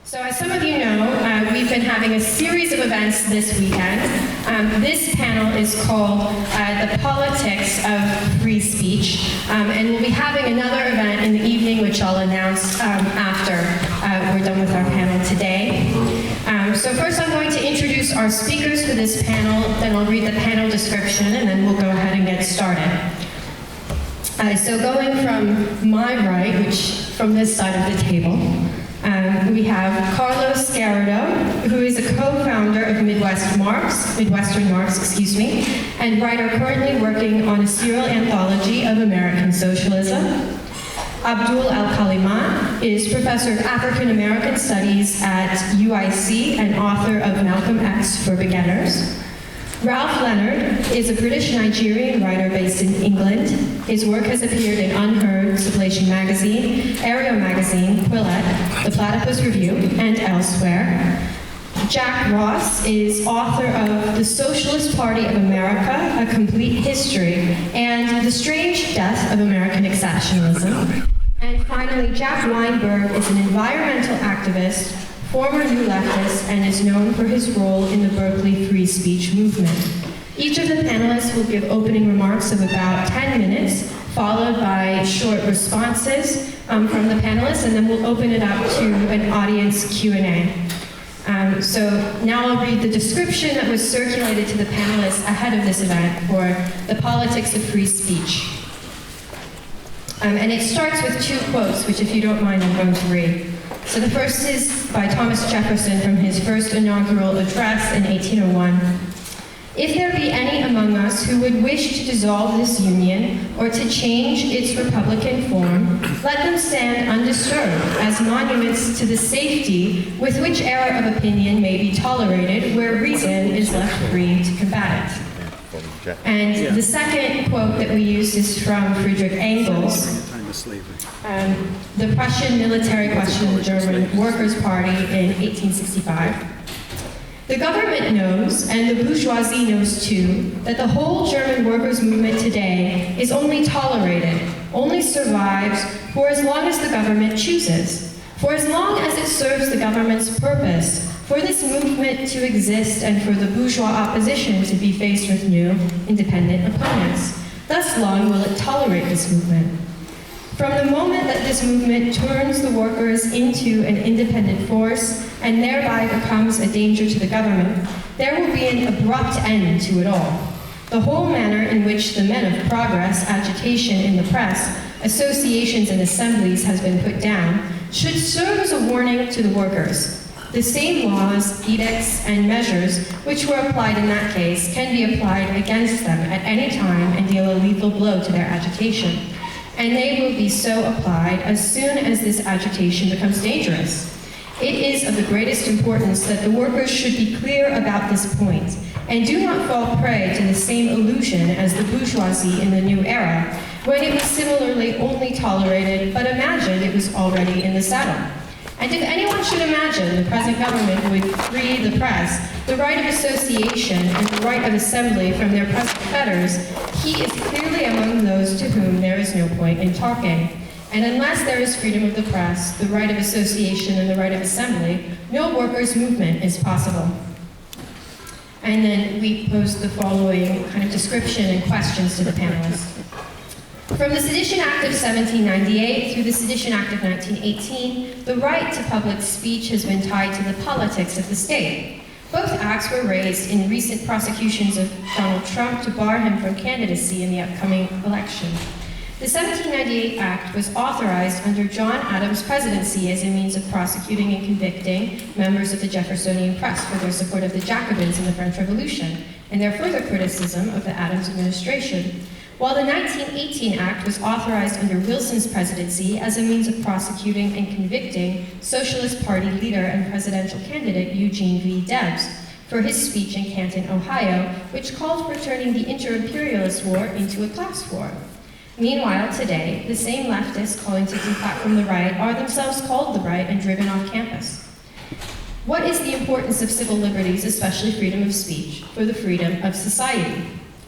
So as some of you know, we've been having a series of events this weekend. This panel is called The Politics of Free Speech, and we'll be having another event in the evening, which I'll announce after we're done with our panel today. So first I'm going to introduce our speakers for this panel, then I'll read the panel description, and then we'll go ahead and get started. So going from my right, which from this side of the table, we have Carlos Garrido, who is a co-founder of Midwestern Marx, and writer currently working on a serial anthology of American socialism. Abdul Al-Kalimat is professor of African American Studies at UIC and author of Malcolm X for Beginners. Ralph Leonard is a British-Nigerian writer based in England. His work has appeared in Unheard, Sublation Magazine, Aerial Magazine, Quillette, The Platypus Review, and elsewhere. Jack Ross is author of The Socialist Party of America, A Complete History, and The Strange Death of American Exceptionalism. And finally, Jack Weinberg is an environmental activist, former New Leftist, and is known for his role in the Berkeley free speech movement. Each of the panelists will give opening remarks of about 10 minutes, followed by short responses from the panelists, and then we'll open it up to an audience Q&A. So now I'll read the description that was circulated to the panelists ahead of this event for The Politics of Free Speech. And it starts with two quotes, which if you don't mind, I'm going to read. So the first is by Thomas Jefferson from his first inaugural address in 1801. If there be any among us who would wish to dissolve this union or to change its republican form, let them stand undisturbed as monuments to the safety with which error of opinion may be tolerated where reason is left free to combat it. And the second quote that we use is from Friedrich Engels, the Prussian military questioned the German Workers' Party in 1865. The government knows, and the bourgeoisie knows too, that the whole German workers' movement today is only tolerated, only survives for as long as the government chooses, for as long as it serves the government's purpose, for this movement to exist and for the bourgeois opposition to be faced with new, independent opponents. Thus long will it tolerate this movement. From the moment that this movement turns the workers into an independent force and thereby becomes a danger to the government, there will be an abrupt end to it all. The whole manner in which the men of progress, agitation in the press, associations and assemblies has been put down should serve as a warning to the workers. The same laws, edicts, and measures which were applied in that case can be applied against them at any time and deal a lethal blow to their agitation. And they will be so applied as soon as this agitation becomes dangerous. It is of the greatest importance that the workers should be clear about this point, and do not fall prey to the same illusion as the bourgeoisie in the new era, when it was similarly only tolerated, but imagined it was already in the saddle. And if anyone should imagine the present government would free the press, the right of association, and the right of assembly from their present fetters, he is clearly among those to whom there is no point in talking. And unless there is freedom of the press, the right of association, and the right of assembly, no workers' movement is possible. And then we pose the following kind of description and questions to the panelists. From the Sedition Act of 1798 through the Sedition Act of 1918, the right to public speech has been tied to the politics of the state. Both acts were raised in recent prosecutions of Donald Trump to bar him from candidacy in the upcoming election. The 1798 Act was authorized under John Adams' presidency as a means of prosecuting and convicting members of the Jeffersonian press for their support of the Jacobins in the French Revolution and their further criticism of the Adams administration. While the 1918 Act was authorized under Wilson's presidency as a means of prosecuting and convicting Socialist Party leader and presidential candidate Eugene V. Debs for his speech in Canton, Ohio, which called for turning the inter-imperialist war into a class war. Meanwhile, today, the same leftists calling to deplatform the right are themselves called the right and driven off campus. What is the importance of civil liberties, especially freedom of speech, for the freedom of society?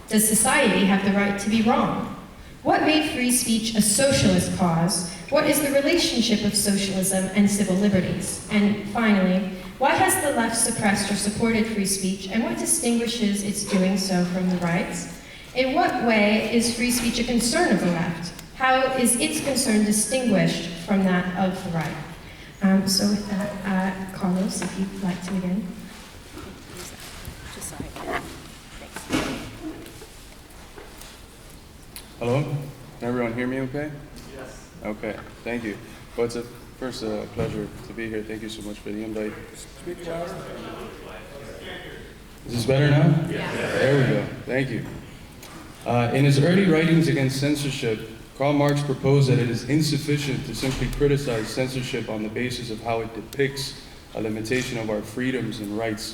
Does society have the right to be wrong? What made free speech a socialist cause What is the relationship of socialism and civil liberties? And finally, why has the left suppressed or supported free speech, and what distinguishes its doing so from the right? In what way is free speech a concern of the left? How is its concern distinguished from that of the right? So with that, Carlos, if you'd like to begin. Hello? Can everyone hear me okay? Yes. Okay, thank you. Well, it's first a pleasure to be here. Thank you so much for the invite. Speak louder. Is this better now? Yeah. There we go. Thank you. In his early writings against censorship, Karl Marx proposed that it is insufficient to simply criticize censorship on the basis of how it depicts a limitation of our freedoms and rights.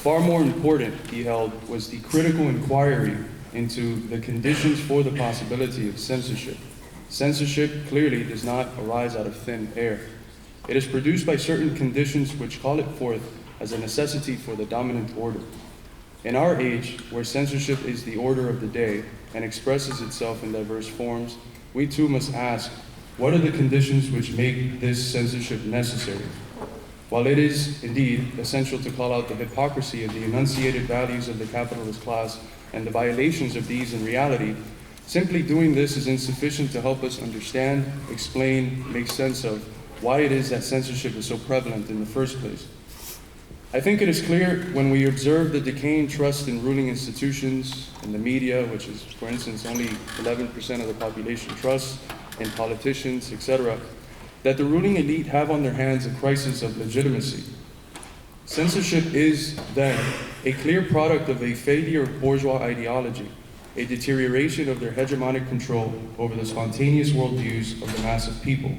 Far more important, he held, was the critical inquiry into the conditions for the possibility of censorship. Censorship clearly does not arise out of thin air. It is produced by certain conditions which call it forth as a necessity for the dominant order. In our age, where censorship is the order of the day and expresses itself in diverse forms, we too must ask, what are the conditions which make this censorship necessary? While it is indeed essential to call out the hypocrisy of the enunciated values of the capitalist class and the violations of these in reality, simply doing this is insufficient to help us understand, explain, make sense of why it is that censorship is so prevalent in the first place. I think it is clear when we observe the decaying trust in ruling institutions, in the media, which is, for instance, only 11% of the population trusts, in politicians, etc., that the ruling elite have on their hands a crisis of legitimacy. Censorship is, then, a clear product of a failure of bourgeois ideology, a deterioration of their hegemonic control over the spontaneous worldviews of the mass of people.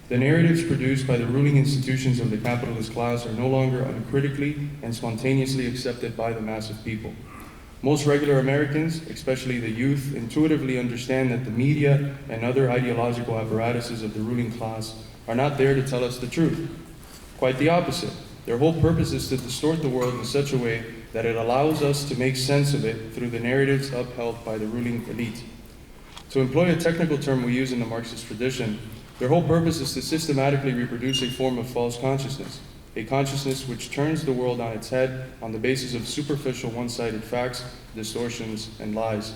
The narratives produced by the ruling institutions of the capitalist class are no longer uncritically and spontaneously accepted by the mass of people. Most regular Americans, especially the youth, intuitively understand that the media and other ideological apparatuses of the ruling class are not there to tell us the truth. Quite the opposite. Their whole purpose is to distort the world in such a way that it allows us to make sense of it through the narratives upheld by the ruling elite. To employ a technical term we use in the Marxist tradition, their whole purpose is to systematically reproduce a form of false consciousness, a consciousness which turns the world on its head on the basis of superficial one-sided facts, distortions, and lies.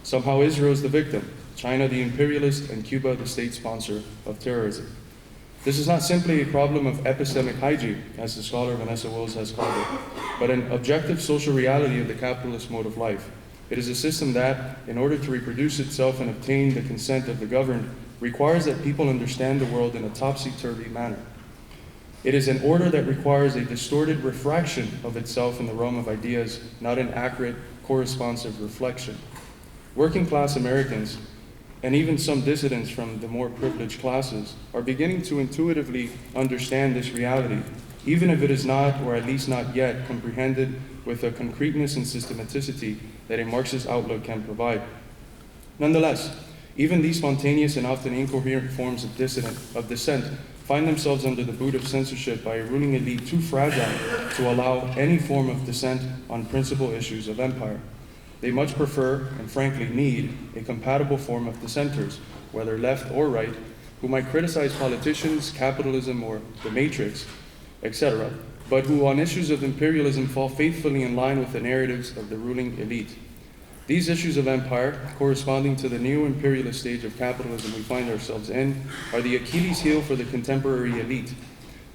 Somehow Israel is the victim, China the imperialist, and Cuba the state sponsor of terrorism. This is not simply a problem of epistemic hygiene, as the scholar Vanessa Wills has called it, but an objective social reality of the capitalist mode of life. It is a system that, in order to reproduce itself and obtain the consent of the governed, requires that people understand the world in a topsy-turvy manner. It is an order that requires a distorted refraction of itself in the realm of ideas, not an accurate, corresponsive reflection. Working class Americans, and even some dissidents from the more privileged classes, are beginning to intuitively understand this reality, even if it is not, or at least not yet, comprehended with a concreteness and systematicity that a Marxist outlook can provide. Nonetheless, even these spontaneous and often incoherent forms of dissent find themselves under the boot of censorship by a ruling elite too fragile to allow any form of dissent on principal issues of empire. They much prefer, and frankly need, a compatible form of dissenters, whether left or right, who might criticize politicians, capitalism, or the matrix, etc., but who on issues of imperialism fall faithfully in line with the narratives of the ruling elite. These issues of empire, corresponding to the new imperialist stage of capitalism we find ourselves in, are the Achilles heel for the contemporary elite.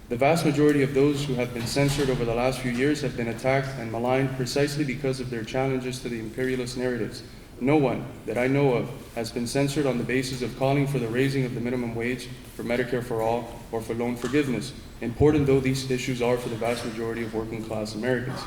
The vast majority of those who have been censored over the last few years have been attacked and maligned precisely because of their challenges to the imperialist narratives. No one that I know of has been censored on the basis of calling for the raising of the minimum wage, for Medicare for all, or for loan forgiveness, important though these issues are for the vast majority of working class Americans.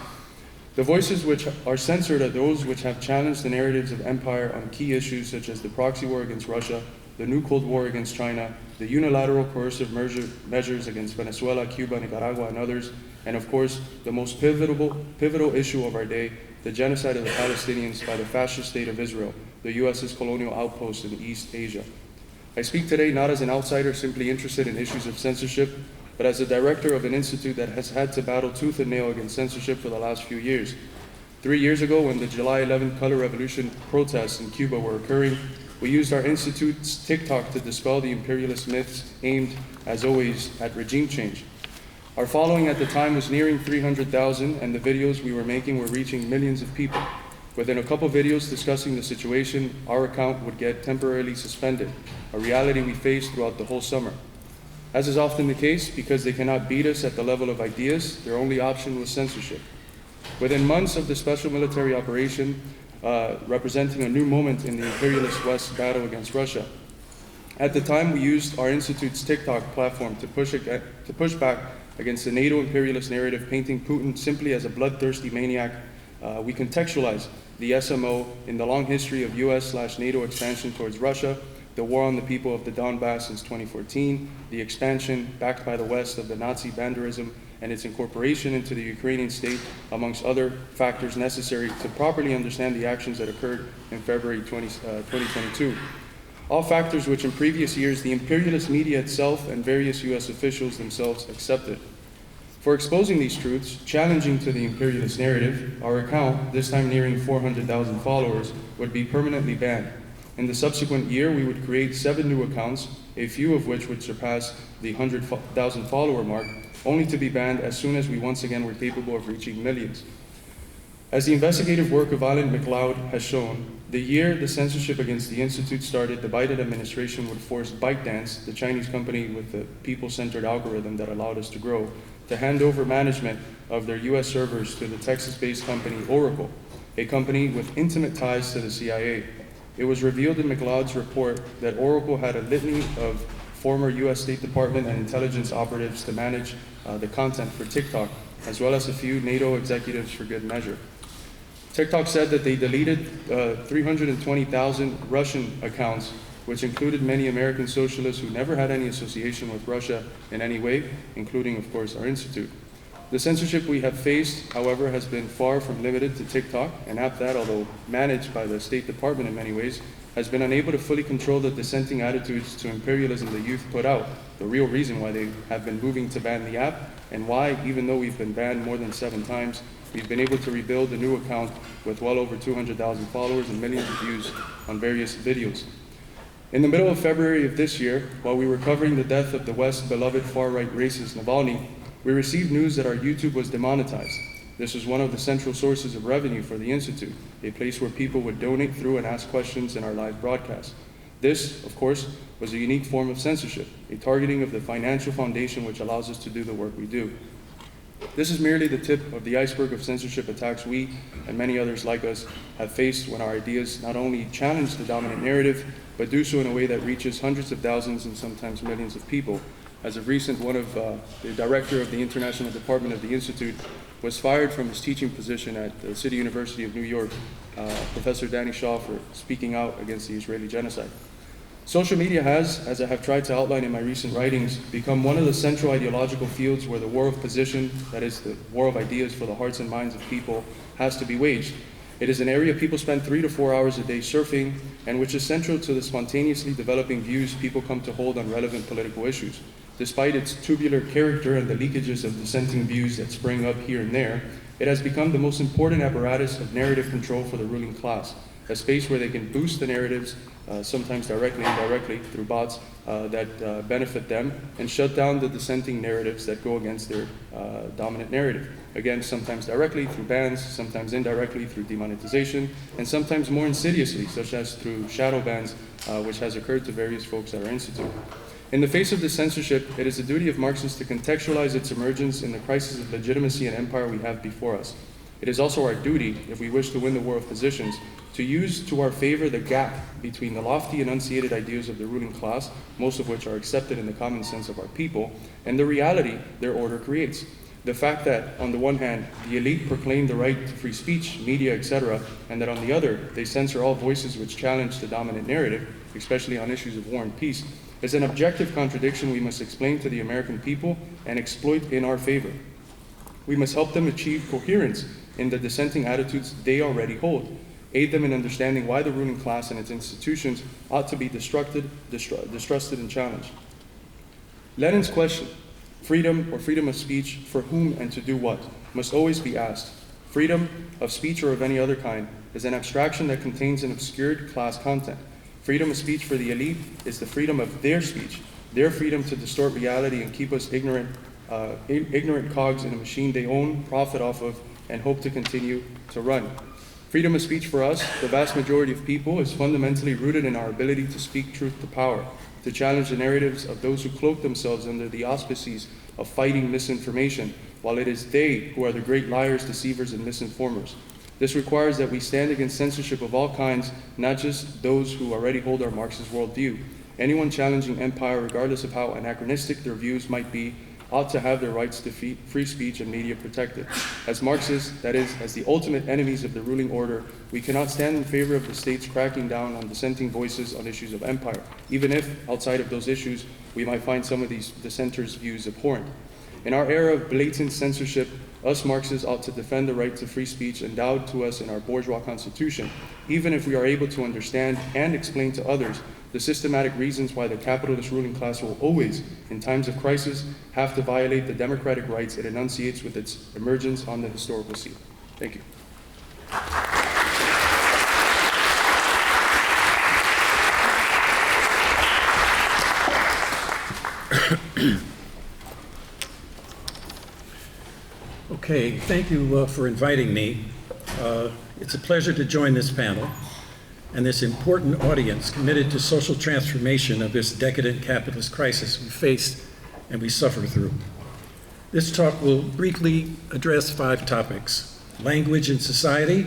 The voices which are censored are those which have challenged the narratives of empire on key issues such as the proxy war against Russia, the new Cold War against China, the unilateral coercive measures against Venezuela, Cuba, Nicaragua, and others, and of course, the most pivotal issue of our day, the genocide of the Palestinians by the fascist state of Israel, the US's colonial outpost in East Asia. I speak today not as an outsider simply interested in issues of censorship, but as a director of an institute that has had to battle tooth and nail against censorship for the last few years. 3 years ago, when the July 11th Color Revolution protests in Cuba were occurring, We used our institute's TikTok to dispel the imperialist myths aimed, as always, at regime change. Our following at the time was nearing 300,000, and the videos we were making were reaching millions of people. Within a couple videos discussing the situation, our account would get temporarily suspended, a reality we faced throughout the whole summer. As is often the case, because they cannot beat us at the level of ideas, their only option was censorship. Within months of the special military operation, representing a new moment in the imperialist West battle against Russia. At the time, we used our institute's TikTok platform to push back against the NATO imperialist narrative, painting Putin simply as a bloodthirsty maniac. We contextualized the SMO in the long history of US/NATO expansion towards Russia, the war on the people of the Donbass since 2014, the expansion backed by the West of the Nazi banderism, and its incorporation into the Ukrainian state, amongst other factors necessary to properly understand the actions that occurred in February 2022. All factors which in previous years the imperialist media itself and various US officials themselves accepted. For exposing these truths, challenging to the imperialist narrative, our account, this time nearing 400,000 followers, would be permanently banned. In the subsequent year, we would create 7 new accounts, a few of which would surpass the 100,000 follower mark, only to be banned as soon as we once again were capable of reaching millions. As the investigative work of Alan MacLeod has shown, the year the censorship against the Institute started, the Biden administration would force ByteDance, the Chinese company with the people-centered algorithm that allowed us to grow, to hand over management of their US servers to the Texas-based company Oracle, a company with intimate ties to the CIA. It was revealed in MacLeod's report that Oracle had a litany of former US State Department and intelligence operatives to manage the content for TikTok, as well as a few NATO executives for good measure. TikTok said that they deleted 320,000 Russian accounts, which included many American socialists who never had any association with Russia in any way, including, of course, our institute. The censorship we have faced, however, has been far from limited to TikTok, an app that, although managed by the State Department in many ways, has been unable to fully control the dissenting attitudes to imperialism the youth put out, the real reason why they have been moving to ban the app, and why, even though we've been banned more than 7 times, we've been able to rebuild a new account with well over 200,000 followers and millions of views on various videos. In the middle of February of this year, while we were covering the death of the West's beloved far-right racist Navalny, we received news that our YouTube was demonetized. This was one of the central sources of revenue for the Institute, a place where people would donate through and ask questions in our live broadcast. This, of course, was a unique form of censorship, a targeting of the financial foundation which allows us to do the work we do. This is merely the tip of the iceberg of censorship attacks we, and many others like us, have faced when our ideas not only challenge the dominant narrative, but do so in a way that reaches hundreds of thousands and sometimes millions of people. As of recent, one of the director of the International Department of the Institute was fired from his teaching position at the City University of New York, Professor Danny Shaw, for speaking out against the Israeli genocide. Social media has, as I have tried to outline in my recent writings, become one of the central ideological fields where the war of position, that is the war of ideas for the hearts and minds of people, has to be waged. It is an area people spend 3 to 4 hours a day surfing, and which is central to the spontaneously developing views people come to hold on relevant political issues. Despite its tubular character and the leakages of dissenting views that spring up here and there, it has become the most important apparatus of narrative control for the ruling class, a space where they can boost the narratives, sometimes directly and indirectly through bots that benefit them, and shut down the dissenting narratives that go against their dominant narrative. Again, sometimes directly through bans, sometimes indirectly through demonetization, and sometimes more insidiously, such as through shadow bans, which has occurred to various folks at our institute. In the face of this censorship, it is the duty of Marxists to contextualize its emergence in the crisis of legitimacy and empire we have before us. It is also our duty, if we wish to win the war of positions, to use to our favor the gap between the lofty enunciated ideas of the ruling class, most of which are accepted in the common sense of our people, and the reality their order creates. The fact that, on the one hand, the elite proclaim the right to free speech, media, etc., and that on the other, they censor all voices which challenge the dominant narrative, especially on issues of war and peace, is an objective contradiction we must explain to the American people and exploit in our favor. We must help them achieve coherence in the dissenting attitudes they already hold, aid them in understanding why the ruling class and its institutions ought to be distrusted and challenged. Lenin's question, freedom or freedom of speech for whom and to do what, must always be asked. Freedom of speech or of any other kind is an abstraction that contains an obscured class content. Freedom of speech for the elite is the freedom of their speech, their freedom to distort reality and keep us ignorant cogs in a machine they own, profit off of, and hope to continue to run. Freedom of speech for us, the vast majority of people, is fundamentally rooted in our ability to speak truth to power, to challenge the narratives of those who cloak themselves under the auspices of fighting misinformation, while it is they who are the great liars, deceivers, and misinformers. This requires that we stand against censorship of all kinds, not just those who already hold our Marxist worldview. Anyone challenging empire, regardless of how anachronistic their views might be, ought to have their rights to free speech and media protected. As Marxists, that is, as the ultimate enemies of the ruling order, we cannot stand in favor of the states cracking down on dissenting voices on issues of empire, even if, outside of those issues, we might find some of these dissenters' views abhorrent. In our era of blatant censorship, us Marxists ought to defend the right to free speech endowed to us in our bourgeois constitution, even if we are able to understand and explain to others the systematic reasons why the capitalist ruling class will always, in times of crisis, have to violate the democratic rights it enunciates with its emergence on the historical scene. Thank you. Okay, thank you for inviting me. It's a pleasure to join this panel and this important audience committed to social transformation of this decadent capitalist crisis we face and we suffer through. This talk will briefly address 5 topics: language and society,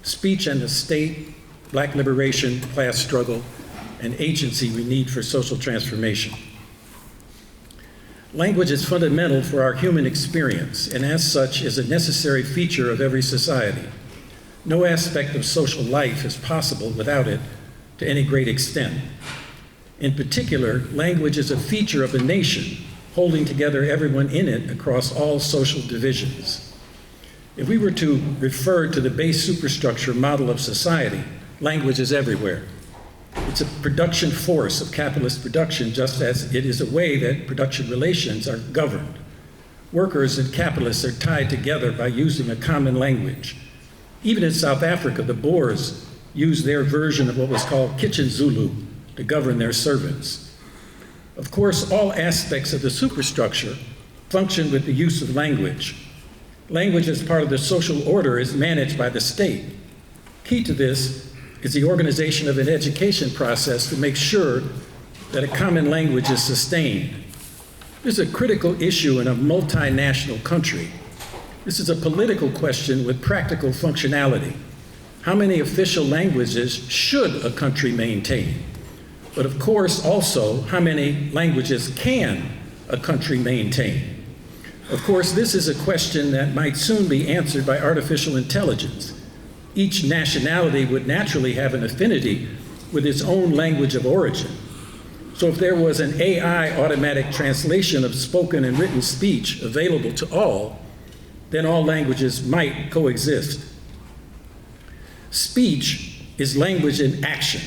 speech and the state, Black liberation, class struggle, and agency we need for social transformation. Language is fundamental for our human experience, and as such is a necessary feature of every society. No aspect of social life is possible without it to any great extent. In particular, language is a feature of a nation, holding together everyone in it across all social divisions. If we were to refer to the base superstructure model of society, language is everywhere. It's a production force of capitalist production, just as it is a way that production relations are governed. Workers and capitalists are tied together by using a common language. Even in South Africa, the Boers used their version of what was called Kitchen Zulu to govern their servants. Of course, all aspects of the superstructure function with the use of language. Language as part of the social order is managed by the state. Key to this is the organization of an education process to make sure that a common language is sustained. This is a critical issue in a multinational country. This is a political question with practical functionality. How many official languages should a country maintain? But of course, also, how many languages can a country maintain? Of course, this is a question that might soon be answered by artificial intelligence. Each nationality would naturally have an affinity with its own language of origin. So if there was an AI automatic translation of spoken and written speech available to all, then all languages might coexist. Speech is language in action,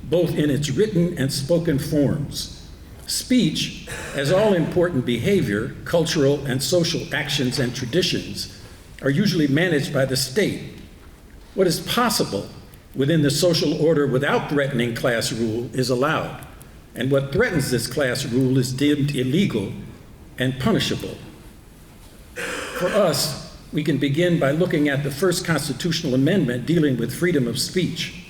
both in its written and spoken forms. Speech, as all important behavior, cultural and social actions and traditions, are usually managed by the state. What is possible within the social order without threatening class rule is allowed, and what threatens this class rule is deemed illegal and punishable. For us, we can begin by looking at the first constitutional amendment dealing with freedom of speech.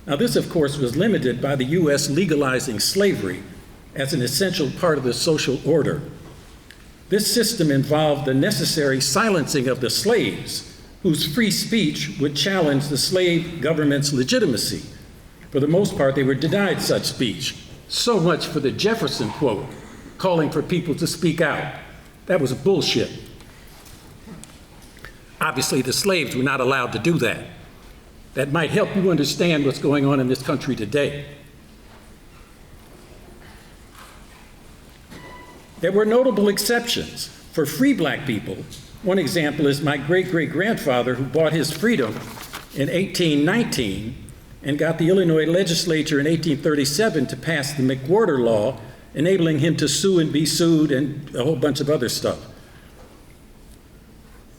Now, this, of course, was limited by the U.S. legalizing slavery as an essential part of the social order. This system involved the necessary silencing of the slaves, whose free speech would challenge the slave government's legitimacy. For the most part, they were denied such speech. So much for the Jefferson quote, calling for people to speak out. That was bullshit. Obviously, the slaves were not allowed to do that. That might help you understand what's going on in this country today. There were notable exceptions. For free black people, one example is my great-great-grandfather who bought his freedom in 1819 and got the Illinois legislature in 1837 to pass the McWhorter Law, enabling him to sue and be sued and a whole bunch of other stuff.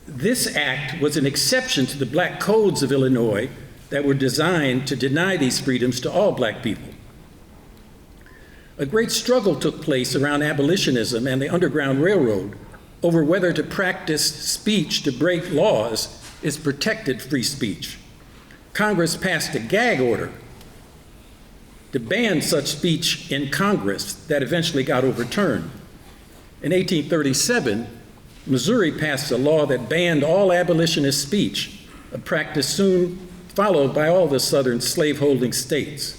This act was an exception to the black codes of Illinois, that were designed to deny these freedoms to all black people. A great struggle took place around abolitionism and the Underground Railroad over whether to practice speech to break laws is protected free speech. Congress passed a gag order to ban such speech in Congress that eventually got overturned. In 1837, Missouri passed a law that banned all abolitionist speech, a practice soon followed by all the southern slaveholding states.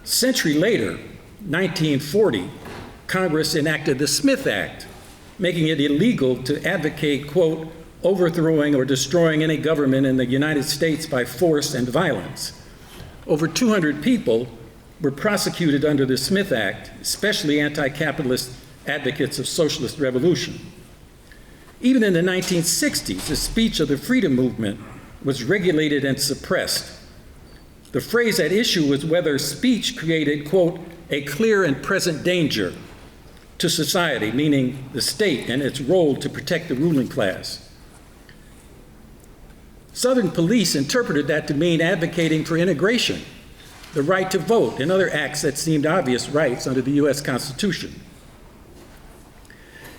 A century later, 1940, Congress enacted the Smith Act, making it illegal to advocate, quote, overthrowing or destroying any government in the United States by force and violence. Over 200 people were prosecuted under the Smith Act, especially anti-capitalist advocates of socialist revolution. Even in the 1960s, the speech of the freedom movement was regulated and suppressed. The phrase at issue was whether speech created, quote, a clear and present danger to society, meaning the state and its role to protect the ruling class. Southern police interpreted that to mean advocating for integration, the right to vote, and other acts that seemed obvious rights under the US Constitution.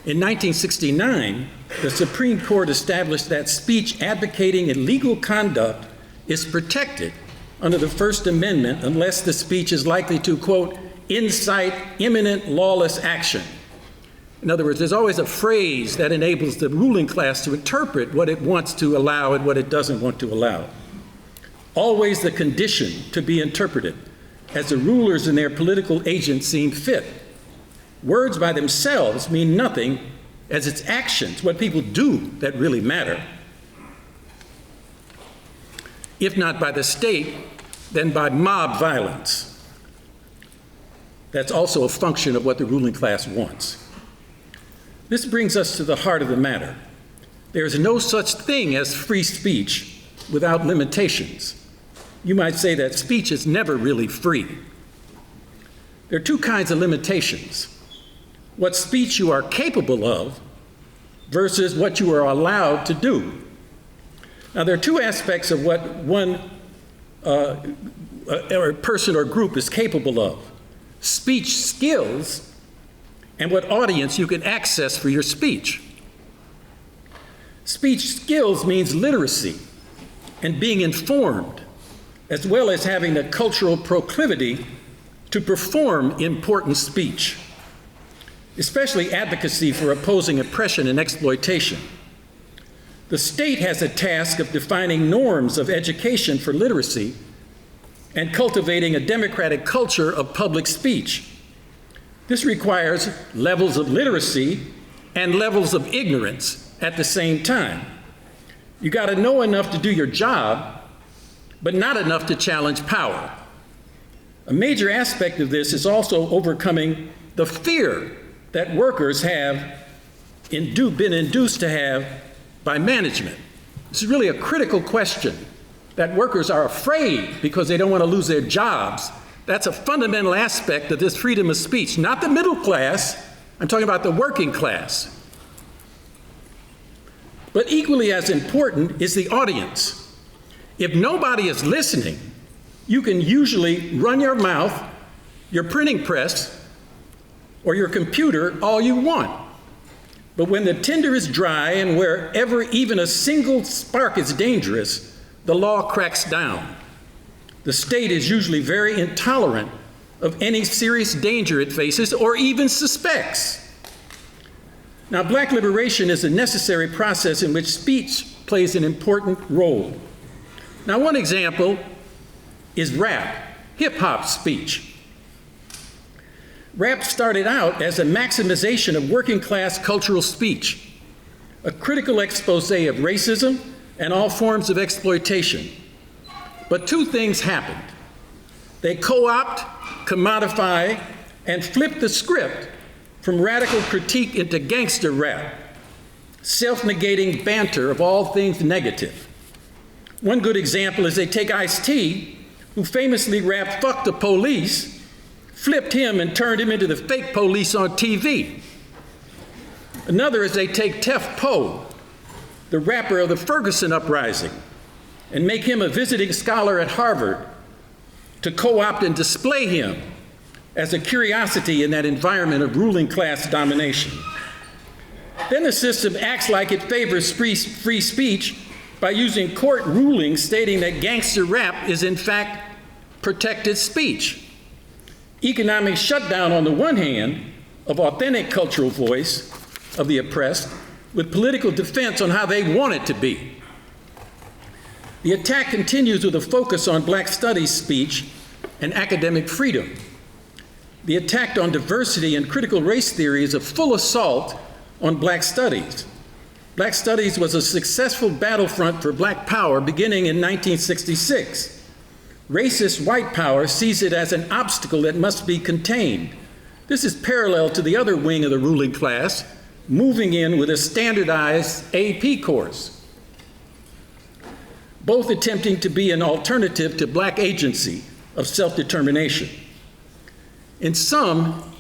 In 1969, the Supreme Court established that speech advocating illegal conduct is protected under the First Amendment unless the speech is likely to, quote, incite imminent lawless action. In other words, there's always a phrase that enables the ruling class to interpret what it wants to allow and what it doesn't want to allow. Always the condition to be interpreted as the rulers and their political agents seem fit. Words by themselves mean nothing as it's actions, what people do, that really matter. If not by the state, then by mob violence. That's also a function of what the ruling class wants. This brings us to the heart of the matter. There is no such thing as free speech without limitations. You might say that speech is never really free. There are two kinds of limitations: what speech you are capable of versus what you are allowed to do. Now, there are two aspects of what one or person or group is capable of: speech skills and what audience you can access for your speech. Speech skills means literacy and being informed, as well as having the cultural proclivity to perform important speech, especially advocacy for opposing oppression and exploitation. The state has a task of defining norms of education for literacy and cultivating a democratic culture of public speech. This requires levels of literacy and levels of ignorance at the same time. You got to know enough to do your job, but not enough to challenge power. A major aspect of this is also overcoming the fear that workers have been induced to have by management. This is really a critical question, that workers are afraid because they don't want to lose their jobs. That's a fundamental aspect of this freedom of speech. Not the middle class, I'm talking about the working class. But equally as important is the audience. If nobody is listening, you can usually run your mouth, your printing press, or your computer all you want. But when the tinder is dry and wherever even a single spark is dangerous, the law cracks down. The state is usually very intolerant of any serious danger it faces or even suspects. Now, black liberation is a necessary process in which speech plays an important role. Now, one example is rap, hip-hop speech. Rap started out as a maximization of working-class cultural speech, a critical expose of racism and all forms of exploitation. But two things happened. They co-opt, commodify, and flip the script from radical critique into gangster rap, self-negating banter of all things negative. One good example is they take Ice-T, who famously rapped "fuck the police," flipped him and turned him into the fake police on TV. Another is they take Tef Poe, the rapper of the Ferguson uprising, and make him a visiting scholar at Harvard, to co-opt and display him as a curiosity in that environment of ruling class domination. Then the system acts like it favors free speech by using court rulings stating that gangster rap is in fact protected speech. Economic shutdown on the one hand of authentic cultural voice of the oppressed, with political defense on how they want it to be. The attack continues with a focus on Black studies speech and academic freedom. The attack on diversity and critical race theory is a full assault on Black studies. Black studies was a successful battlefront for Black power beginning in 1966. Racist white power sees it as an obstacle that must be contained. This is parallel to the other wing of the ruling class, moving in with a standardized AP course, both attempting to be an alternative to Black agency of self-determination. In sum,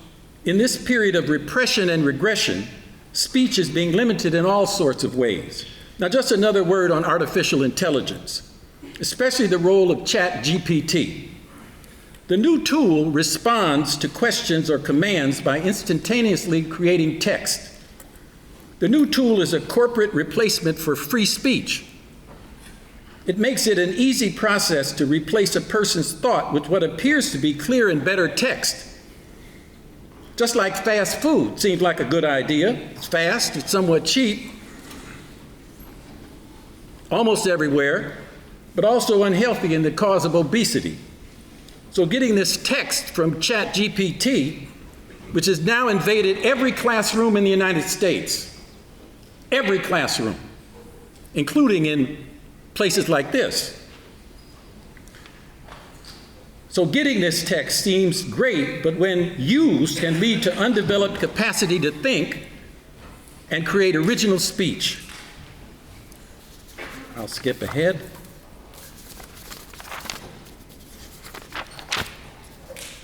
in this period of repression and regression, speech is being limited in all sorts of ways. Now, just another word on artificial intelligence, especially the role of ChatGPT. The new tool responds to questions or commands by instantaneously creating text. The new tool is a corporate replacement for free speech. It makes it an easy process to replace a person's thought with what appears to be clear and better text. Just like fast food seems like a good idea. It's fast, it's somewhat cheap, almost everywhere, but also unhealthy in the cause of obesity. So getting this text from ChatGPT, which has now invaded every classroom in the United States, every classroom, including in places like this. So getting this text seems great, but when used can lead to undeveloped capacity to think and create original speech. I'll skip ahead.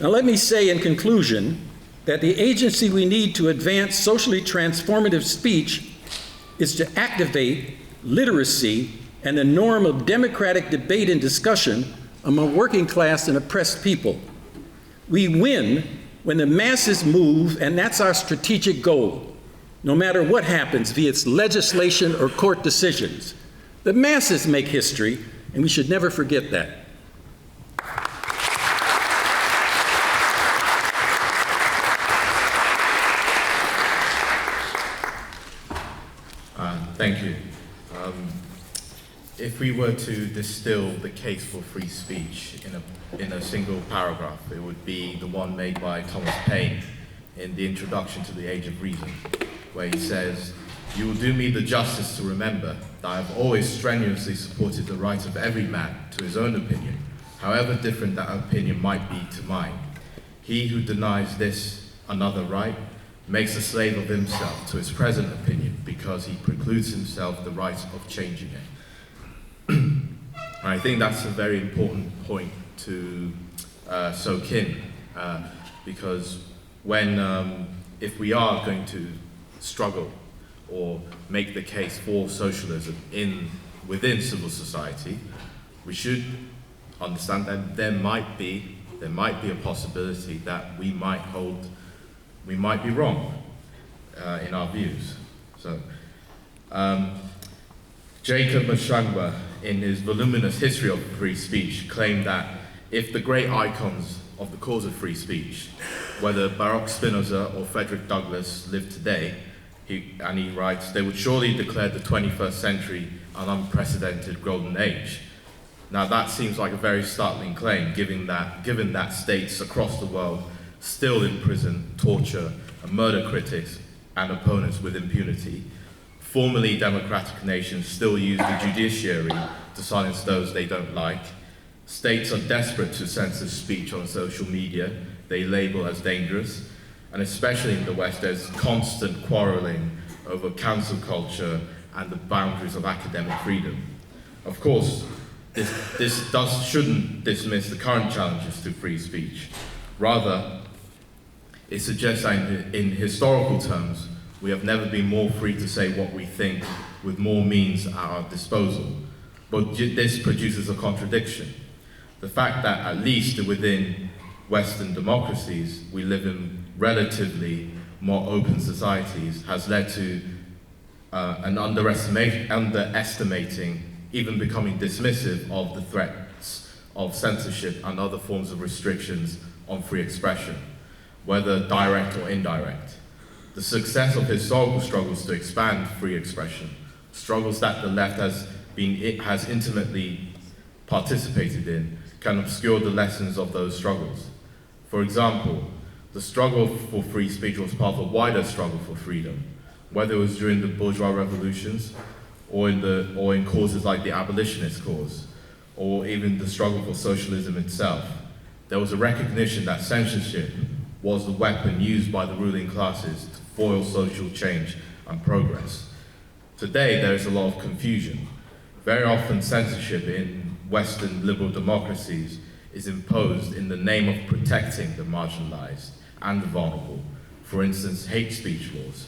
Now let me say in conclusion that the agency we need to advance socially transformative speech is to activate literacy and the norm of democratic debate and discussion among working class and oppressed people. We win when the masses move, and that's our strategic goal, no matter what happens via its legislation or court decisions. The masses make history, and we should never forget that. Thank you. If we were to distill the case for free speech in a single paragraph, it would be the one made by Thomas Paine in the introduction to The Age of Reason, where he says, "You will do me the justice to remember that I have always strenuously supported the right of every man to his own opinion, however different that opinion might be to mine. He who denies this another right makes a slave of himself to his present opinion because he precludes himself the right of changing it." And I think that's a very important point to soak in, because if we are going to struggle or make the case for socialism within civil society, we should understand that there might be a possibility that we might be wrong in our views. So, Jacob Mashangwa, in his voluminous History of Free Speech, claimed that if the great icons of the cause of free speech, whether Baruch Spinoza or Frederick Douglass, lived today, he writes, they would surely declare the 21st century an unprecedented golden age. Now that seems like a very startling claim, given that states across the world still imprison, torture, and murder critics and opponents with impunity. Formerly democratic nations still use the judiciary to silence those they don't like. States are desperate to censor speech on social media they label as dangerous. And especially in the West, there's constant quarreling over cancel culture and the boundaries of academic freedom. Of course, this shouldn't dismiss the current challenges to free speech. Rather, it suggests that in historical terms, we have never been more free to say what we think with more means at our disposal. But this produces a contradiction. The fact that at least within Western democracies, we live in relatively more open societies has led to an underestimating, even becoming dismissive of the threats of censorship and other forms of restrictions on free expression, whether direct or indirect. The success of historical struggles to expand free expression, struggles that the left has intimately participated in, can obscure the lessons of those struggles. For example, the struggle for free speech was part of a wider struggle for freedom, whether it was during the bourgeois revolutions or in causes like the abolitionist cause, or even the struggle for socialism itself. There was a recognition that censorship was the weapon used by the ruling classes to foil social change and progress. Today, there is a lot of confusion. Very often, censorship in Western liberal democracies is imposed in the name of protecting the marginalized and the vulnerable. For instance, hate speech laws.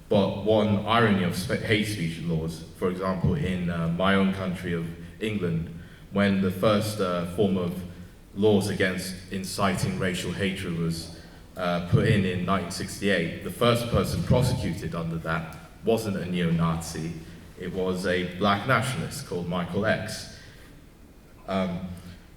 But one irony of hate speech laws, for example, in my own country of England, when the first form of laws against inciting racial hatred was put in 1968, the first person prosecuted under that wasn't a neo-Nazi, it was a black nationalist called Michael X.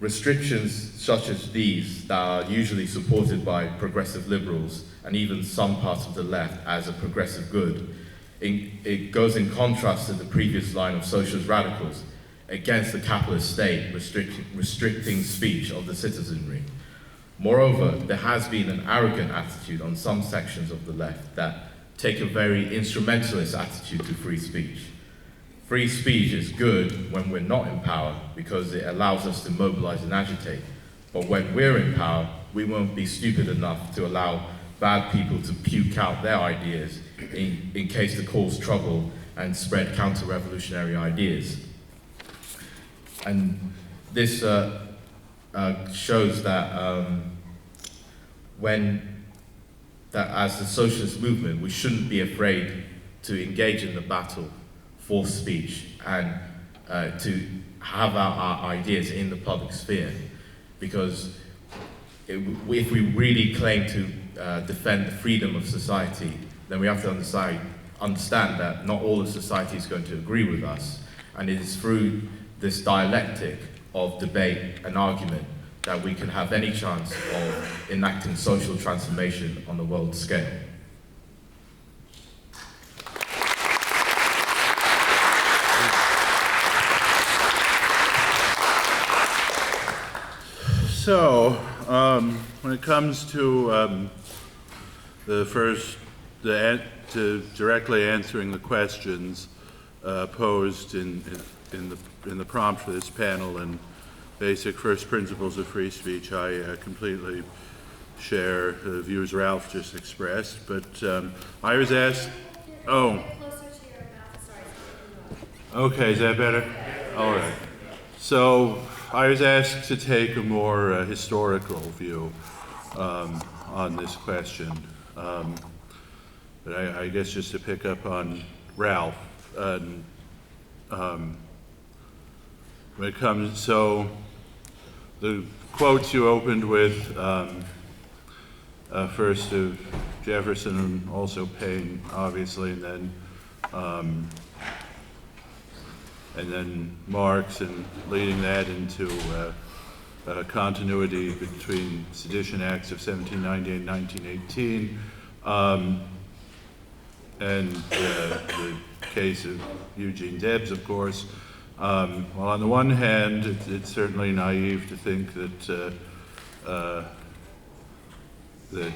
Restrictions such as these that are usually supported by progressive liberals and even some parts of the left as a progressive good, it goes in contrast to the previous line of socialist radicals against the capitalist state restricting speech of the citizenry. Moreover, there has been an arrogant attitude on some sections of the left that take a very instrumentalist attitude to free speech. Free speech is good when we're not in power because it allows us to mobilize and agitate. But when we're in power, we won't be stupid enough to allow bad people to puke out their ideas in case to cause trouble and spread counter-revolutionary ideas. And this shows that that as the socialist movement, we shouldn't be afraid to engage in the battle for speech and to have our ideas in the public sphere. Because if we really claim to defend the freedom of society, then we have to understand that not all of society is going to agree with us. And it is through this dialectic of debate and argument that we can have any chance of enacting social transformation on the world scale. So, when it comes to to directly answering the questions posed in the prompt for this panel and basic first principles of free speech, I completely share the views Ralph just expressed. But I was asked. Oh. Okay, is that better? All right. So I was asked to take a more historical view on this question. But I guess just to pick up on Ralph, when it comes, so the quotes you opened with, first of Jefferson and also Paine, obviously, and then Marx, and leading that into continuity between sedition acts of 1790 and 1918, and the case of Eugene Debs, of course. Well, on the one hand, it's certainly naive to think that the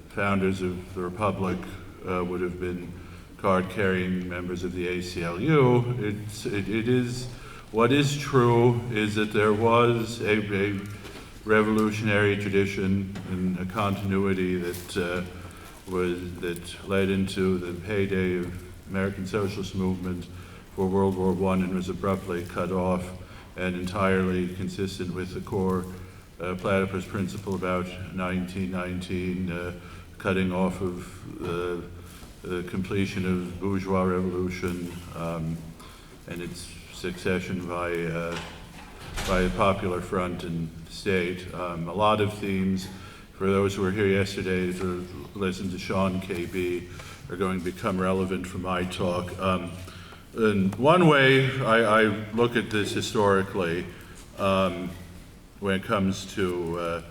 founders of the Republic would have been card-carrying members of the ACLU. It is, what is true is that there was a revolutionary tradition and a continuity that led into the heyday of American socialist movement for World War I and was abruptly cut off, and entirely consistent with the core Platypus principle about 1919, cutting off of the completion of bourgeois revolution, and it's succession by the Popular Front and state. A lot of themes, for those who were here yesterday to listen to Sean KB, are going to become relevant for my talk. In one way, I look at this historically when it comes to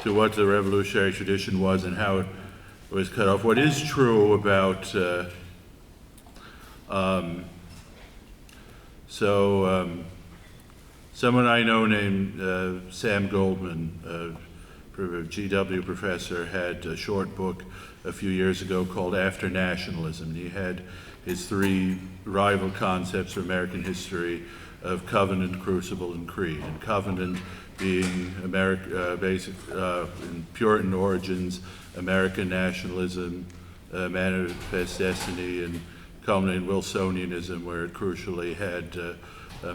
what the revolutionary tradition was and how it was cut off. What is true about someone I know named Sam Goldman, a GW professor, had a short book a few years ago called After Nationalism. He had his three rival concepts for American history of covenant, crucible, and creed. And covenant being basic in Puritan origins, American nationalism, manifest destiny, and culminating Wilsonianism, where it crucially had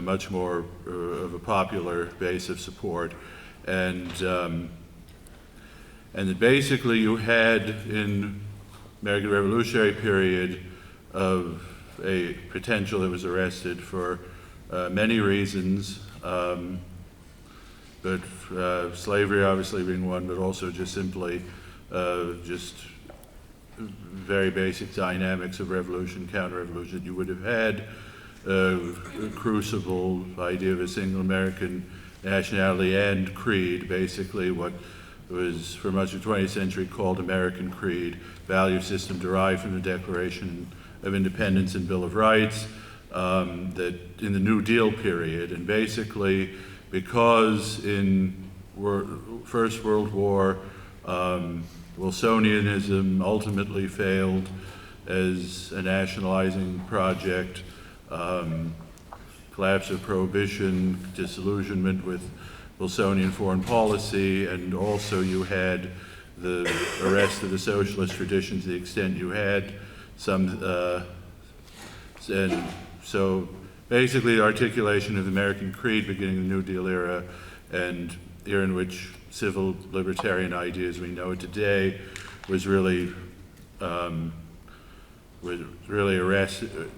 much more of a popular base of support. And that basically you had in American Revolutionary period of a potential that was arrested for many reasons, but slavery obviously being one, but also just simply just very basic dynamics of revolution, counter-revolution. You would have had a crucible idea of a single American nationality and creed, basically what was for much of the 20th century called American Creed, value system derived from the Declaration of Independence and Bill of Rights, that in the New Deal period, and basically because in First World War, Wilsonianism ultimately failed as a nationalizing project, collapse of prohibition, disillusionment with Wilsonian foreign policy, and also you had the arrest of the socialist tradition to the extent you had some, and so basically the articulation of the American Creed beginning the New Deal era, and era in which civil libertarian ideas we know today was really arrested.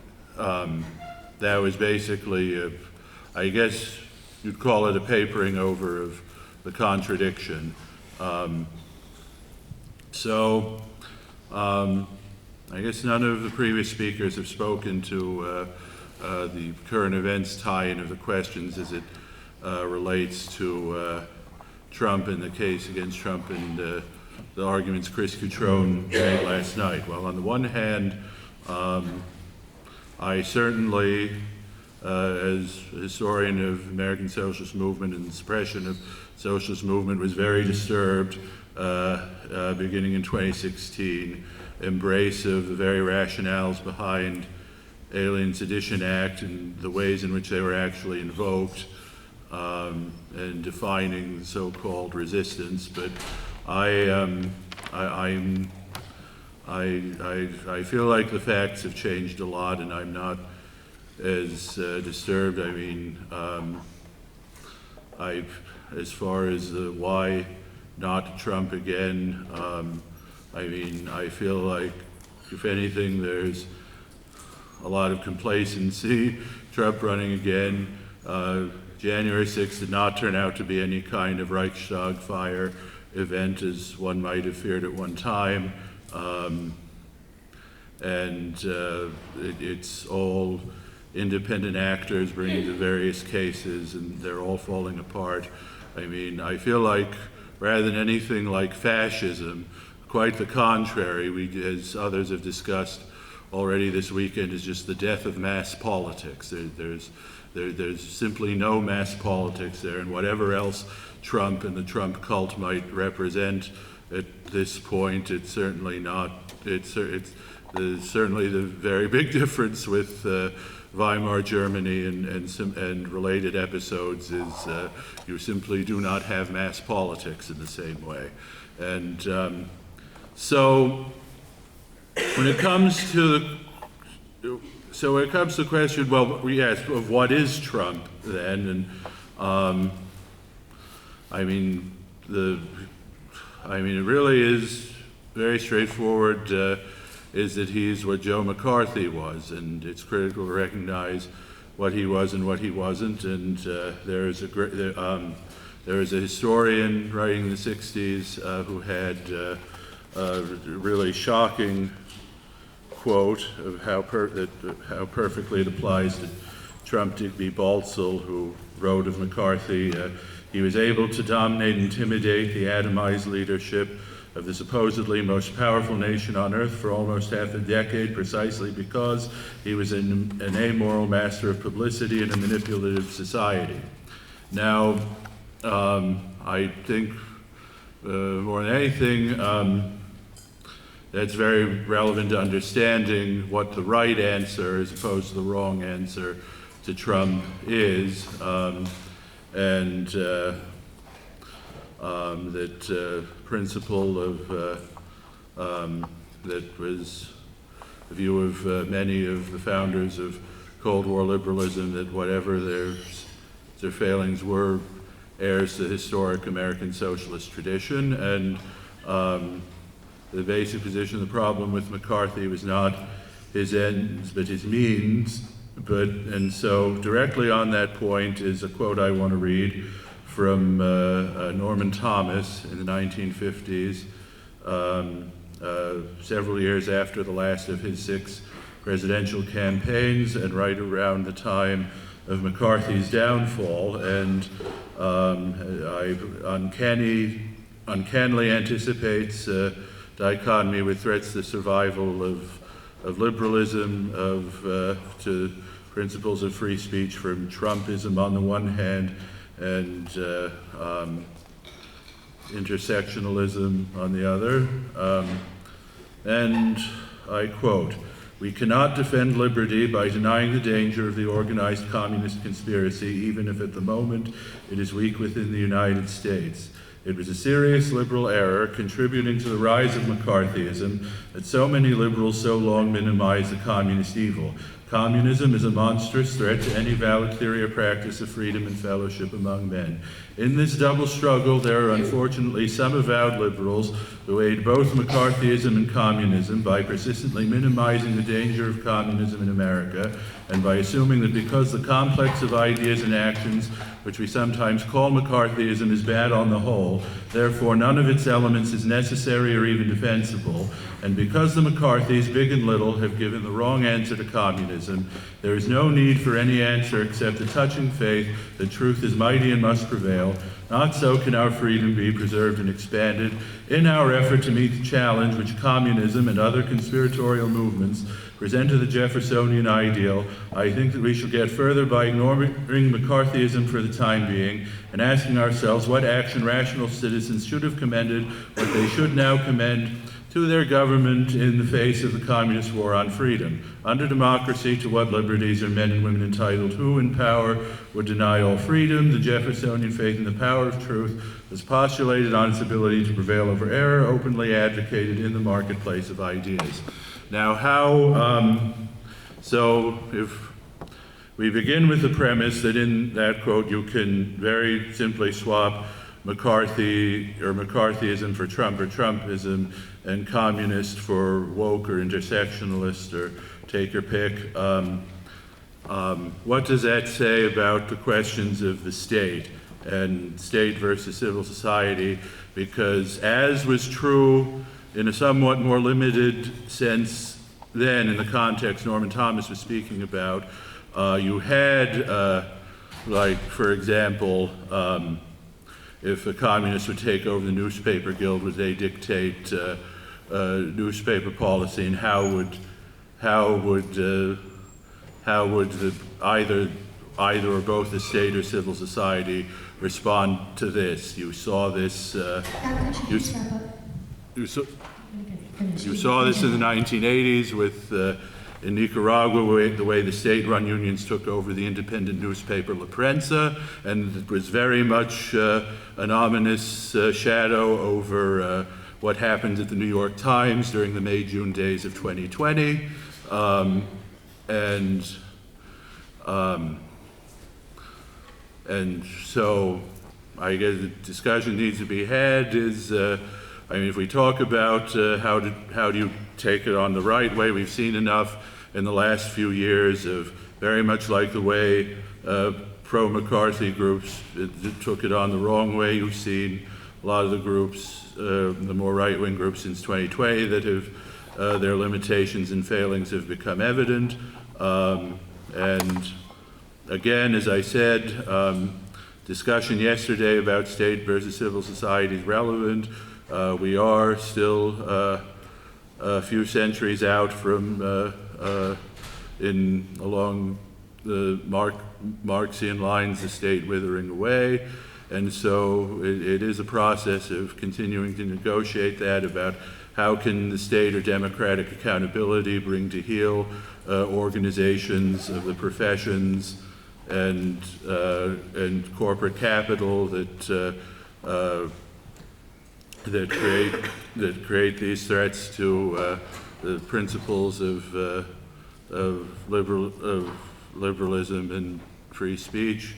That was basically, I guess you'd call it a papering over of the contradiction. I guess none of the previous speakers have spoken to the current events tie-in of the questions as it relates to Trump and the case against Trump and the arguments Chris Cutrone made last night. Well, on the one hand, I certainly, as a historian of American socialist movement and suppression of socialist movement, was very disturbed beginning in 2016, embrace of the very rationales behind Alien Sedition Act and the ways in which they were actually invoked, and defining the so-called resistance. But I feel like the facts have changed a lot, and I'm not as disturbed. I mean, as far as the why not Trump again, I mean, I feel like, if anything, there's a lot of complacency. Trump running again. January 6th did not turn out to be any kind of Reichstag fire event as one might have feared at one time. It's all independent actors bringing the various cases, and they're all falling apart. I mean, I feel like rather than anything like fascism, quite the contrary, as others have discussed already this weekend, is just the death of mass politics. There's simply no mass politics there, and whatever else Trump and the Trump cult might represent at this point, it's certainly not. It's certainly the very big difference with Weimar Germany and related episodes is you simply do not have mass politics in the same way. And so when it comes to the question, well, yes, of what is Trump then, and I mean, it really is very straightforward. is that he's what Joe McCarthy was, and it's critical to recognize what he was and what he wasn't. And there is a historian writing in the 60s who had a really shocking quote of how perfectly it applies to Trump Digby Baltzell, who wrote of McCarthy, he was able to dominate and intimidate the atomized leadership of the supposedly most powerful nation on earth for almost half a decade, precisely because he was an amoral master of publicity in a manipulative society. Now, I think more than anything, that's very relevant to understanding what the right answer as opposed to the wrong answer to Trump is, and that principle of that was the view of many of the founders of Cold War liberalism, that whatever their failings were, heirs to the historic American socialist tradition. And the basic position, the problem with McCarthy was not his ends but his means. And so directly on that point is a quote I want to read from Norman Thomas in the 1950s, several years after the last of his 6 presidential campaigns and right around the time of McCarthy's downfall. And uncannily anticipates dichotomy with threats to survival of liberalism, to principles of free speech from Trumpism on the one hand, and intersectionalism on the other. And I quote, "We cannot defend liberty by denying the danger of the organized communist conspiracy, even if at the moment it is weak within the United States. It was a serious liberal error contributing to the rise of McCarthyism that so many liberals so long minimized the communist evil. Communism is a monstrous threat to any valid theory or practice of freedom and fellowship among men. In this double struggle, there are unfortunately some avowed liberals who aid both McCarthyism and communism by persistently minimizing the danger of communism in America, and by assuming that because the complex of ideas and actions which we sometimes call McCarthyism is bad on the whole, therefore none of its elements is necessary or even defensible, and because the McCarthys, big and little, have given the wrong answer to communism, there is no need for any answer except a touching faith that truth is mighty and must prevail. Not so can our freedom be preserved and expanded. In our effort to meet the challenge which communism and other conspiratorial movements present to the Jeffersonian ideal, I think that we shall get further by ignoring McCarthyism for the time being and asking ourselves what action rational citizens should have commended, what they should now commend to their government in the face of the communist war on freedom. Under democracy, to what liberties are men and women entitled? Who in power would deny all freedom? The Jeffersonian faith in the power of truth was postulated on its ability to prevail over error, openly advocated in the marketplace of ideas." Now so if we begin with the premise that in that quote you can very simply swap McCarthy or McCarthyism for Trump or Trumpism and communist for woke or intersectionalist or take your pick, what does that say about the questions of the state and state versus civil society? Because as was true in a somewhat more limited sense then in the context Norman Thomas was speaking about, you had, like, for example, if a communist would take over the newspaper guild, would they dictate newspaper policy, and how would either or both the state or civil society respond to this? You saw this. You saw this in the 1980s with, in Nicaragua, the way the state-run unions took over the independent newspaper La Prensa, and it was very much an ominous shadow over what happened at the New York Times during the May-June days of 2020. And so I guess the discussion needs to be had is, I mean, if we talk about how do you take it on the right way. We've seen enough in the last few years of very much like the way pro-McCarthy groups took it on the wrong way. You've seen a lot of the groups, the more right-wing groups since 2020 that have, their limitations and failings have become evident. And again, as I said, discussion yesterday about state versus civil society is relevant. We are still a few centuries out from along the Marxian lines, the state withering away. And so it is a process of continuing to negotiate that about how can the state or democratic accountability bring to heel organizations of the professions and corporate capital that create these threats to the principles of liberalism and free speech,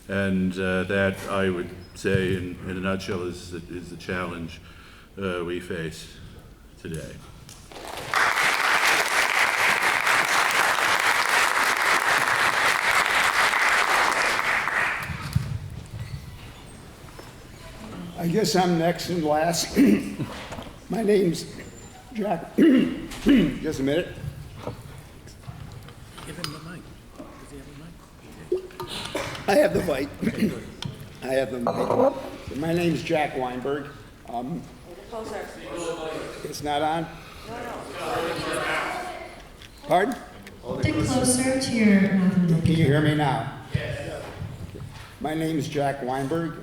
and that I would say, in a nutshell, is the challenge we face today. I guess I'm next and last. My name's Jack. Just a minute. Give him the mic. Does he have a mic? I have the mic. I have the mic. My name's Jack Weinberg. Closer. It's not on? Pardon? Stick closer to your mouth. Can you hear me now? Yes. My name is Jack Weinberg.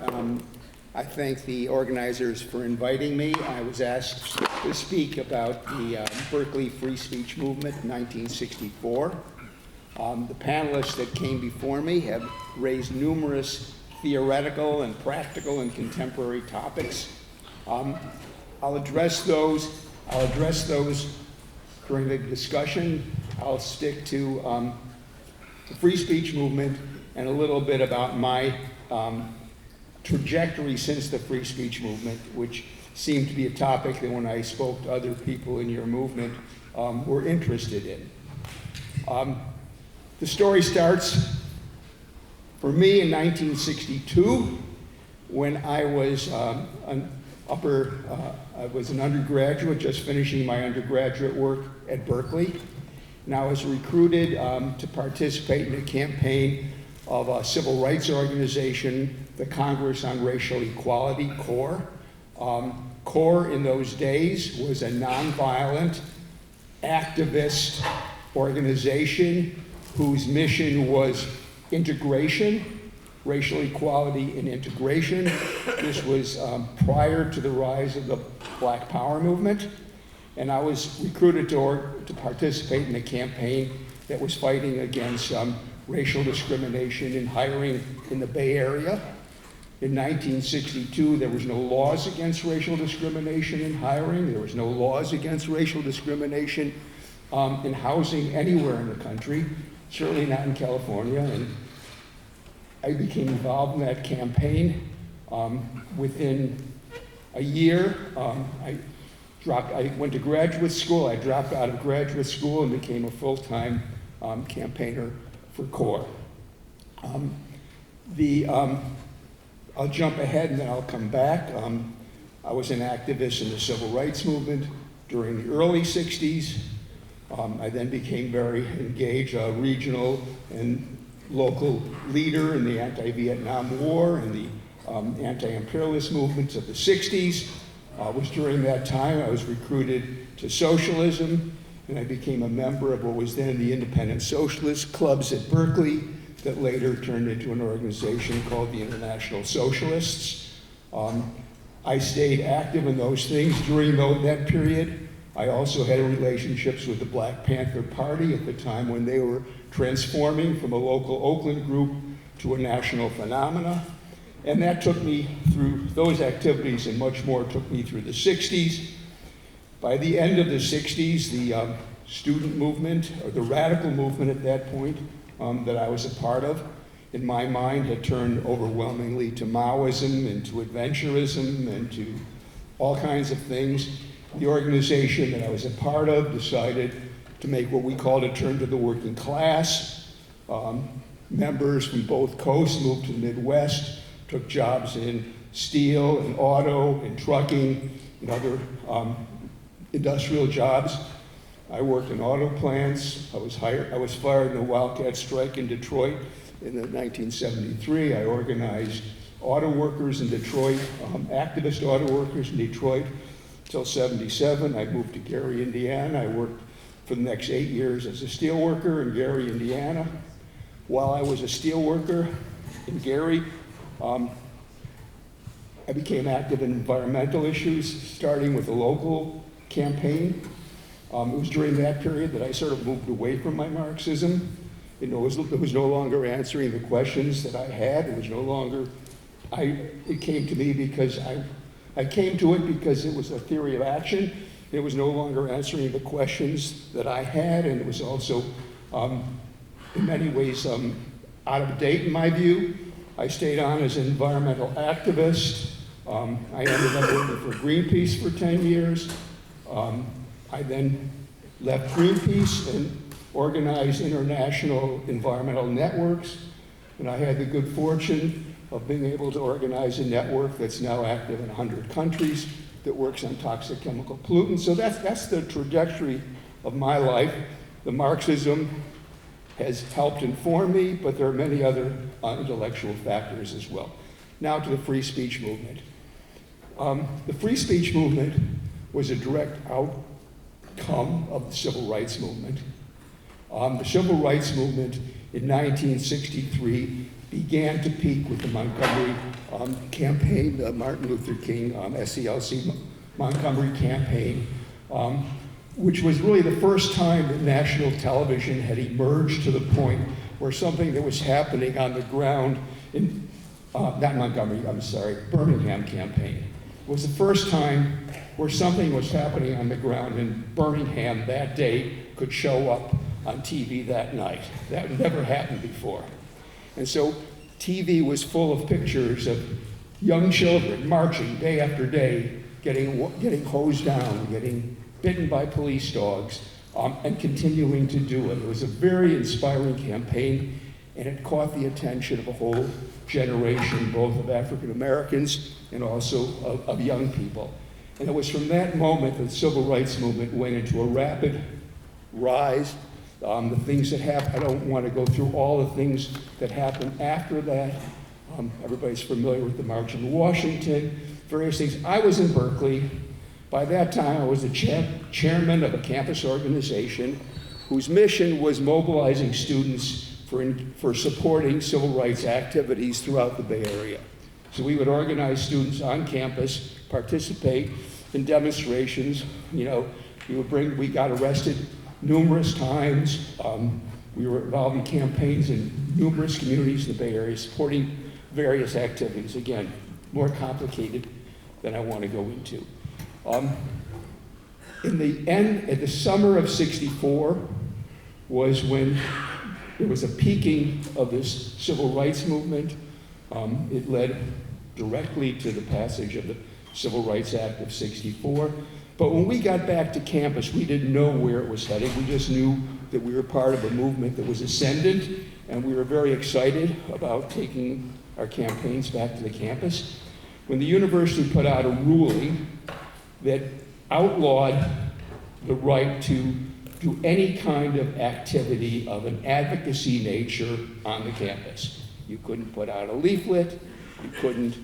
I thank the organizers for inviting me. I was asked to speak about the Berkeley free speech movement in 1964. The panelists that came before me have raised numerous theoretical and practical and contemporary topics. I'll address those during the discussion. I'll stick to the free speech movement and a little bit about my trajectory since the free speech movement, which seemed to be a topic that when I spoke to other people in your movement were interested in. The story starts for me in 1962 when I was an undergraduate, just finishing my undergraduate work at Berkeley. And I was recruited to participate in a campaign of a civil rights organization, the Congress on Racial Equality, CORE. CORE in those days was a nonviolent activist organization whose mission was integration, racial equality and integration. This was prior to the rise of the Black Power movement. And I was recruited to participate in a campaign that was fighting against racial discrimination in hiring in the Bay Area. In 1962, there was no laws against racial discrimination in hiring. There was no laws against racial discrimination in housing anywhere in the country, certainly not in California. And I became involved in that campaign. Within a year, I went to graduate school. I dropped out of graduate school and became a full-time campaigner for CORE. I'll jump ahead and then I'll come back. I was an activist in the civil rights movement during the early 60s. I then became very engaged, regional and local leader in the anti-Vietnam War and the anti-imperialist movements of the 60s. It was during that time I was recruited to socialism, and I became a member of what was then the Independent Socialist Clubs at Berkeley that later turned into an organization called the International Socialists. I stayed active in those things during that period. I also had relationships with the Black Panther Party at the time when they were transforming from a local Oakland group to a national phenomena. And that took me through those activities and much more took me through the 60s. By the end of the 60s, the student movement, or the radical movement at that point that I was a part of, in my mind had turned overwhelmingly to Maoism and to adventurism and to all kinds of things. The organization that I was a part of decided to make what we called a turn to the working class. Members from both coasts moved to the Midwest, took jobs in steel and auto and trucking and other industrial jobs. I worked in auto plants. I was fired in the Wildcat strike in Detroit in 1973. I organized auto workers in Detroit, activist auto workers in Detroit until '77. I moved to Gary, Indiana. I worked for the next 8 years as a steel worker in Gary, Indiana. While I was a steel worker in Gary, I became active in environmental issues, starting with a local campaign. It was during that period that I sort of moved away from my Marxism. It was no longer answering the questions that I had. It was no longer, it came to me because I came to it because it was a theory of action. It was no longer answering the questions that I had, and it was also, in many ways, out of date in my view. I stayed on as an environmental activist. I ended up working for Greenpeace for 10 years. I then left Greenpeace and organized international environmental networks. And I had the good fortune of being able to organize a network that's now active in 100 countries that works on toxic chemical pollutants. So that's the trajectory of my life. The Marxism has helped inform me, but there are many other intellectual factors as well. Now to the free speech movement. The free speech movement was a direct outcome of the civil rights movement. The civil rights movement in 1963 began to peak with the Montgomery campaign, the Martin Luther King SCLC Montgomery campaign, which was really the first time that national television had emerged to the point where something that was happening on the ground in, not Montgomery, I'm sorry, Birmingham campaign. It was the first time where something was happening on the ground in Birmingham that day could show up on TV that night. That never happened before. And so TV was full of pictures of young children marching day after day, getting hosed down, getting bitten by police dogs, and continuing to do it. It was a very inspiring campaign, and it caught the attention of a whole generation, both of African Americans and also of young people. And it was from that moment that the civil rights movement went into a rapid rise. The things that happened, I don't want to go through all the things that happened after that. Everybody's familiar with the March on Washington, various things. I was in Berkeley. By that time, I was the chairman of a campus organization whose mission was mobilizing students for supporting civil rights activities throughout the Bay Area. So we would organize students on campus, participate in demonstrations. You know, we got arrested numerous times. We were involved in campaigns in numerous communities in the Bay Area, supporting various activities. Again, more complicated than I want to go into. At the summer of '64 was when there was a peaking of this civil rights movement. It led directly to the passage of the Civil Rights Act of '64. But when we got back to campus, we didn't know where it was heading. We just knew that we were part of a movement that was ascendant, and we were very excited about taking our campaigns back to the campus. When the university put out a ruling that outlawed the right to do any kind of activity of an advocacy nature on the campus. You couldn't put out a leaflet, you couldn't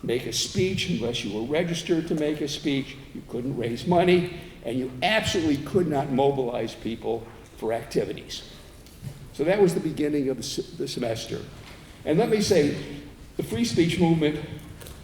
make a speech unless you were registered to make a speech, you couldn't raise money, and you absolutely could not mobilize people for activities. So that was the beginning of the semester. And let me say, the free speech movement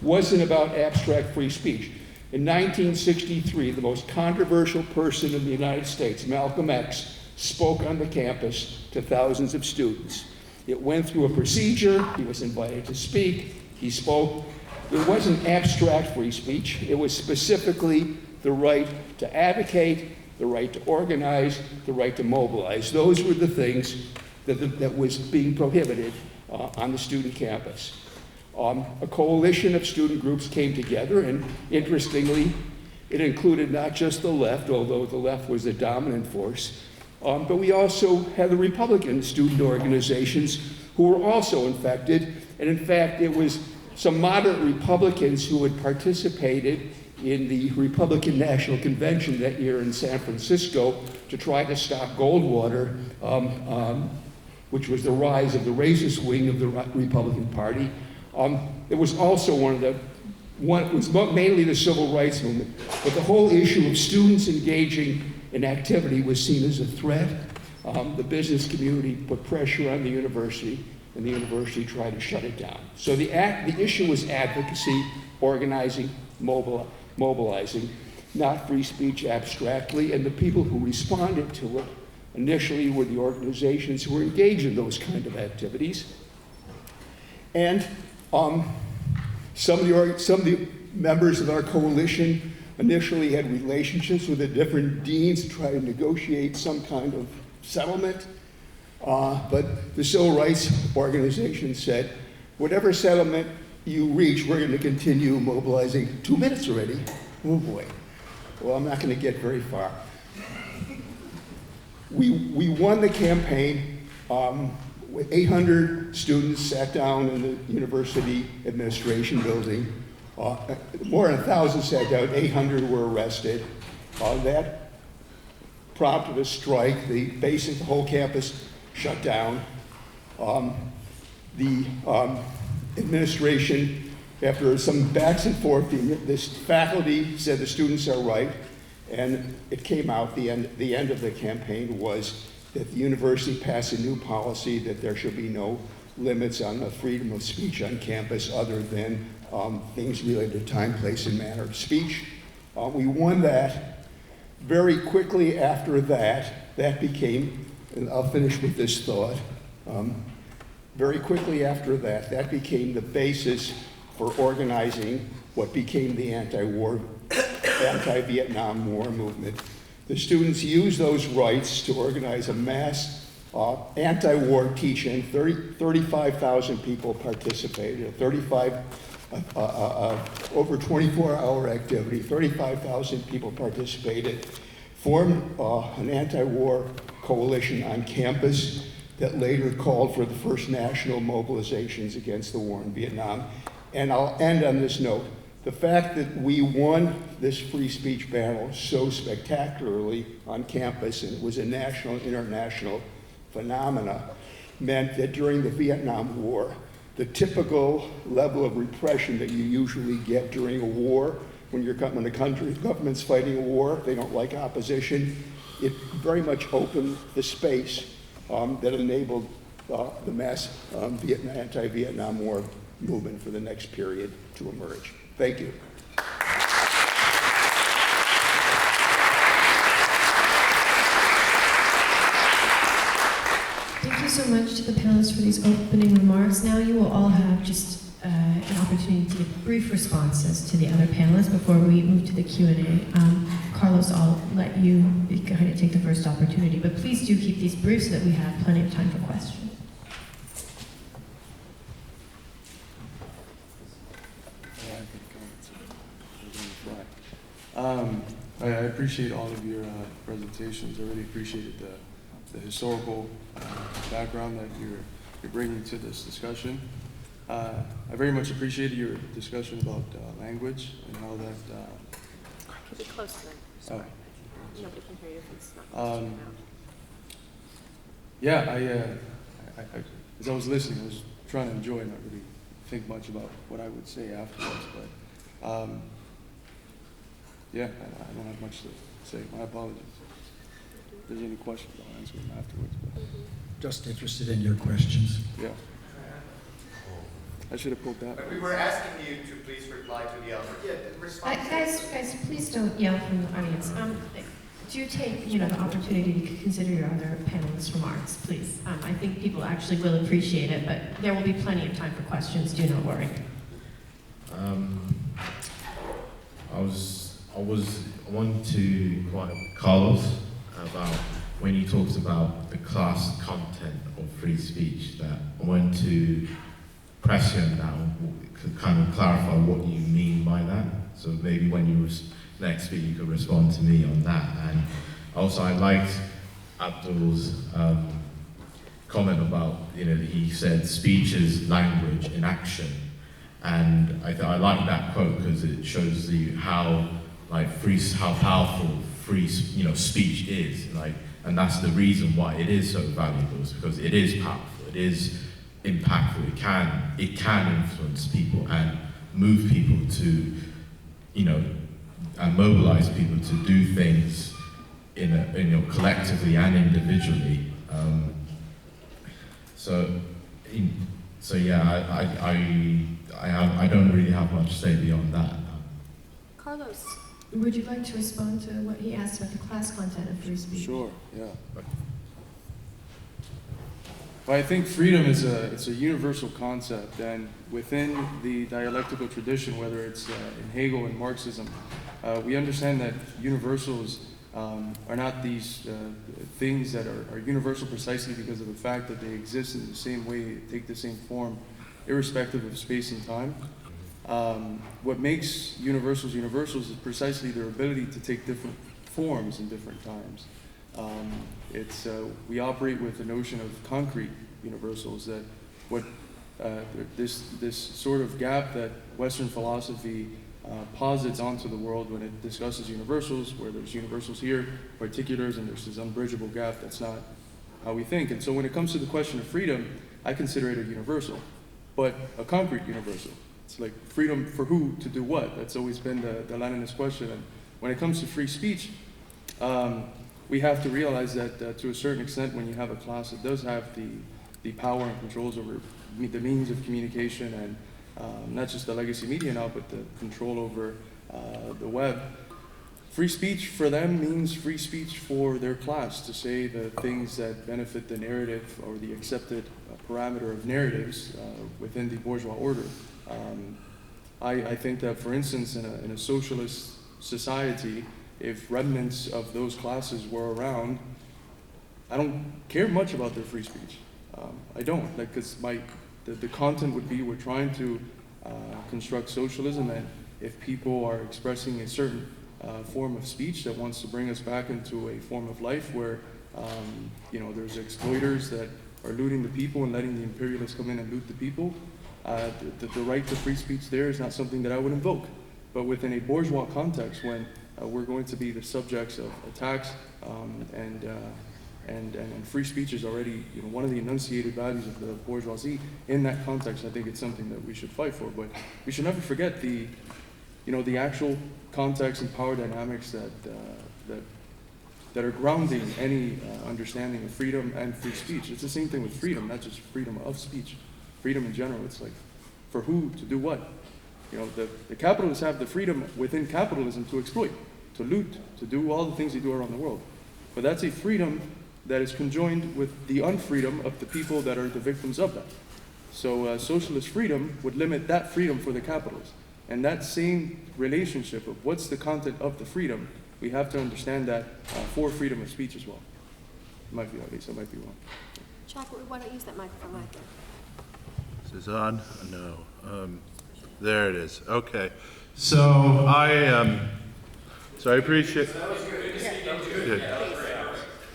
wasn't about abstract free speech. In 1963, the most controversial person in the United States, Malcolm X, spoke on the campus to thousands of students. It went through a procedure. He was invited to speak. He spoke. It wasn't abstract free speech. It was specifically the right to advocate, the right to organize, the right to mobilize. Those were the things that was being prohibited on the student campus. A coalition of student groups came together, and interestingly, It included not just the left, although the left was the dominant force, but we also had the Republican student organizations who were also infected. And in fact, it was some moderate Republicans who had participated in the Republican National Convention that year in San Francisco to try to stop Goldwater, which was the rise of the racist wing of the Republican Party. It was also it was mainly the civil rights movement, but the whole issue of students engaging in activity was seen as a threat. The business community put pressure on the university, and the university tried to shut it down. So the issue was advocacy, organizing, mobilizing, not free speech abstractly, and the people who responded to it initially were the organizations who were engaged in those kind of activities. And some of the members of our coalition initially had relationships with the different deans to try to negotiate some kind of settlement. But the civil rights organization said, whatever settlement you reach, we're going to continue mobilizing. 2 minutes already? Oh boy. Well, I'm not going to get very far. We won the campaign. 800 students sat down in the university administration building. More than 1,000 sat down, 800 were arrested. That prompted a strike. The whole campus shut down. The administration, after some backs and forth, this faculty said the students are right, and it came out, the end of the campaign was that the university passed a new policy that there should be no limits on the freedom of speech on campus other than things related to time, place, and manner of speech. We won that. Very quickly after that became, and I'll finish with this thought, very quickly after that became the basis for organizing what became the anti-Vietnam War movement. The students used those rights to organize a mass anti-war teach-in. 35,000 people participated. Over 24-hour activity. 35,000 people participated. Formed an anti-war coalition on campus that later called for the first national mobilizations against the war in Vietnam. And I'll end on this note. The fact that we won this free speech battle so spectacularly on campus, and it was a national and international phenomena, meant that during the Vietnam War, the typical level of repression that you usually get during a war, when the government's fighting a war, they don't like opposition, it very much opened the space that enabled the mass anti-Vietnam War movement for the next period to emerge. Thank you. Thank you so much to the panelists for these opening remarks. Now you will all have just an opportunity to give brief responses to the other panelists before we move to the Q&A. Carlos, I'll let you kind of take the first opportunity, but please do keep these brief so that we have plenty of time for questions. I appreciate all of your presentations. I really appreciated the historical background that you're bringing to this discussion. I very much appreciated your discussion about language and how that. Keep it close to them. Oh. Nobody can hear you if it's not close to your mouth. Yeah, I, as I was listening, I was trying to enjoy and not really think much about what I would say afterwards, but yeah, I don't have much to say. My apologies. If there's any questions, I'll answer them afterwards. But. Just interested in your questions. Yeah. I should have pulled that. But we were asking you to please reply to the other. Yeah, respond. Guys, please don't yell from the audience. Do take, the opportunity to consider your other panelists' remarks, please. I think people actually will appreciate it, but there will be plenty of time for questions. Do not worry. I wanted to quote Carlos about when he talks about the class content of free speech, that I wanted to press you on that, to kind of clarify what you mean by that. So maybe when you next speaker could respond to me on that. And also, I liked Abdul's comment about, he said speech is language in action. And I like that quote because it shows you how powerful free speech is. And that's the reason why it is so valuable, is because it is powerful, it is impactful, it can influence people and move people to, and mobilize people to do things collectively and individually. So yeah, I don't really have much to say beyond that. Carlos. Would you like to respond to what he asked about the class content of free speech? Sure, yeah. Well, I think freedom is it's a universal concept, and within the dialectical tradition, whether it's in Hegel and Marxism, we understand that universals are not these things that are universal precisely because of the fact that they exist in the same way, take the same form, irrespective of space and time. What makes universals universals is precisely their ability to take different forms in different times. We operate with the notion of concrete universals, that this sort of gap that Western philosophy posits onto the world when it discusses universals, where there's universals here, particulars, and there's this unbridgeable gap. That's not how we think. And so when it comes to the question of freedom, I consider it a universal, but a concrete universal. It's like freedom for who to do what? That's always been the Leninist question. And when it comes to free speech, we have to realize that to a certain extent, when you have a class that does have the power and controls over the means of communication and not just the legacy media now, but the control over the web, free speech for them means free speech for their class to say the things that benefit the narrative or the accepted parameter of narratives within the bourgeois order. I think that, for instance, in a socialist society, if remnants of those classes were around, I don't care much about their free speech. I don't, because the content would be, we're trying to construct socialism, and if people are expressing a certain form of speech that wants to bring us back into a form of life where there's exploiters that are looting the people and letting the imperialists come in and loot the people, the right to free speech there is not something that I would invoke. But within a bourgeois context, when we're going to be the subjects of attacks and free speech is already one of the enunciated values of the bourgeoisie, in that context, I think it's something that we should fight for. But we should never forget the actual context and power dynamics that are grounding any understanding of freedom and free speech. It's the same thing with freedom, not just freedom of speech. Freedom in general, it's like, for who, to do what? The capitalists have the freedom within capitalism to exploit, to loot, to do all the things they do around the world. But that's a freedom that is conjoined with the unfreedom of the people that are the victims of that. So socialist freedom would limit that freedom for the capitalists. And that same relationship of what's the content of the freedom, we have to understand that for freedom of speech as well. It might be obvious, I might be wrong. Jack, why don't you use that microphone right there? Is this on? No. There it is. Okay. So I appreciate. Good.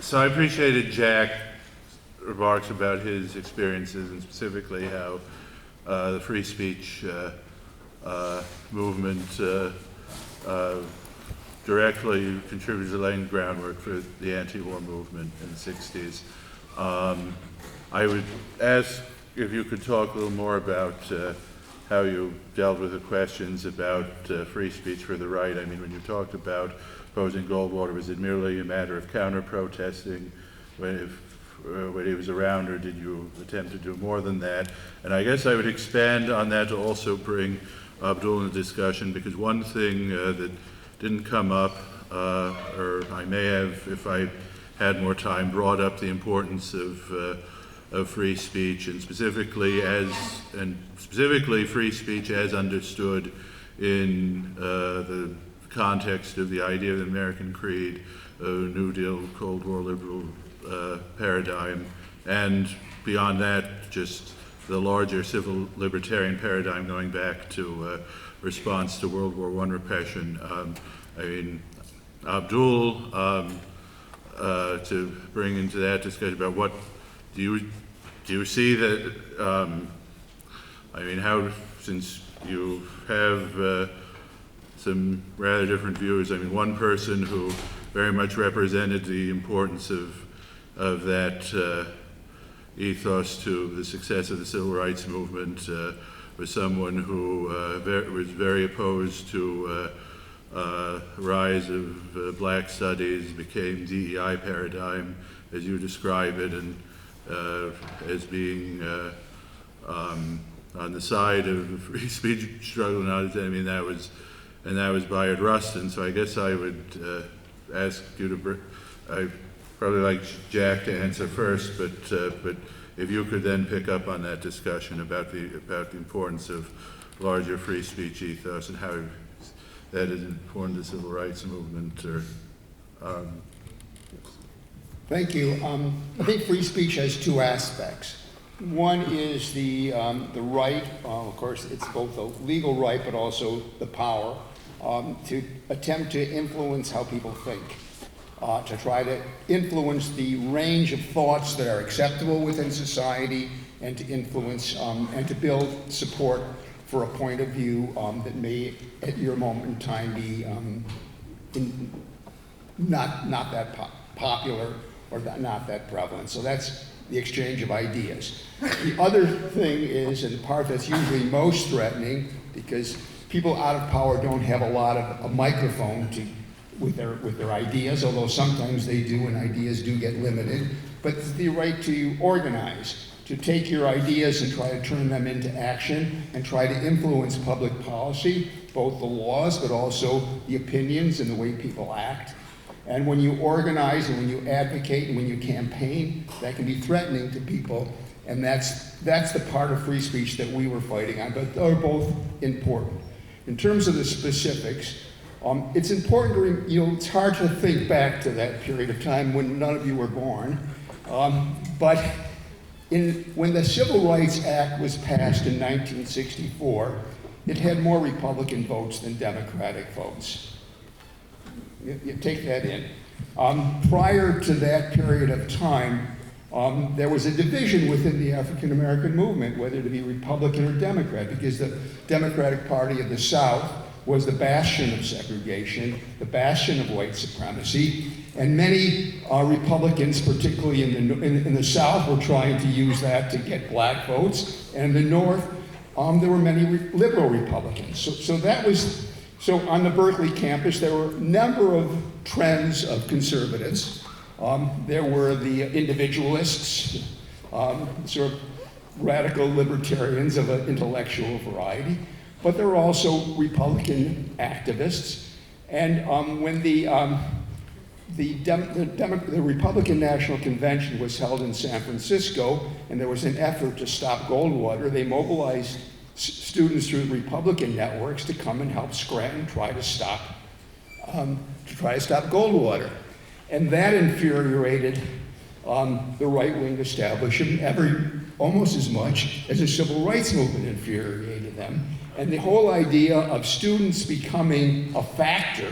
So I appreciated Jack's remarks about his experiences and specifically how the free speech movement directly contributed to laying the groundwork for the anti-war movement in the 60s. I would ask if you could talk a little more about how you dealt with the questions about free speech for the right. I mean, when you talked about opposing Goldwater, was it merely a matter of counter-protesting when he was around, or did you attempt to do more than that? And I guess I would expand on that to also bring Abdul in the discussion, because one thing that didn't come up, or I may have, if I had more time, brought up the importance of free speech, and specifically free speech as understood in the context of the idea of the American Creed, New Deal, Cold War liberal paradigm, and beyond that, just the larger civil libertarian paradigm going back to response to World War I repression. I mean, Abdul, to bring into that discussion about what do you see that, I mean, how, since you have some rather different views, I mean, one person who very much represented the importance of that ethos to the success of the civil rights movement was someone who was very opposed to rise of black studies, became DEI paradigm, as you describe it, and as being on the side of the free speech struggle. Now, I mean, that was Bayard Rustin. So I guess I would ask you to. I probably like Jack to answer first, but if you could then pick up on that discussion about the importance of larger free speech ethos and how that has informed the civil rights movement. Thank you. I think free speech has two aspects. One is the right, of course, it's both a legal right, but also the power to attempt to influence how people think, to try to influence the range of thoughts that are acceptable within society, and to influence and to build support for a point of view that may, at your moment in time, be not that popular or not that prevalent. So that's the exchange of ideas. The other thing is, and the part that's usually most threatening, because people out of power don't have a lot of a microphone with their ideas, although sometimes they do, and ideas do get limited, but the right to organize, to take your ideas and try to turn them into action and try to influence public policy, both the laws, but also the opinions and the way people act. And when you organize and when you advocate and when you campaign, that can be threatening to people. And that's the part of free speech that we were fighting on, but they're both important. In terms of the specifics, it's important to, it's hard to think back to that period of time when none of you were born. But when the Civil Rights Act was passed in 1964, it had more Republican votes than Democratic votes. You take that in. Prior to that period of time, there was a division within the African American movement, whether to be Republican or Democrat, because the Democratic Party of the South was the bastion of segregation, the bastion of white supremacy, and many Republicans, particularly in the South, were trying to use that to get black votes, and in the North, there were many liberal Republicans. So on the Berkeley campus, there were a number of trends of conservatives. There were the individualists, sort of radical libertarians of an intellectual variety, but there were also Republican activists. And when the Republican National Convention was held in San Francisco, and there was an effort to stop Goldwater, they mobilized students through Republican networks to come and help Scranton try to stop Goldwater. And that infuriated the right-wing establishment almost as much as the civil rights movement infuriated them. And the whole idea of students becoming a factor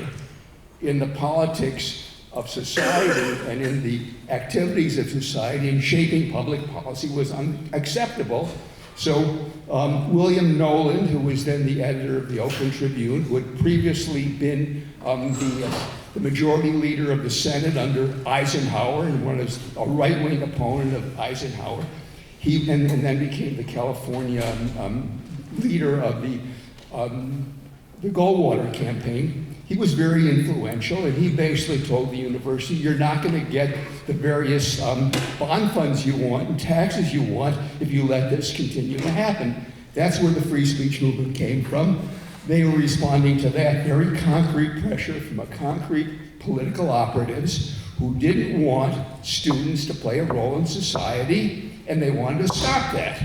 in the politics of society and in the activities of society and shaping public policy was unacceptable. So William Nolan, who was then the editor of the Oakland Tribune, who had previously been the majority leader of the Senate under Eisenhower and was a right-wing opponent of Eisenhower, and then became the California leader of the Goldwater campaign. He was very influential, and he basically told the university, you're not going to get the various bond funds you want and taxes you want if you let this continue to happen. That's where the free speech movement came from. They were responding to that very concrete pressure from a concrete political operatives who didn't want students to play a role in society, and they wanted to stop that.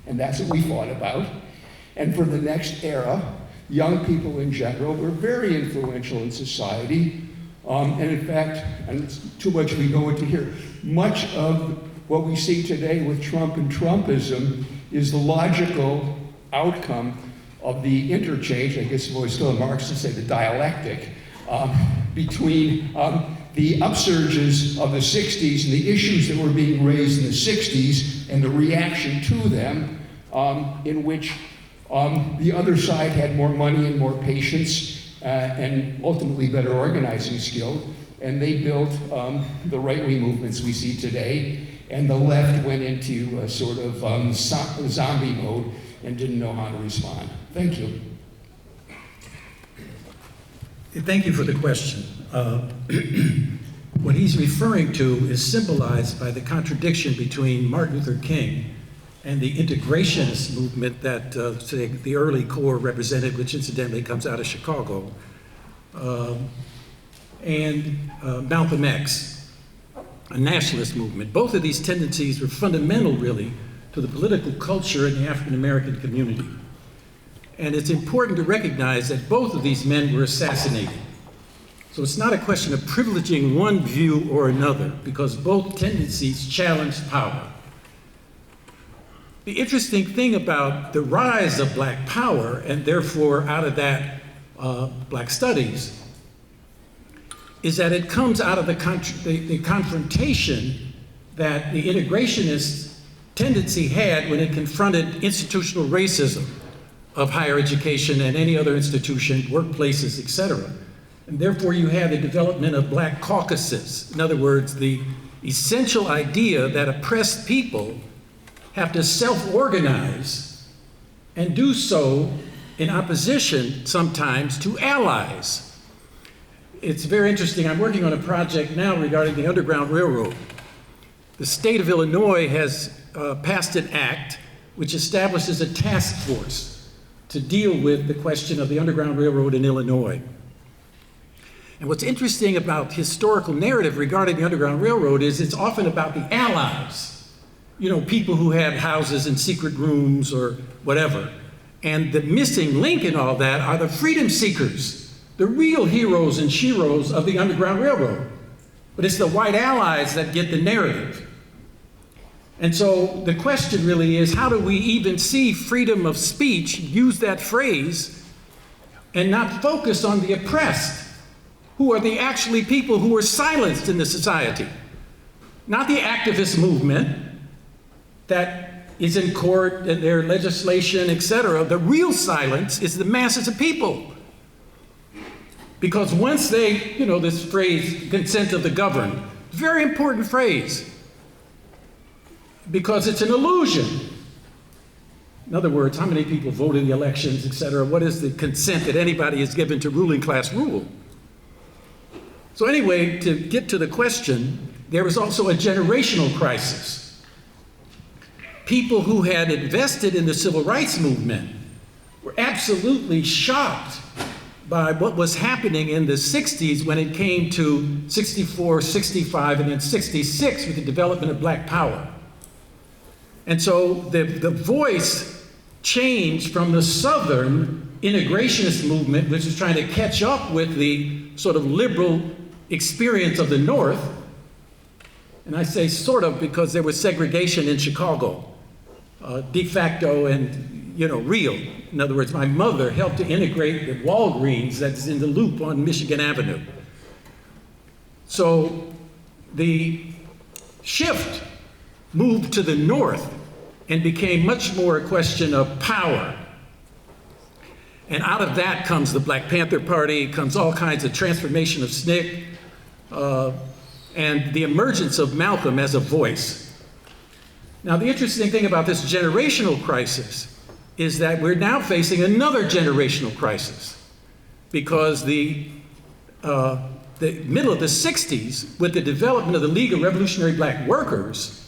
And that's what we fought about. And for the next era, young people in general were very influential in society. And in fact, and it's too much we go into here, much of what we see today with Trump and Trumpism is the logical outcome of the interchange, I guess we're still a Marxist to say the dialectic, between the upsurges of the 60s and the issues that were being raised in the 60s and the reaction to them, in which the other side had more money and more patience and ultimately better organizing skill, and they built the right-wing movements we see today, and the left went into a sort of zombie mode and didn't know how to respond. Thank you. Thank you for the question. What he's referring to is symbolized by the contradiction between Martin Luther King and the integrationist movement that say, the early core represented, which incidentally comes out of Chicago, and Malcolm X, a nationalist movement. Both of these tendencies were fundamental, really, to the political culture in the African American community. And it's important to recognize that both of these men were assassinated. So it's not a question of privileging one view or another, because both tendencies challenged power. The interesting thing about the rise of Black power, and therefore out of that Black studies, is that it comes out of the confrontation that the integrationist tendency had when it confronted institutional racism of higher education and any other institution, workplaces, etc. And therefore you have the development of Black caucuses. In other words, the essential idea that oppressed people have to self-organize and do so in opposition sometimes to allies. It's very interesting. I'm working on a project now regarding the Underground Railroad. The state of Illinois has passed an act which establishes a task force to deal with the question of the Underground Railroad in Illinois. And what's interesting about historical narrative regarding the Underground Railroad is it's often about the allies. You know, people who had houses and secret rooms or whatever. And the missing link in all that are the freedom seekers, the real heroes and sheroes of the Underground Railroad. But it's the white allies that get the narrative. And so the question really is, how do we even see freedom of speech, use that phrase, and not focus on the oppressed, who are the actually people who are silenced in the society? Not the activist movement that is in court and their legislation, etc. The real silence is the masses of people. Because once they, you know, this phrase, consent of the governed, very important phrase, because it's an illusion. In other words, how many people vote in the elections, etc.? What is the consent that anybody is given to ruling class rule? So anyway, to get to the question, there was also a generational crisis. People who had invested in the civil rights movement were absolutely shocked by what was happening in the 60s when it came to 64, 65, and then 66 with the development of Black power. And so the voice changed from the Southern integrationist movement, which is trying to catch up with the sort of liberal experience of the North. And I say sort of because there was segregation in Chicago, de facto and, you know, real. In other words, my mother helped to integrate the Walgreens that's in the Loop on Michigan Avenue. So the shift moved to the North and became much more a question of power. And out of that comes the Black Panther Party, comes all kinds of transformation of SNCC, and the emergence of Malcolm as a voice. Now, the interesting thing about this generational crisis is that we're now facing another generational crisis, because the middle of the 60s, with the development of the League of Revolutionary Black Workers,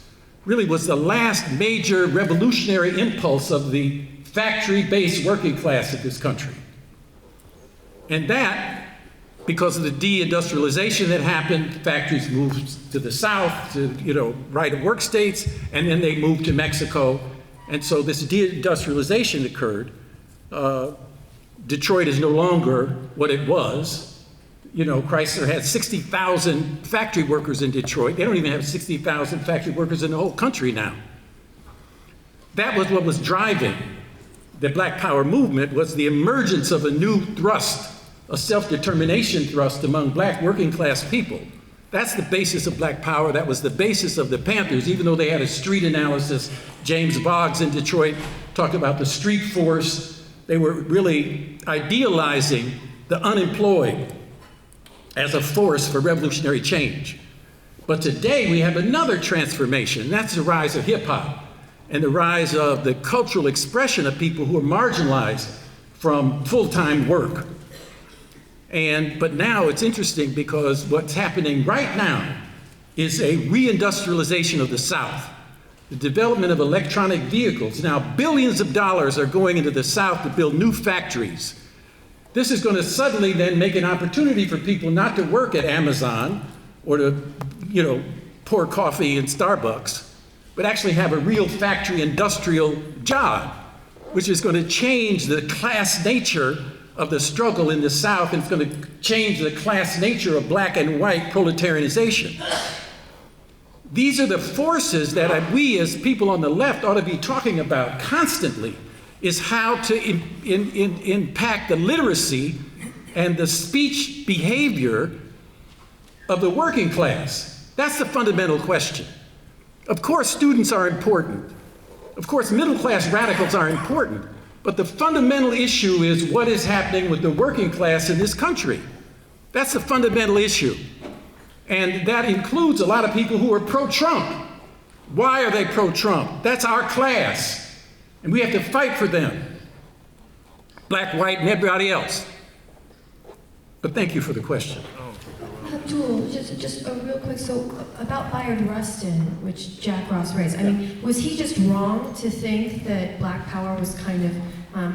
really was the last major revolutionary impulse of the factory-based working class of this country. And that, because of the deindustrialization that happened, factories moved to the South, to, you know, right-of-work states, and then they moved to Mexico. And so this deindustrialization occurred. Detroit is no longer what it was. You know, Chrysler had 60,000 factory workers in Detroit. They don't even have 60,000 factory workers in the whole country now. That was what was driving the Black Power movement, was the emergence of a new thrust a self-determination thrust among black working class people. That's the basis of black power. That was the basis of the Panthers, even though they had a street analysis. James Boggs in Detroit talked about the street force. They were really idealizing the unemployed as a force for revolutionary change. But today we have another transformation. That's the rise of hip hop and the rise of the cultural expression of people who are marginalized from full-time work. But now it's interesting because what's happening right now is a reindustrialization of the South, the development of electronic vehicles. Now, billions of dollars are going into the South to build new factories. This is going to suddenly then make an opportunity for people not to work at Amazon or to, pour coffee in Starbucks, but actually have a real factory industrial job, which is going to change the class nature of the struggle in the South, and it's going to change the class nature of black and white proletarianization. These are the forces that we as people on the left ought to be talking about constantly, is how to impact the literacy and the speech behavior of the working class. That's the fundamental question. Of course, students are important. Of course, middle-class radicals are important. But the fundamental issue is what is happening with the working class in this country. That's the fundamental issue. And that includes a lot of people who are pro-Trump. Why are they pro-Trump? That's our class. And we have to fight for them. Black, white, and everybody else. But thank you for the question. Abdul, just a real quick, so about Bayard Rustin, which Jack Ross raised, was he just wrong to think that black power was kind of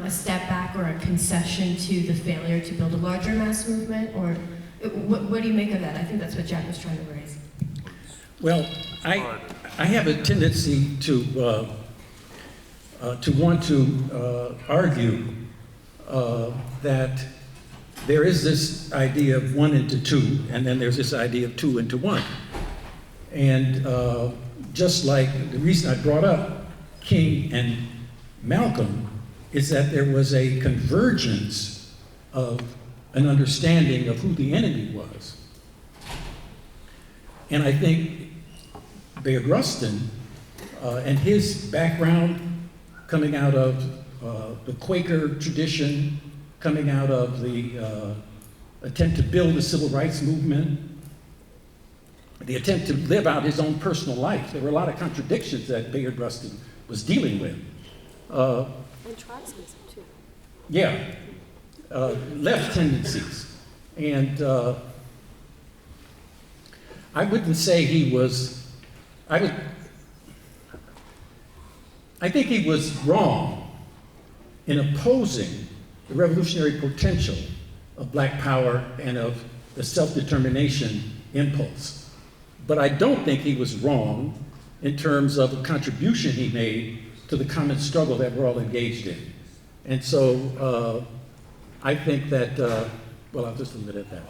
a step back or a concession to the failure to build a larger mass movement? Or what do you make of that? I think that's what Jack was trying to raise. Well, I have a tendency to want to argue that there is this idea of 1 into 2, and then there's this idea of 2 into 1. And just like the reason I brought up King and Malcolm is that there was a convergence of an understanding of who the enemy was. And I think Bayard Rustin and his background coming out of the Quaker tradition, coming out of the attempt to build the civil rights movement, the attempt to live out his own personal life. There were a lot of contradictions that Bayard Rustin was dealing with. And Trotskyism, too. Yeah, left tendencies. And I wouldn't say he was, I think he was wrong in opposing the revolutionary potential of black power and of the self-determination impulse. But I don't think he was wrong in terms of the contribution he made to the common struggle that we're all engaged in. And so I think that, well, I'll just leave it at that.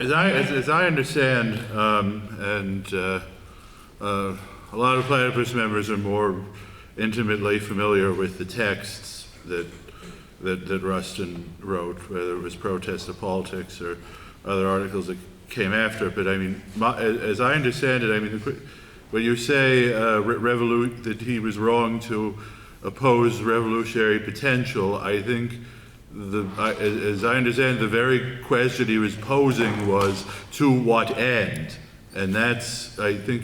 As I understand, and a lot of Platypus members are more intimately familiar with the texts that Rustin wrote, whether it was Protest of Politics or other articles that came after it. But I mean, as I understand it, I mean, when you say that he was wrong to oppose revolutionary potential, I think as I understand, the very question he was posing was, to what end? And that's, I think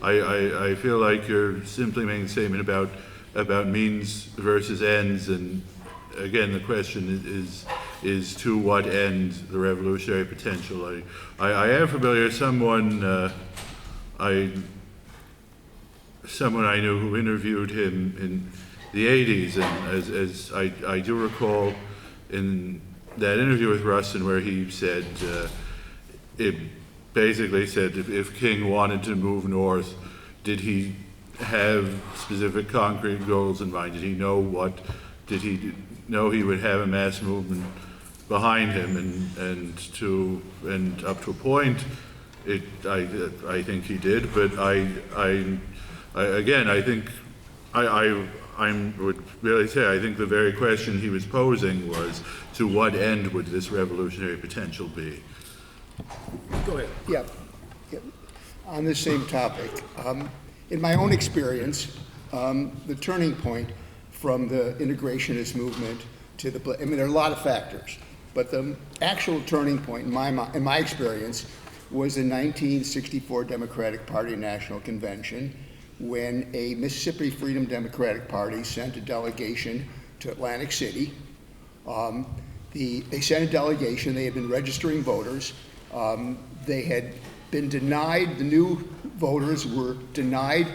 I feel like you're simply making a statement about means versus ends, and again, the question is to what end the revolutionary potential. I am familiar, someone I knew who interviewed him in the 80s, and as I do recall in that interview with Rustin where he said, it basically said if King wanted to move north, did he have specific concrete goals in mind? Did he know he would have a mass movement behind him, and up to a point, I think he did, but again, I think I would really say, I think the very question he was posing was, to what end would this revolutionary potential be? Go ahead. Yeah. On the same topic, in my own experience, the turning point from the integrationist movement to I mean, there are a lot of factors, but the actual turning point in my experience was the 1964 Democratic Party National Convention, when a Mississippi Freedom Democratic Party sent a delegation to Atlantic City. They sent a delegation, they had been registering voters. They had been denied, the new voters were denied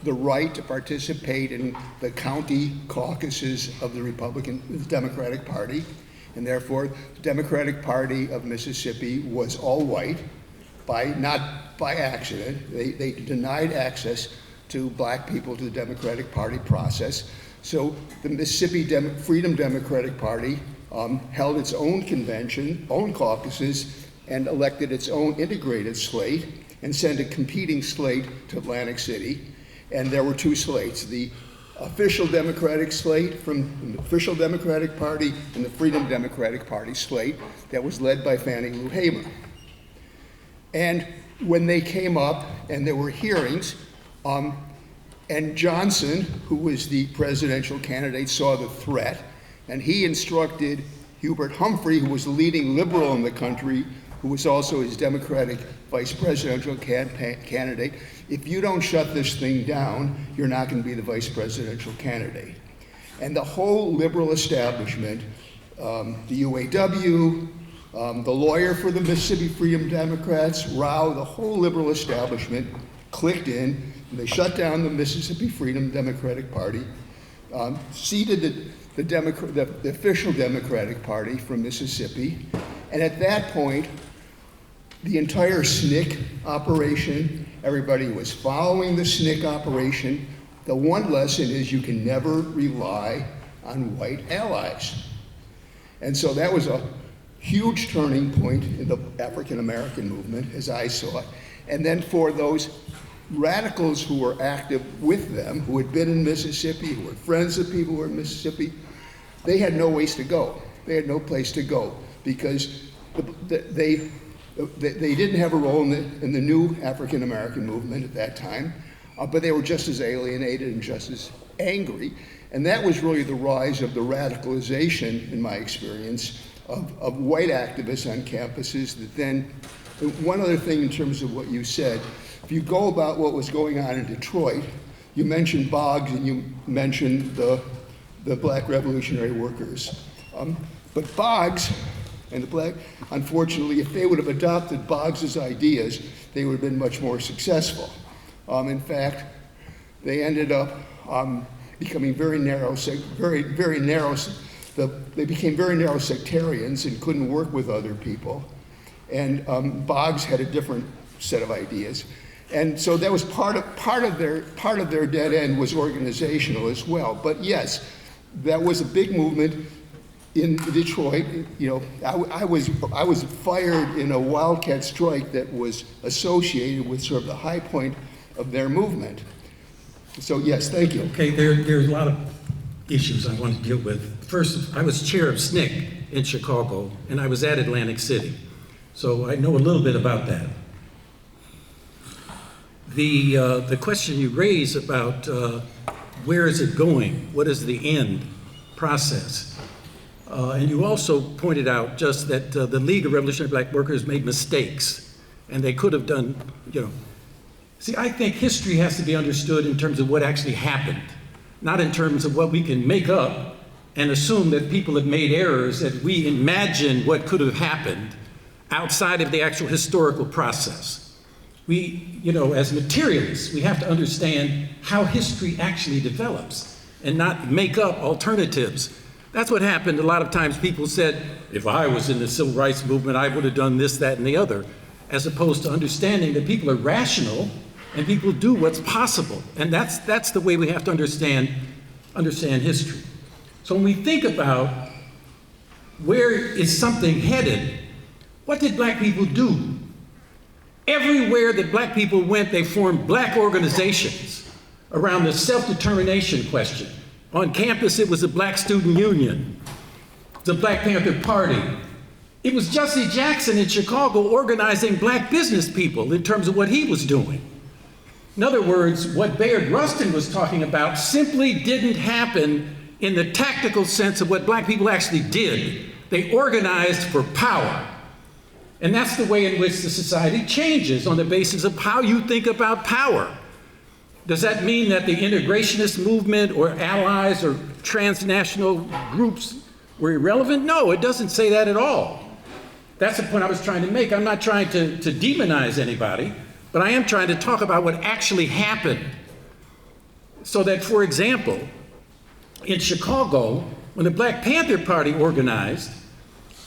the right to participate in the county caucuses of the Democratic Party, and therefore the Democratic Party of Mississippi was all white, not by accident. They denied access to black people to the Democratic Party process. So the Mississippi Freedom Democratic Party held its own convention, own caucuses, and elected its own integrated slate and sent a competing slate to Atlantic City. And there were two slates, the official Democratic slate from the official Democratic Party and the Freedom Democratic Party slate that was led by Fannie Lou Hamer. And when they came up and there were hearings, and Johnson, who was the presidential candidate, saw the threat, and he instructed Hubert Humphrey, who was the leading liberal in the country, who was also his Democratic vice presidential candidate, if you don't shut this thing down, you're not going to be the vice presidential candidate. And the whole liberal establishment, the UAW, the lawyer for the Mississippi Freedom Democrats, Rao, the whole liberal establishment clicked in, and they shut down the Mississippi Freedom Democratic Party, seated the official Democratic Party from Mississippi, and at that point, the entire SNCC operation, everybody was following the SNCC operation. The one lesson is you can never rely on white allies. And so that was a huge turning point in the African American movement, as I saw it. And then for those radicals who were active with them, who had been in Mississippi, who were friends of people who were in Mississippi, they had no ways to go. They had no place to go because they didn't have a role in the new African American movement at that time, but they were just as alienated and just as angry. And that was really the rise of the radicalization, in my experience, of white activists on campuses that then, one other thing in terms of what you said, if you go about what was going on in Detroit, you mentioned Boggs and you mentioned the black revolutionary workers. But Boggs and the black, unfortunately, if they would have adopted Boggs's ideas, they would have been much more successful. In fact, they ended up becoming very narrow sectarians and couldn't work with other people. And Boggs had a different set of ideas. And so that was part of their dead end was organizational as well. But yes, that was a big movement in Detroit. You know, I was fired in a wildcat strike that was associated with sort of the high point of their movement. So yes, thank you. Okay, there's a lot of issues I want to deal with. First, I was chair of SNCC in Chicago, and I was at Atlantic City. So I know a little bit about that. The question you raise about where is it going? What is the end process? And you also pointed out just that the League of Revolutionary Black Workers made mistakes, and they could have done, you know. See, I think history has to be understood in terms of what actually happened, not in terms of what we can make up and assume that people have made errors, that we imagine what could have happened outside of the actual historical process. We, you know, as materialists, we have to understand how history actually develops and not make up alternatives. That's what happened. A lot of times people said, if I was in the civil rights movement, I would have done this, that, and the other, as opposed to understanding that people are rational and people do what's possible. And that's the way we have to understand history. So when we think about where is something headed, what did black people do? Everywhere that black people went, they formed black organizations around the self-determination question. On campus, it was the Black Student Union, the Black Panther Party. It was Jesse Jackson in Chicago organizing black business people in terms of what he was doing. In other words, what Bayard Rustin was talking about simply didn't happen in the tactical sense of what black people actually did. They organized for power. And that's the way in which the society changes, on the basis of how you think about power. Does that mean that the integrationist movement or allies or transnational groups were irrelevant? No, it doesn't say that at all. That's the point I was trying to make. I'm not trying to demonize anybody, but I am trying to talk about what actually happened. So that, for example, in Chicago, when the Black Panther Party organized,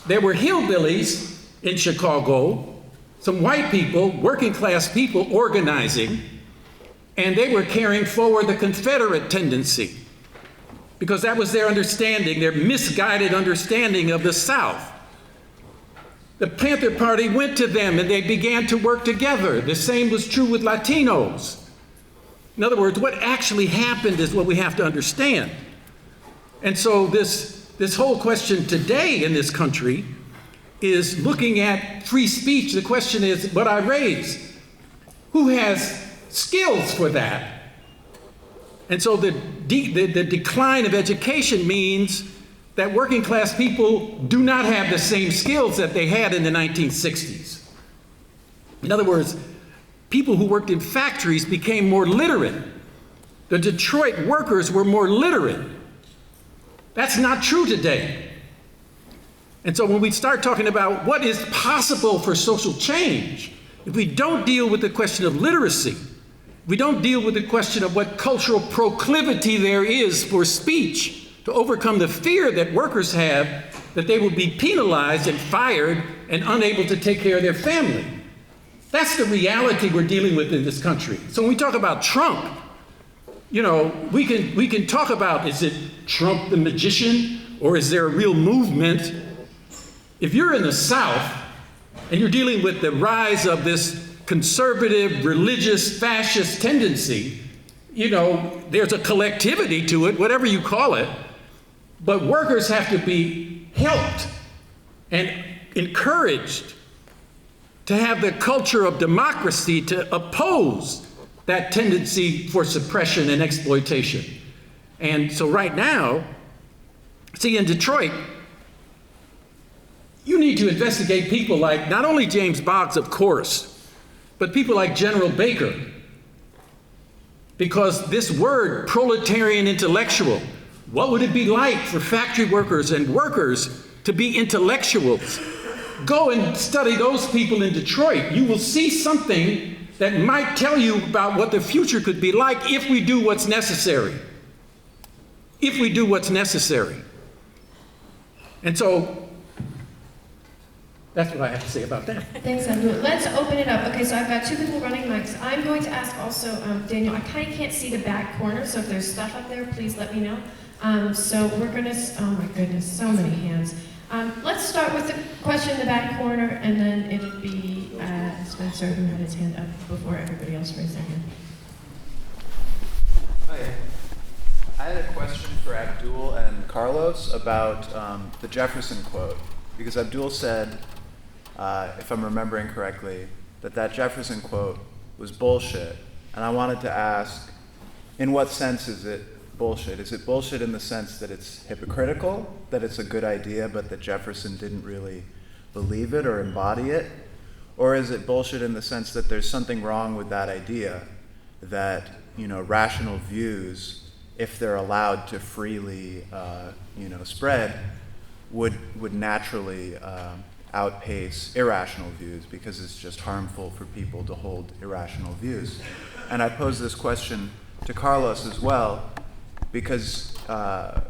there were hillbillies in Chicago, some white people, working class people organizing, and they were carrying forward the Confederate tendency, because that was their understanding, their misguided understanding of the South. The Panther Party went to them and they began to work together. The same was true with Latinos. In other words, what actually happened is what we have to understand. And so this whole question today in this country is looking at free speech. The question is what I raised. Who has skills for that? And so the decline of education means that working class people do not have the same skills that they had in the 1960s. In other words, people who worked in factories became more literate. The Detroit workers were more literate. That's not true today. And so when we start talking about what is possible for social change, if we don't deal with the question of literacy, we don't deal with the question of what cultural proclivity there is for speech, to overcome the fear that workers have that they will be penalized and fired and unable to take care of their family. That's the reality we're dealing with in this country. So when we talk about Trump, you know, we can talk about, is it Trump the magician, or is there a real movement? If you're in the South and you're dealing with the rise of this conservative, religious, fascist tendency, you know, there's a collectivity to it, whatever you call it, but workers have to be helped and encouraged to have the culture of democracy to oppose that tendency for suppression and exploitation. And so right now, see, in Detroit, you need to investigate people like not only James Boggs, of course, but people like General Baker. Because this word, proletarian intellectual, what would it be like for factory workers and workers to be intellectuals? Go and study those people in Detroit. You will see something that might tell you about what the future could be like if we do what's necessary. If we do what's necessary. And so, that's what I have to say about that. Thanks, Abdul. Let's open it up. Okay, so I've got two people running mics. I'm going to ask also, Daniel, I kind of can't see the back corner, so if there's stuff up there, please let me know. So we're going to, oh my goodness, so many hands. Let's start with the question in the back corner, and then it'll be Spencer, who had his hand up before everybody else raised their hand. Hi. I had a question for Abdul and Carlos about the Jefferson quote, because Abdul said, if I'm remembering correctly, that Jefferson quote was bullshit. And I wanted to ask, in what sense is it bullshit? Is it bullshit in the sense that it's hypocritical, that it's a good idea, but that Jefferson didn't really believe it or embody it? Or is it bullshit in the sense that there's something wrong with that idea, that, you know, rational views, if they're allowed to freely, spread, would naturally outpace irrational views, because it's just harmful for people to hold irrational views. And I pose this question to Carlos as well, because, I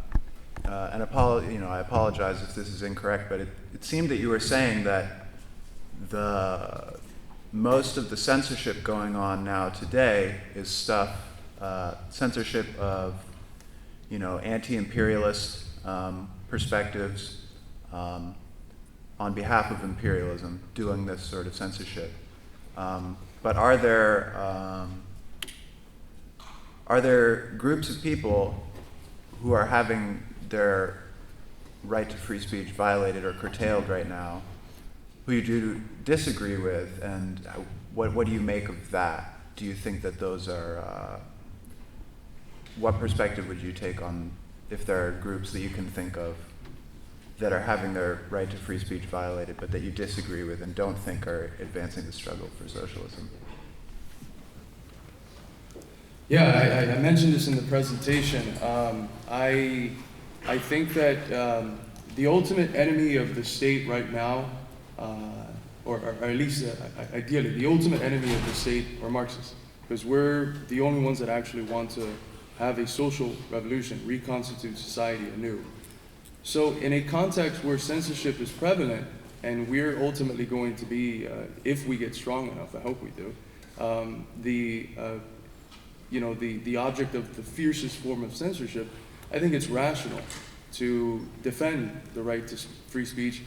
apologize if this is incorrect, but it seemed that you were saying that most of the censorship going on now today is censorship of, anti-imperialist perspectives on behalf of imperialism, doing this sort of censorship. But are there groups of people who are having their right to free speech violated or curtailed right now, who you do disagree with, and what do you make of that? Do you think that those are, what perspective would you take on if there are groups that you can think of that are having their right to free speech violated, but that you disagree with and don't think are advancing the struggle for socialism? Yeah, I mentioned this in the presentation. I think that the ultimate enemy of the state right now, or at least ideally, the ultimate enemy of the state are Marxists, because we're the only ones that actually want to have a social revolution, reconstitute society anew. So in a context where censorship is prevalent, and we're ultimately going to be, if we get strong enough, I hope we do, the object of the fiercest form of censorship, I think it's rational to defend the right to free speech,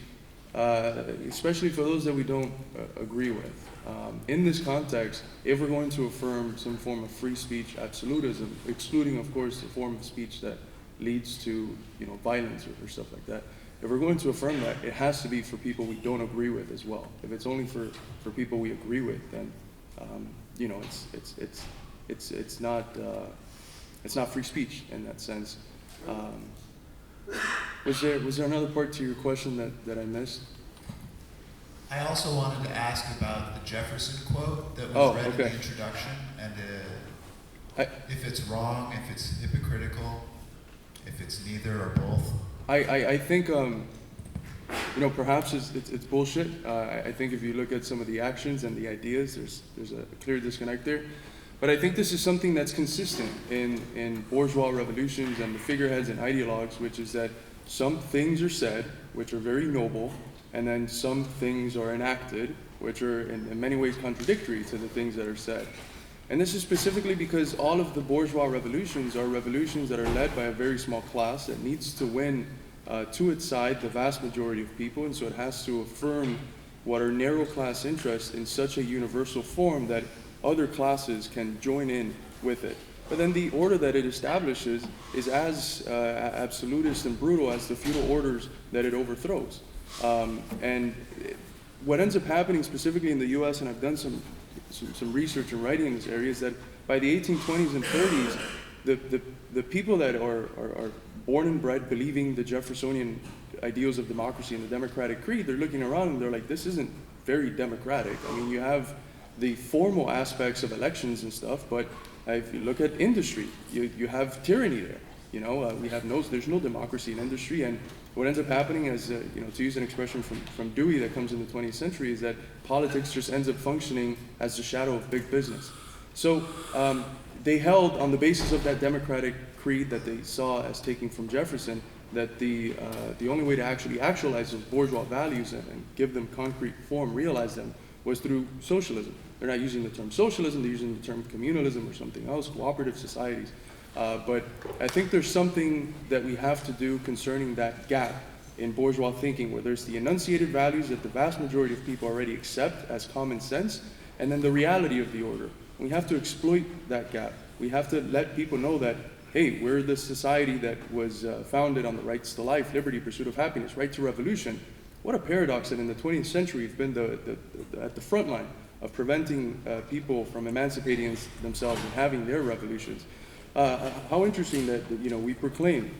especially for those that we don't agree with. In this context, if we're going to affirm some form of free speech absolutism, excluding, of course, the form of speech that leads to, violence or stuff like that, if we're going to affirm that, it has to be for people we don't agree with as well. If it's only for people we agree with, then, it's not free speech in that sense. Was there another part to your question that I missed? I also wanted to ask about the Jefferson quote that was read in the introduction, and if it's wrong, if it's hypocritical, if it's neither or both. I think perhaps it's bullshit. I think if you look at some of the actions and the ideas, there's a clear disconnect there. But I think this is something that's consistent in bourgeois revolutions and the figureheads and ideologues, which is that some things are said, which are very noble, and then some things are enacted, which are in many ways contradictory to the things that are said. And this is specifically because all of the bourgeois revolutions are revolutions that are led by a very small class that needs to win to its side the vast majority of people, and so it has to affirm what are narrow class interests in such a universal form that other classes can join in with it. But then the order that it establishes is as absolutist and brutal as the feudal orders that it overthrows. And what ends up happening specifically in the US, and I've done some research and writing in this area, is that by the 1820s and 30s, the people that are born and bred believing the Jeffersonian ideals of democracy and the democratic creed, they're looking around and they're like, this isn't very democratic. I mean, you have the formal aspects of elections and stuff, but if you look at industry, you have tyranny there. There's no democracy in industry, and what ends up happening is, to use an expression from Dewey that comes in the 20th century, is that politics just ends up functioning as the shadow of big business. So they held, on the basis of that democratic creed that they saw as taking from Jefferson, that the only way to actually actualize those bourgeois values and give them concrete form, realize them, was through socialism. They're not using the term socialism, they're using the term communalism or something else, cooperative societies. But I think there's something that we have to do concerning that gap in bourgeois thinking, where there's the enunciated values that the vast majority of people already accept as common sense, and then the reality of the order. We have to exploit that gap. We have to let people know that, hey, we're the society that was founded on the rights to life, liberty, pursuit of happiness, right to revolution. What a paradox that in the 20th century we've been at the front line of preventing people from emancipating themselves and having their revolutions. How interesting that we proclaim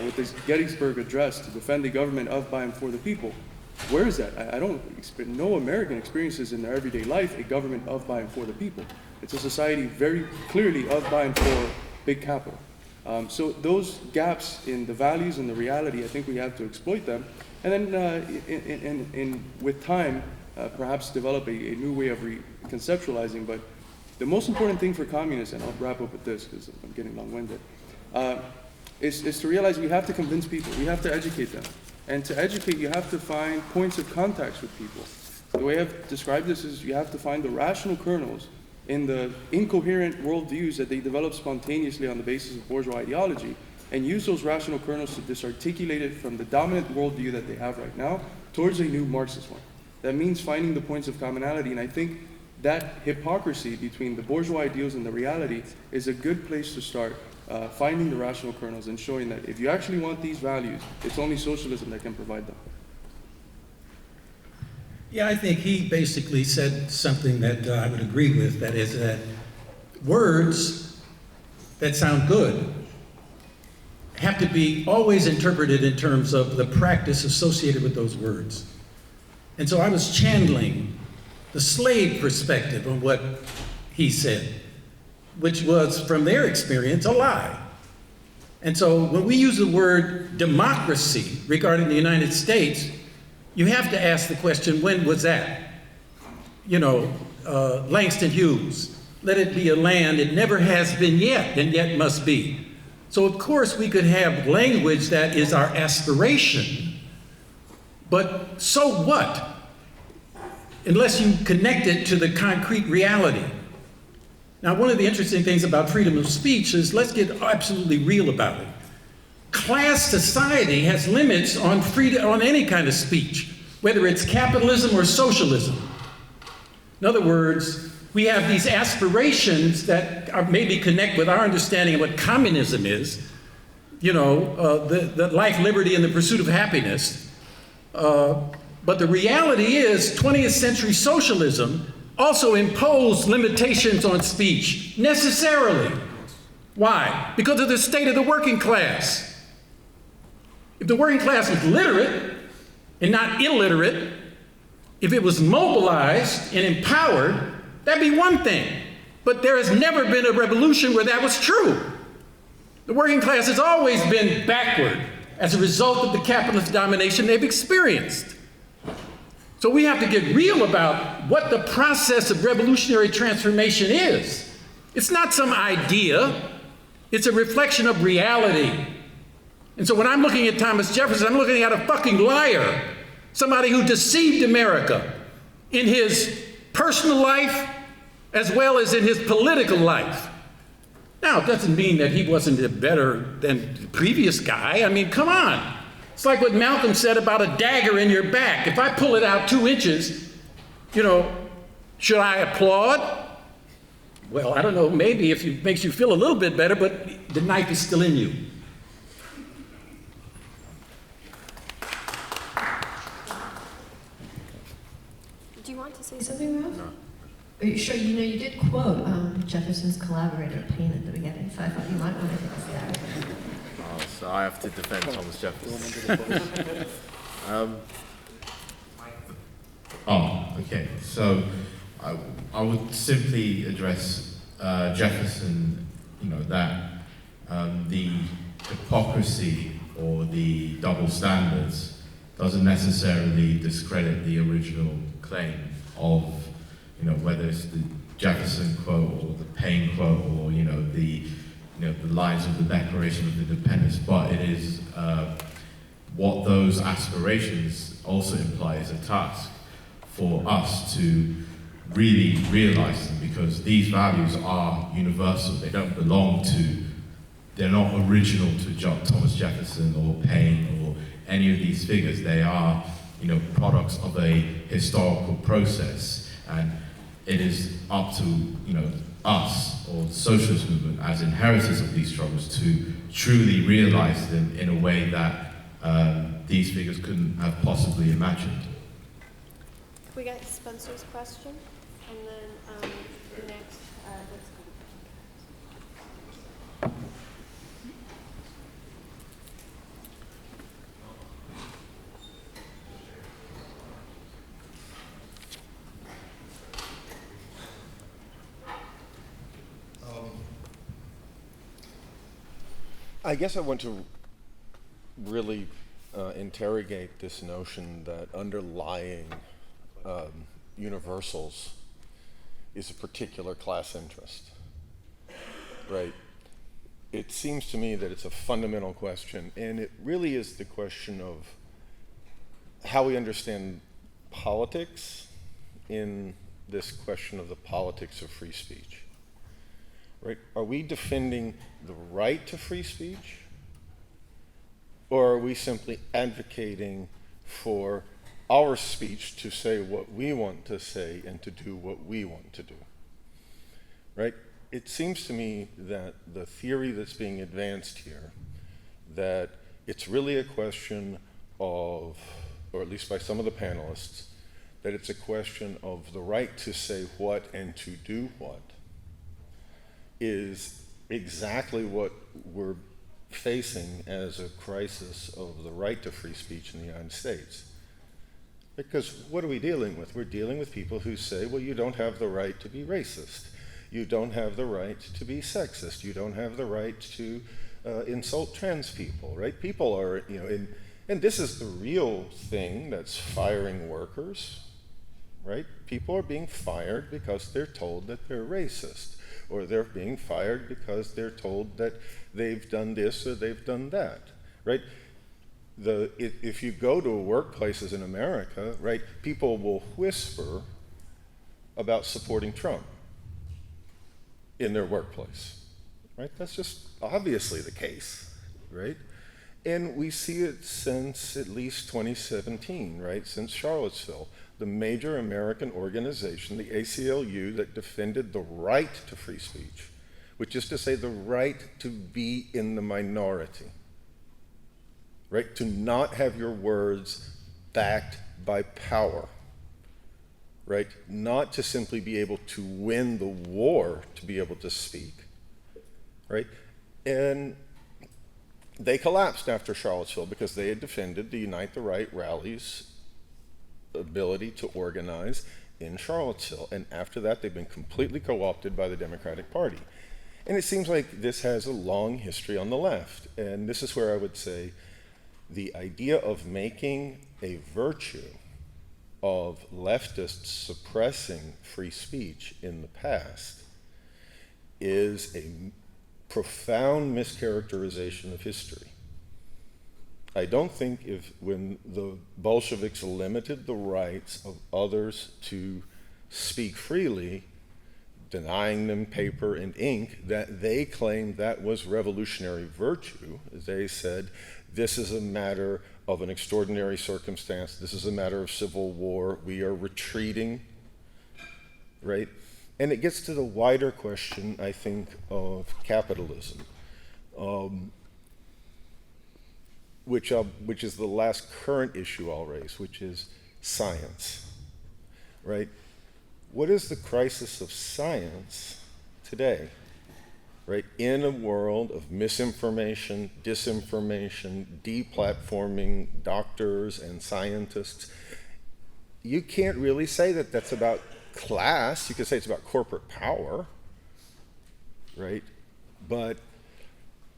with this Gettysburg Address to defend the government of, by, and for the people. Where is that? No American experiences in their everyday life a government of, by, and for the people. It's a society very clearly of, by, and for big capital. So those gaps in the values and the reality, I think we have to exploit them. And then with time, perhaps develop a new way of conceptualizing. But the most important thing for communists, and I'll wrap up with this because I'm getting long-winded, is to realize we have to convince people. We have to educate them. And to educate, you have to find points of contact with people. The way I've described this is you have to find the rational kernels in the incoherent worldviews that they develop spontaneously on the basis of bourgeois ideology, and use those rational kernels to disarticulate it from the dominant worldview that they have right now towards a new Marxist one. That means finding the points of commonality, and I think that hypocrisy between the bourgeois ideals and the reality is a good place to start finding the rational kernels and showing that if you actually want these values, it's only socialism that can provide them. Yeah, I think he basically said something that I would agree with, that is that words that sound good have to be always interpreted in terms of the practice associated with those words. And so I was channeling the slave perspective on what he said, which was, from their experience, a lie. And so when we use the word democracy regarding the United States, you have to ask the question, when was that? You know, Langston Hughes, let it be a land it never has been yet, and yet must be. So of course we could have language that is our aspiration, but so what? Unless you connect it to the concrete reality. Now, one of the interesting things about freedom of speech is, let's get absolutely real about it. Class society has limits on freedom, on any kind of speech, whether it's capitalism or socialism. In other words, we have these aspirations that are maybe connect with our understanding of what communism is, you know, the life, liberty, and the pursuit of happiness. But the reality is 20th century socialism also imposed limitations on speech, necessarily. Why? Because of the state of the working class. If the working class was literate and not illiterate, if it was mobilized and empowered, that'd be one thing. But there has never been a revolution where that was true. The working class has always been backward as a result of the capitalist domination they've experienced. So we have to get real about what the process of revolutionary transformation is. It's not some idea, it's a reflection of reality. And so when I'm looking at Thomas Jefferson, I'm looking at a fucking liar, somebody who deceived America in his personal life as well as in his political life. Now, it doesn't mean that he wasn't better than the previous guy. I mean, come on. It's like what Malcolm said about a dagger in your back. If I pull it out 2 inches, you know, should I applaud? Well, I don't know, maybe if it makes you feel a little bit better, but the knife is still in you. Do you want to say Something, Ralph? No. Are you sure? You know, you did quote Jefferson's collaborator, Paine, at the beginning, so I thought you might want to say that. So I have to defend Thomas Jefferson. Okay. So I would simply address Jefferson, you know, that the hypocrisy or the double standards doesn't necessarily discredit the original claim of, you know, whether it's the Jefferson quote or the Paine quote or, you know, the lines of the Declaration of Independence, but it is what those aspirations also imply is a task for us to really realize them, because these values are universal. They don't belong to, they're not original to Thomas Jefferson or Paine or any of these figures. They are, you know, products of a historical process, and it is up to, you know, us or the socialist movement as inheritors of these struggles to truly realize them in a way that these figures couldn't have possibly imagined. We got Spencer's question, and then next, let's go. I guess I want to really interrogate this notion that underlying universals is a particular class interest, right? It seems to me that it's a fundamental question, and it really is the question of how we understand politics in this question of the politics of free speech. Right? Are we defending the right to free speech, or are we simply advocating for our speech to say what we want to say and to do what we want to do, right? It seems to me that the theory that's being advanced here, that it's really a question of, or at least by some of the panelists, that it's a question of the right to say what and to do what, is exactly what we're facing as a crisis of the right to free speech in the United States. Because what are we dealing with? We're dealing with people who say, well, you don't have the right to be racist. You don't have the right to be sexist. You don't have the right to insult trans people, right? People are, and this is the real thing that's firing workers, right? People are being fired because they're told that they're racist, or they're being fired because they're told that they've done this or they've done that, right? If you go to workplaces in America, right, people will whisper about supporting Trump in their workplace, right? That's just obviously the case, right? And we see it since at least 2017, right? Since Charlottesville, the major American organization, the ACLU, that defended the right to free speech, which is to say the right to be in the minority, right? To not have your words backed by power, right? Not to simply be able to win the war to be able to speak, right? And they collapsed after Charlottesville because they had defended the Unite the Right rallies' ability to organize in Charlottesville. And after that, they've been completely co-opted by the Democratic Party. And it seems like this has a long history on the left. And this is where I would say the idea of making a virtue of leftists suppressing free speech in the past is a profound mischaracterization of history. I don't think when the Bolsheviks limited the rights of others to speak freely, denying them paper and ink, that they claimed that was revolutionary virtue. They said, this is a matter of an extraordinary circumstance. This is a matter of civil war. We are retreating, right? And it gets to the wider question, I think, of capitalism, which is the last current issue I'll raise, which is science, right? What is the crisis of science today, right? In a world of misinformation, disinformation, deplatforming doctors and scientists, you can't really say that that's about class. You could say it's about corporate power, right? But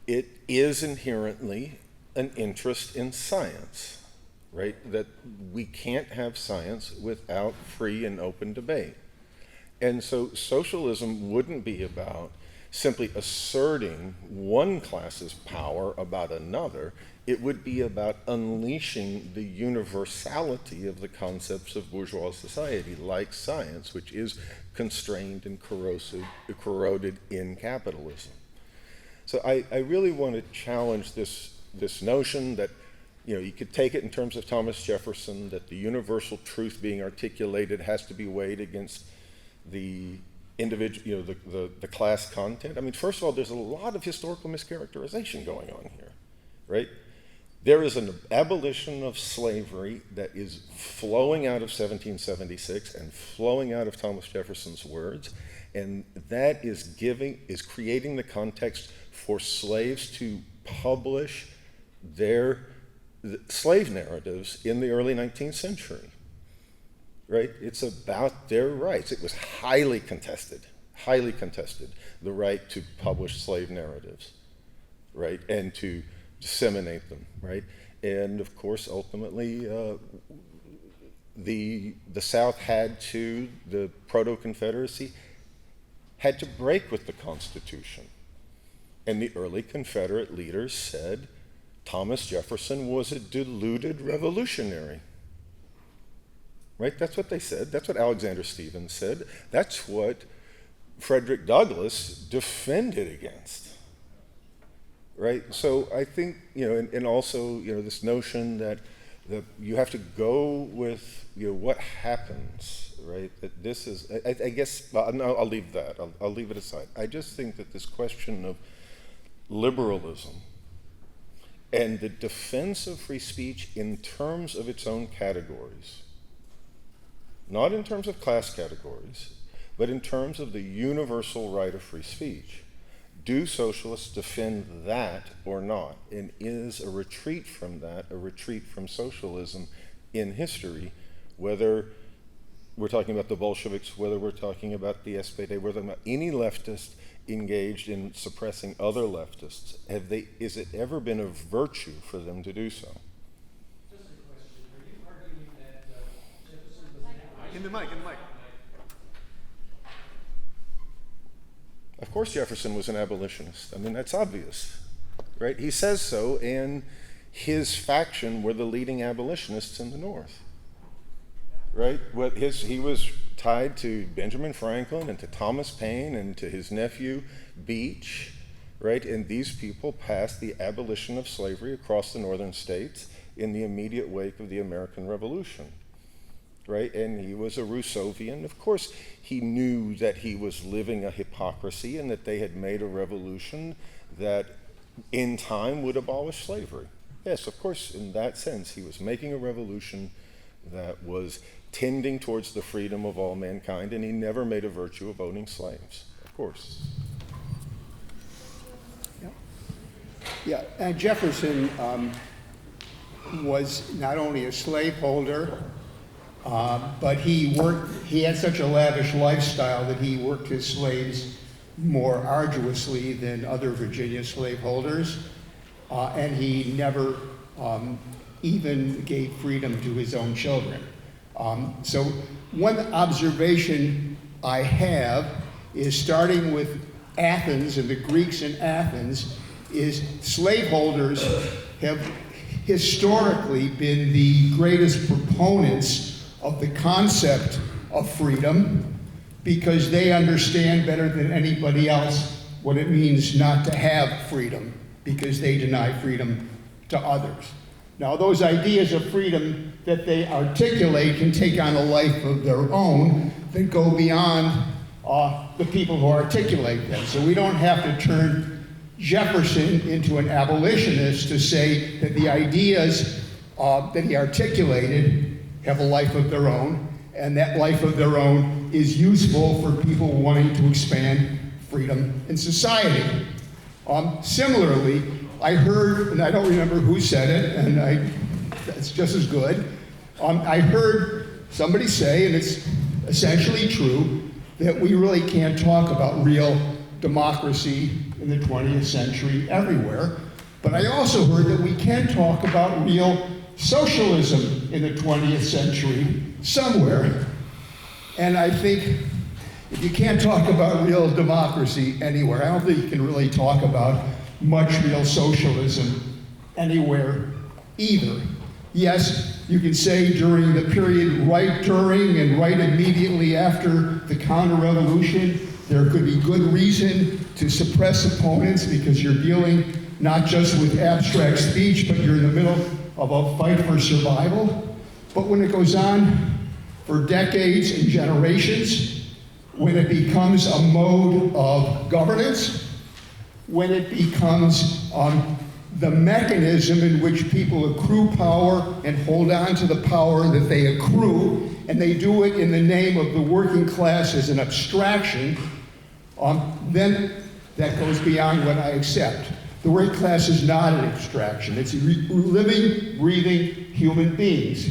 it is inherently an interest in science, right? That we can't have science without free and open debate. And so socialism wouldn't be about simply asserting one class's power about another. It would be about unleashing the universality of the concepts of bourgeois society, like science, which is constrained and corroded in capitalism. So I really want to challenge this notion that, you could take it in terms of Thomas Jefferson, that the universal truth being articulated has to be weighed against the individual, the class content. I mean, first of all, there's a lot of historical mischaracterization going on here, right? There is an abolition of slavery that is flowing out of 1776 and flowing out of Thomas Jefferson's words, and that is creating the context for slaves to publish their slave narratives in the early 19th century, right? It's about their rights. It was highly contested, the right to publish slave narratives, right? And to disseminate them, right? And of course, ultimately, the South the Proto-Confederacy had to break with the Constitution. And the early Confederate leaders said Thomas Jefferson was a deluded revolutionary. Right? That's what they said. That's what Alexander Stephens said. That's what Frederick Douglass defended against. Right? So I think, and also, this notion that You have to go with what happens, right? That this is, I guess, no, I'll leave that. I'll leave it aside. I just think that this question of liberalism and the defense of free speech in terms of its own categories, not in terms of class categories, but in terms of the universal right of free speech. Do socialists defend that or not? And is a retreat from that a retreat from socialism in history, whether we're talking about the Bolsheviks, whether we're talking about the SPD, whether about any leftist engaged in suppressing other leftists? Is it ever been a virtue for them to do so? Just a question. Are you arguing that Jefferson was an abolitionist? In the mic. Of course Jefferson was an abolitionist. I mean, that's obvious, right? He says so, and his faction were the leading abolitionists in the North, right? He was tied to Benjamin Franklin and to Thomas Paine and to his nephew Beach, right? And these people passed the abolition of slavery across the northern states in the immediate wake of the American Revolution, right? And he was a Rousseauvian. Of course, he knew that he was living a hypocrisy and that they had made a revolution that in time would abolish slavery. Yes, of course, in that sense, he was making a revolution that was tending towards the freedom of all mankind, and he never made a virtue of owning slaves, of course. Yeah, and Jefferson was not only a slaveholder, but he had such a lavish lifestyle that he worked his slaves more arduously than other Virginia slaveholders, and he never even gave freedom to his own children. So one observation I have is, starting with Athens and the Greeks in Athens, is slaveholders have historically been the greatest proponents of the concept of freedom, because they understand better than anybody else what it means not to have freedom, because they deny freedom to others. Now, those ideas of freedom that they articulate can take on a life of their own that go beyond the people who articulate them. So we don't have to turn Jefferson into an abolitionist to say that the ideas that he articulated have a life of their own, and that life of their own is useful for people wanting to expand freedom in society. Similarly, I heard, and I don't remember who said it, and that's just as good, I heard somebody say, and it's essentially true, that we really can't talk about real democracy in the 20th century everywhere, but I also heard that we can talk about real socialism in the 20th century somewhere. And I think if you can't talk about real democracy anywhere, I don't think you can really talk about much real socialism anywhere either. Yes, you can say during the period right during and right immediately after the counter-revolution, there could be good reason to suppress opponents because you're dealing not just with abstract speech, but you're in the middle of a fight for survival. But when it goes on for decades and generations, when it becomes a mode of governance, when it becomes the mechanism in which people accrue power and hold on to the power that they accrue, and they do it in the name of the working class as an abstraction, then that goes beyond what I accept. The working class is not an abstraction. It's living, breathing human beings.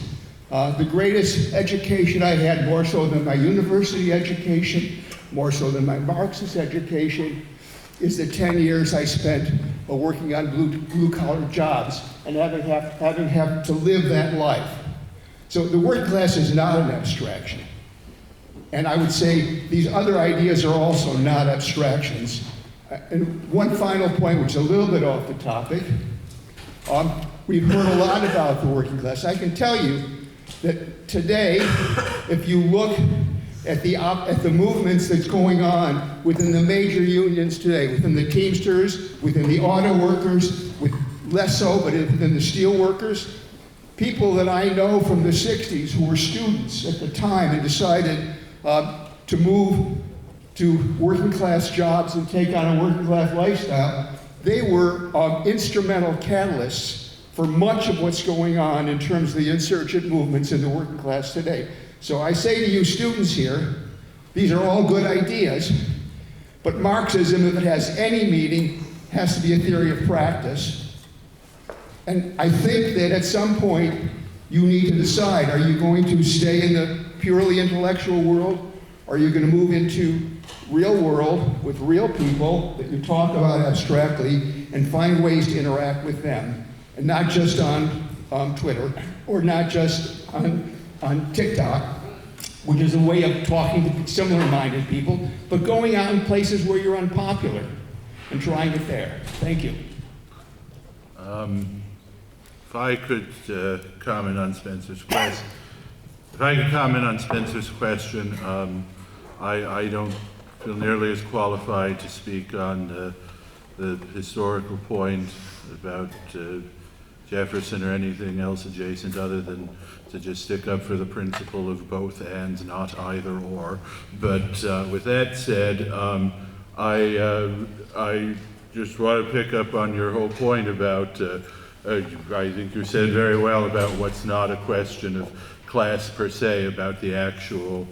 The greatest education I had, more so than my university education, more so than my Marxist education, is the 10 years I spent working on blue-collar jobs and having to live that life. So the working class is not an abstraction. And I would say these other ideas are also not abstractions. And one final point, which is a little bit off the topic. We've heard a lot about the working class. I can tell you that today, if you look at the movements that's going on within the major unions today, within the Teamsters, within the auto workers, with less so, but within the steel workers, people that I know from the 60s who were students at the time and decided to move to working class jobs and take on a working class lifestyle, they were instrumental catalysts for much of what's going on in terms of the insurgent movements in the working class today. So I say to you students here, these are all good ideas, but Marxism, if it has any meaning, has to be a theory of practice. And I think that at some point, you need to decide, are you going to stay in the purely intellectual world? Are you going to move into real world with real people that you talk about abstractly and find ways to interact with them, and not just on Twitter or not just on TikTok, which is a way of talking to similar-minded people, but going out in places where you're unpopular and trying it there. Thank you. If I could comment on Spencer's question. I don't feel nearly as qualified to speak on the historical point about Jefferson or anything else adjacent other than to just stick up for the principle of both and, not either or. But with that said, I just want to pick up on your whole point about, I think you said very well about what's not a question of class per se, about the actual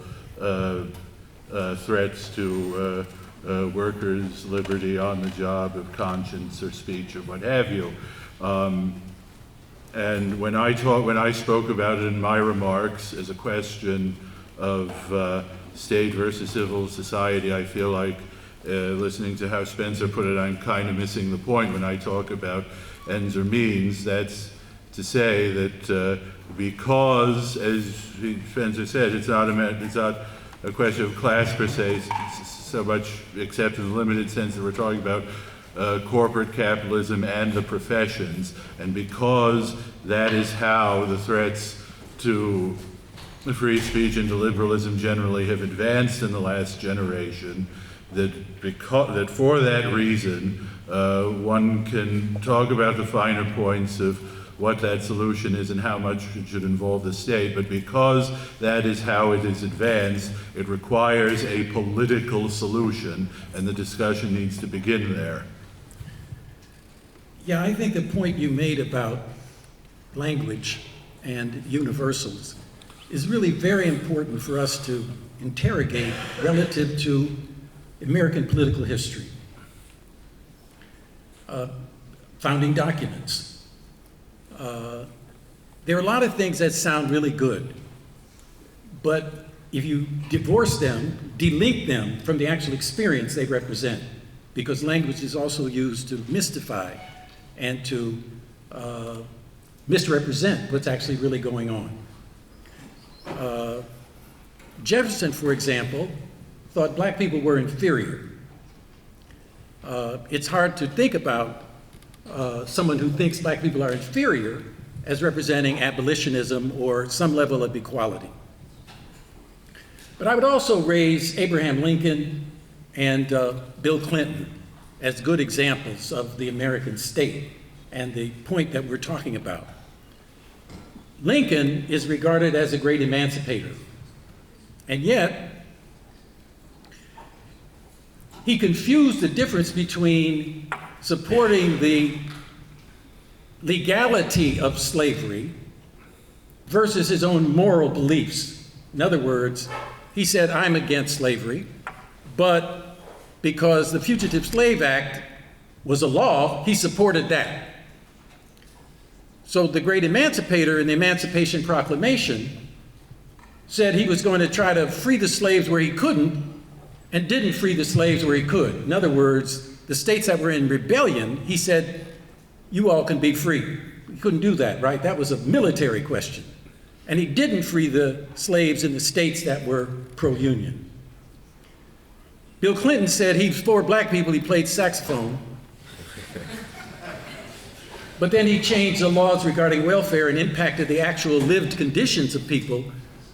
threats to workers' liberty on the job, of conscience or speech or what have you. And when I spoke about it in my remarks as a question of state versus civil society, I feel like listening to how Spencer put it, I'm kind of missing the point when I talk about ends or means. That's to say that because, as Spencer said, it's not a question of class per se, so much, except in the limited sense that we're talking about corporate capitalism and the professions, and because that is how the threats to free speech and to liberalism generally have advanced in the last generation, that for that reason one can talk about the finer points of what that solution is and how much it should involve the state, but because that is how it is advanced, it requires a political solution, and the discussion needs to begin there. Yeah, I think the point you made about language and universals is really very important for us to interrogate relative to American political history. Founding documents. There are a lot of things that sound really good, but if you divorce them, delink them from the actual experience they represent, because language is also used to mystify and to misrepresent what's actually really going on. Jefferson, for example, thought black people were inferior. It's hard to think about someone who thinks black people are inferior as representing abolitionism or some level of equality. But I would also raise Abraham Lincoln and Bill Clinton as good examples of the American state and the point that we're talking about. Lincoln is regarded as a great emancipator, and yet he confused the difference between supporting the legality of slavery versus his own moral beliefs. In other words, he said, I'm against slavery, but because the Fugitive Slave Act was a law, he supported that. So the great emancipator in the Emancipation Proclamation said he was going to try to free the slaves where he couldn't and didn't free the slaves where he could. In other words, the states that were in rebellion, he said, you all can be free. He couldn't do that, right? That was a military question. And he didn't free the slaves in the states that were pro-union. Bill Clinton said he was for black people, he played saxophone. But then he changed the laws regarding welfare and impacted the actual lived conditions of people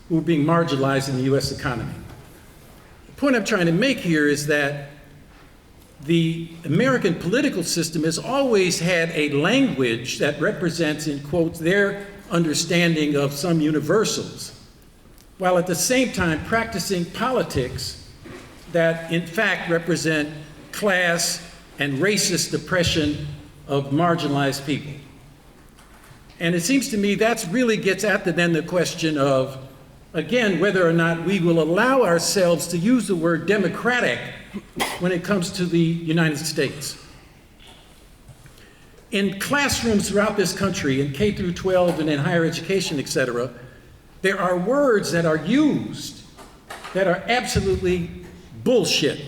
who were being marginalized in the US economy. The point I'm trying to make here is that the American political system has always had a language that represents, in quotes, their understanding of some universals, while at the same time practicing politics that in fact represent class and racist oppression of marginalized people. And it seems to me that really gets at then the question of, again, whether or not we will allow ourselves to use the word democratic when it comes to the United States. In classrooms throughout this country, in K through 12 and in higher education, et cetera, there are words that are used that are absolutely bullshit.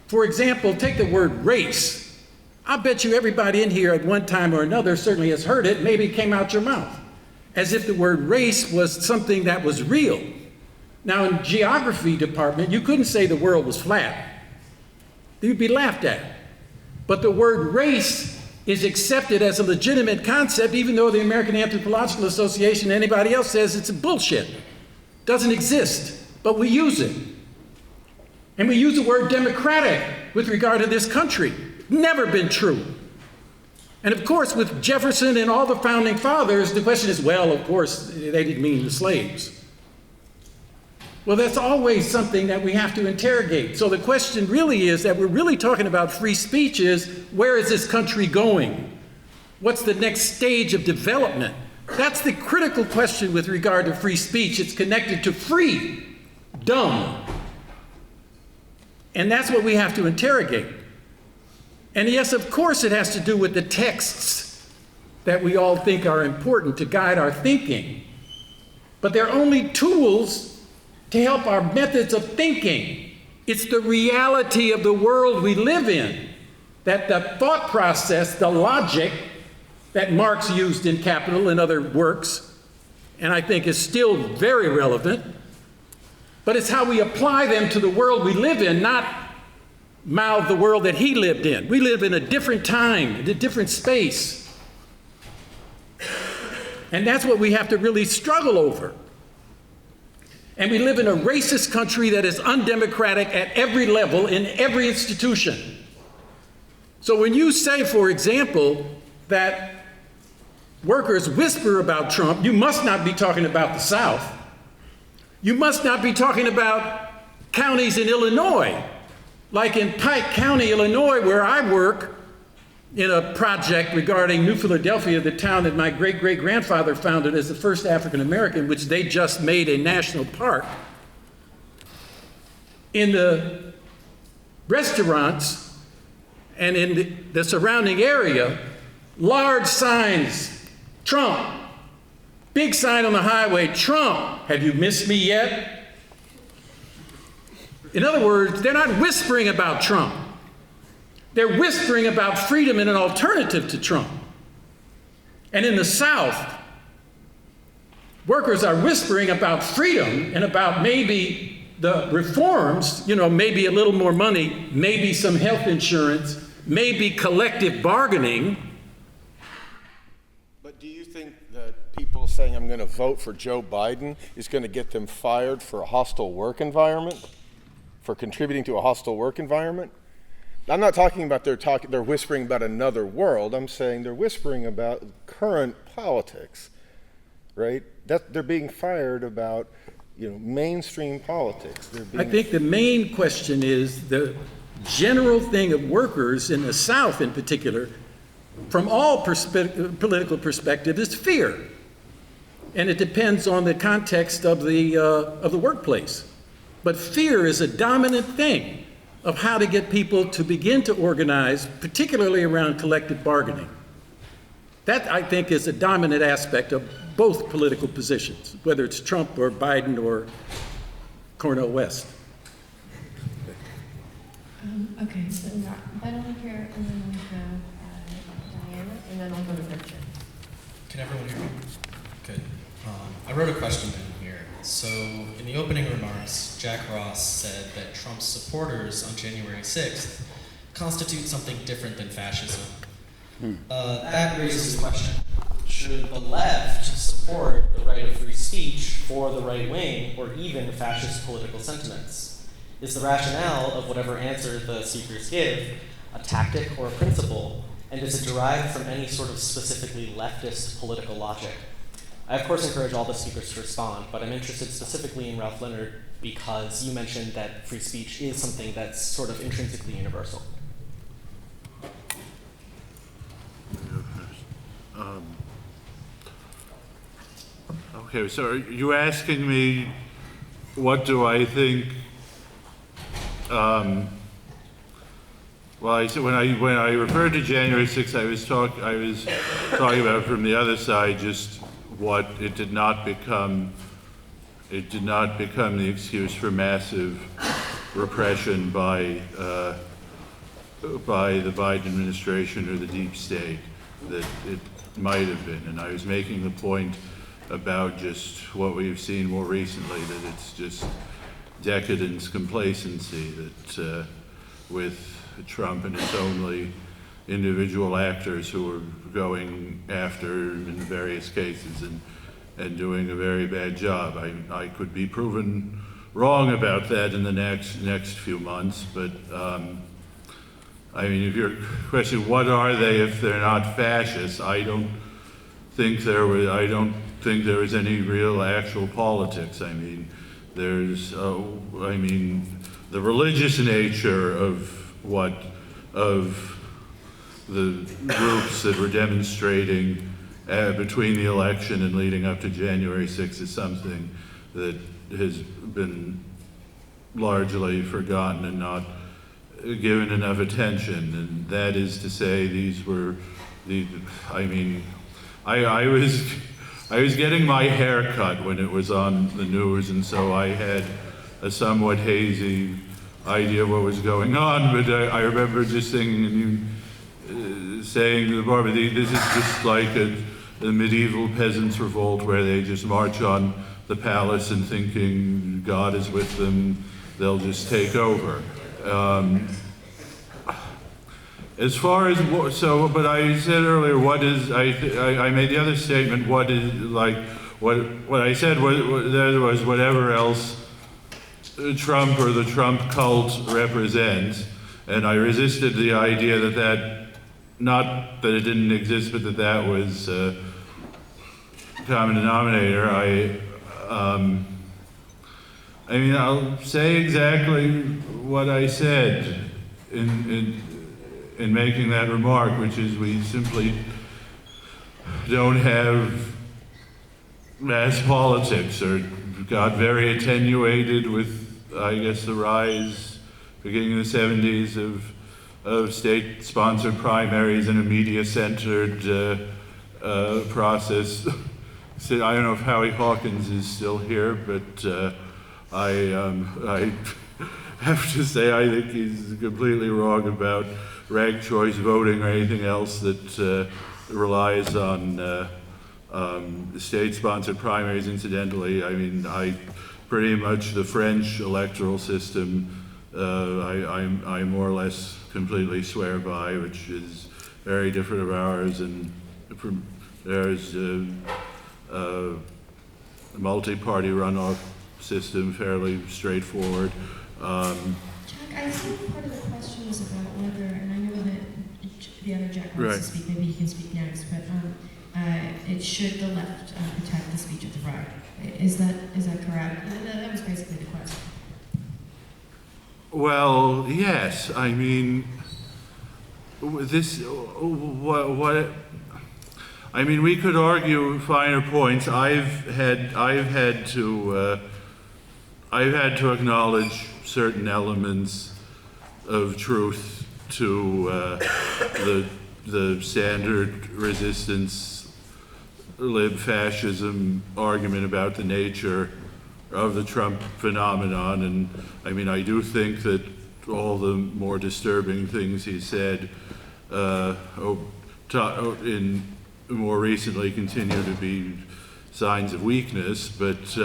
For example, take the word race. I bet you everybody in here at one time or another certainly has heard it, maybe it came out your mouth, as if the word race was something that was real. Now in geography department, you couldn't say the world was flat. You'd be laughed at. But the word race is accepted as a legitimate concept, even though the American Anthropological Association and anybody else says it's a bullshit. Doesn't exist, but we use it. And we use the word democratic with regard to this country. Never been true. And of course, with Jefferson and all the founding fathers, the question is, well, of course, they didn't mean the slaves. Well, that's always something that we have to interrogate. So the question really is that we're really talking about free speech is, where is this country going? What's the next stage of development? That's the critical question with regard to free speech. It's connected to free, dumb. And that's what we have to interrogate. And yes, of course, it has to do with the texts that we all think are important to guide our thinking. But they're only tools to help our methods of thinking. It's the reality of the world we live in, that the thought process, the logic that Marx used in Capital and other works, and I think is still very relevant, but it's how we apply them to the world we live in, not mouth the world that he lived in. We live in a different time, in a different space. And that's what we have to really struggle over. And we live in a racist country that is undemocratic at every level, in every institution. So when you say, for example, that workers whisper about Trump, you must not be talking about the South. You must not be talking about counties in Illinois, like in Pike County, Illinois, where I work in a project regarding New Philadelphia, the town that my great-great-grandfather founded as the first African-American, which they just made a national park. In the restaurants and in the surrounding area, large signs, Trump. Big sign on the highway, Trump, have you missed me yet? In other words, they're not whispering about Trump. They're whispering about freedom and an alternative to Trump. And in the South, workers are whispering about freedom and about maybe the reforms, maybe a little more money, maybe some health insurance, maybe collective bargaining. But do you think that people saying I'm going to vote for Joe Biden is going to get them fired for a hostile work environment, for contributing to a hostile work environment? I'm not talking about they're whispering about another world. I'm saying they're whispering about current politics, right? That they're being fired about, mainstream politics. I think the main question is the general thing of workers in the South in particular, from all political perspectives, is fear. And it depends on the context of the workplace. But fear is a dominant thing of how to get people to begin to organize, particularly around collective bargaining. That, I think, is a dominant aspect of both political positions, whether it's Trump or Biden or Cornel West. Okay, so we got Ben over here, and then we have Diana, and then I'll go to Richard. Can everyone hear me? Good. I wrote a question in here. So in the opening remarks, Jack Ross said that Trump's supporters on January 6th constitute something different than fascism. That raises the question, should the left support the right of free speech for the right wing or even fascist political sentiments? Is the rationale of whatever answer the speakers give a tactic or a principle, and is it derived from any sort of specifically leftist political logic? I of course encourage all the speakers to respond, but I'm interested specifically in Ralph Leonard because you mentioned that free speech is something that's sort of intrinsically universal. Okay, so are you asking me what do I think? Well, I said when I referred to January 6th, I was talking about from the other side just what it did not become. It did not become the excuse for massive repression by the Biden administration or the deep state that it might have been. And I was making the point about just what we've seen more recently, that it's just decadence, complacency, that with Trump and it's only individual actors who are going after in various cases and doing a very bad job. I could be proven wrong about that in the next few months, but I mean, if your question, what are they if they're not fascists? I don't think there was any real actual politics. I mean, there's the religious nature of the groups that were demonstrating between the election and leading up to January 6th is something that has been largely forgotten and not given enough attention. And that is to say, I was getting my hair cut when it was on the news, and so I had a somewhat hazy idea of what was going on, but I remember just saying to the barber, this is just like a medieval peasants' revolt where they just march on the palace and thinking God is with them, they'll just take over. As far as but I said earlier, I made the other statement. What I said was whatever else Trump or the Trump cult represents, and I resisted the idea that not that it didn't exist, but that was a common denominator. I mean, I'll say exactly what I said in making that remark, which is we simply don't have mass politics, or got very attenuated with, I guess, the rise, beginning in the 70s, of state-sponsored primaries and a media-centered process. So I don't know if Howie Hawkins is still here, but I have to say I think he's completely wrong about ranked choice voting or anything else that relies on state-sponsored primaries. Incidentally, I mean, pretty much the French electoral system I more or less completely swear by, which is very different of ours, and there's a multi-party runoff system, fairly straightforward. Jack, I think part of the question was about whether, and I know that the other Jack wants to speak, maybe he can speak next, but it should the left protect the speech of the right. Is that correct? That was basically the question. Well, yes. I mean, I mean, we could argue finer points. I've had to acknowledge certain elements of truth to the standard resistance, lib fascism argument about the nature of the Trump phenomenon. And I mean, I do think that all the more disturbing things he said more recently continue to be signs of weakness, but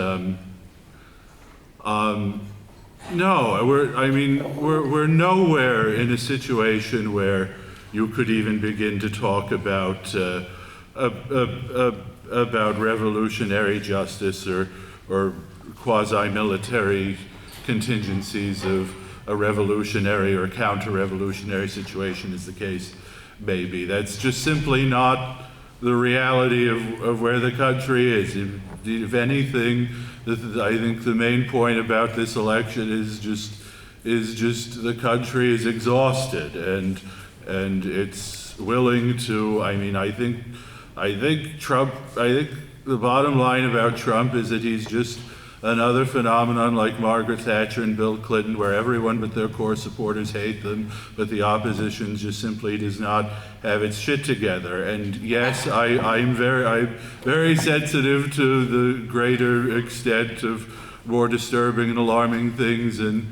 no, we're nowhere in a situation where you could even begin to talk about revolutionary justice or quasi-military contingencies of a revolutionary or counter-revolutionary situation, as the case may be. That's just simply not the reality of where the country is. If anything, I think the main point about this election is just the country is exhausted and it's willing to. I mean, I think the bottom line about Trump is that he's just another phenomenon like Margaret Thatcher and Bill Clinton, where everyone but their core supporters hate them, but the opposition just simply does not have its shit together. And yes, I'm very sensitive to the greater extent of more disturbing and alarming things and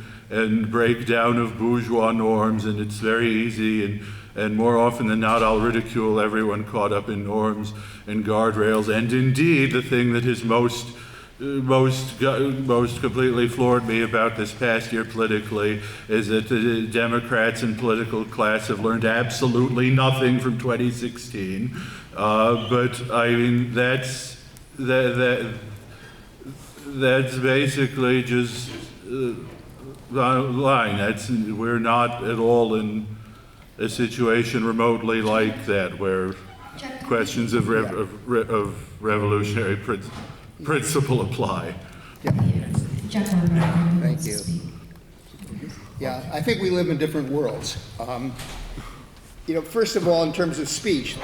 breakdown of bourgeois norms, and it's very easy, and more often than not, I'll ridicule everyone caught up in norms and guardrails. And indeed, the thing that has most completely floored me about this past year politically is that the Democrats and political class have learned absolutely nothing from 2016. But I mean, that's basically just bottom line. We're not at all in a situation remotely like that, where questions of revolutionary principle apply. Thank you. Yeah, I think we live in different worlds. First of all, in terms of speech,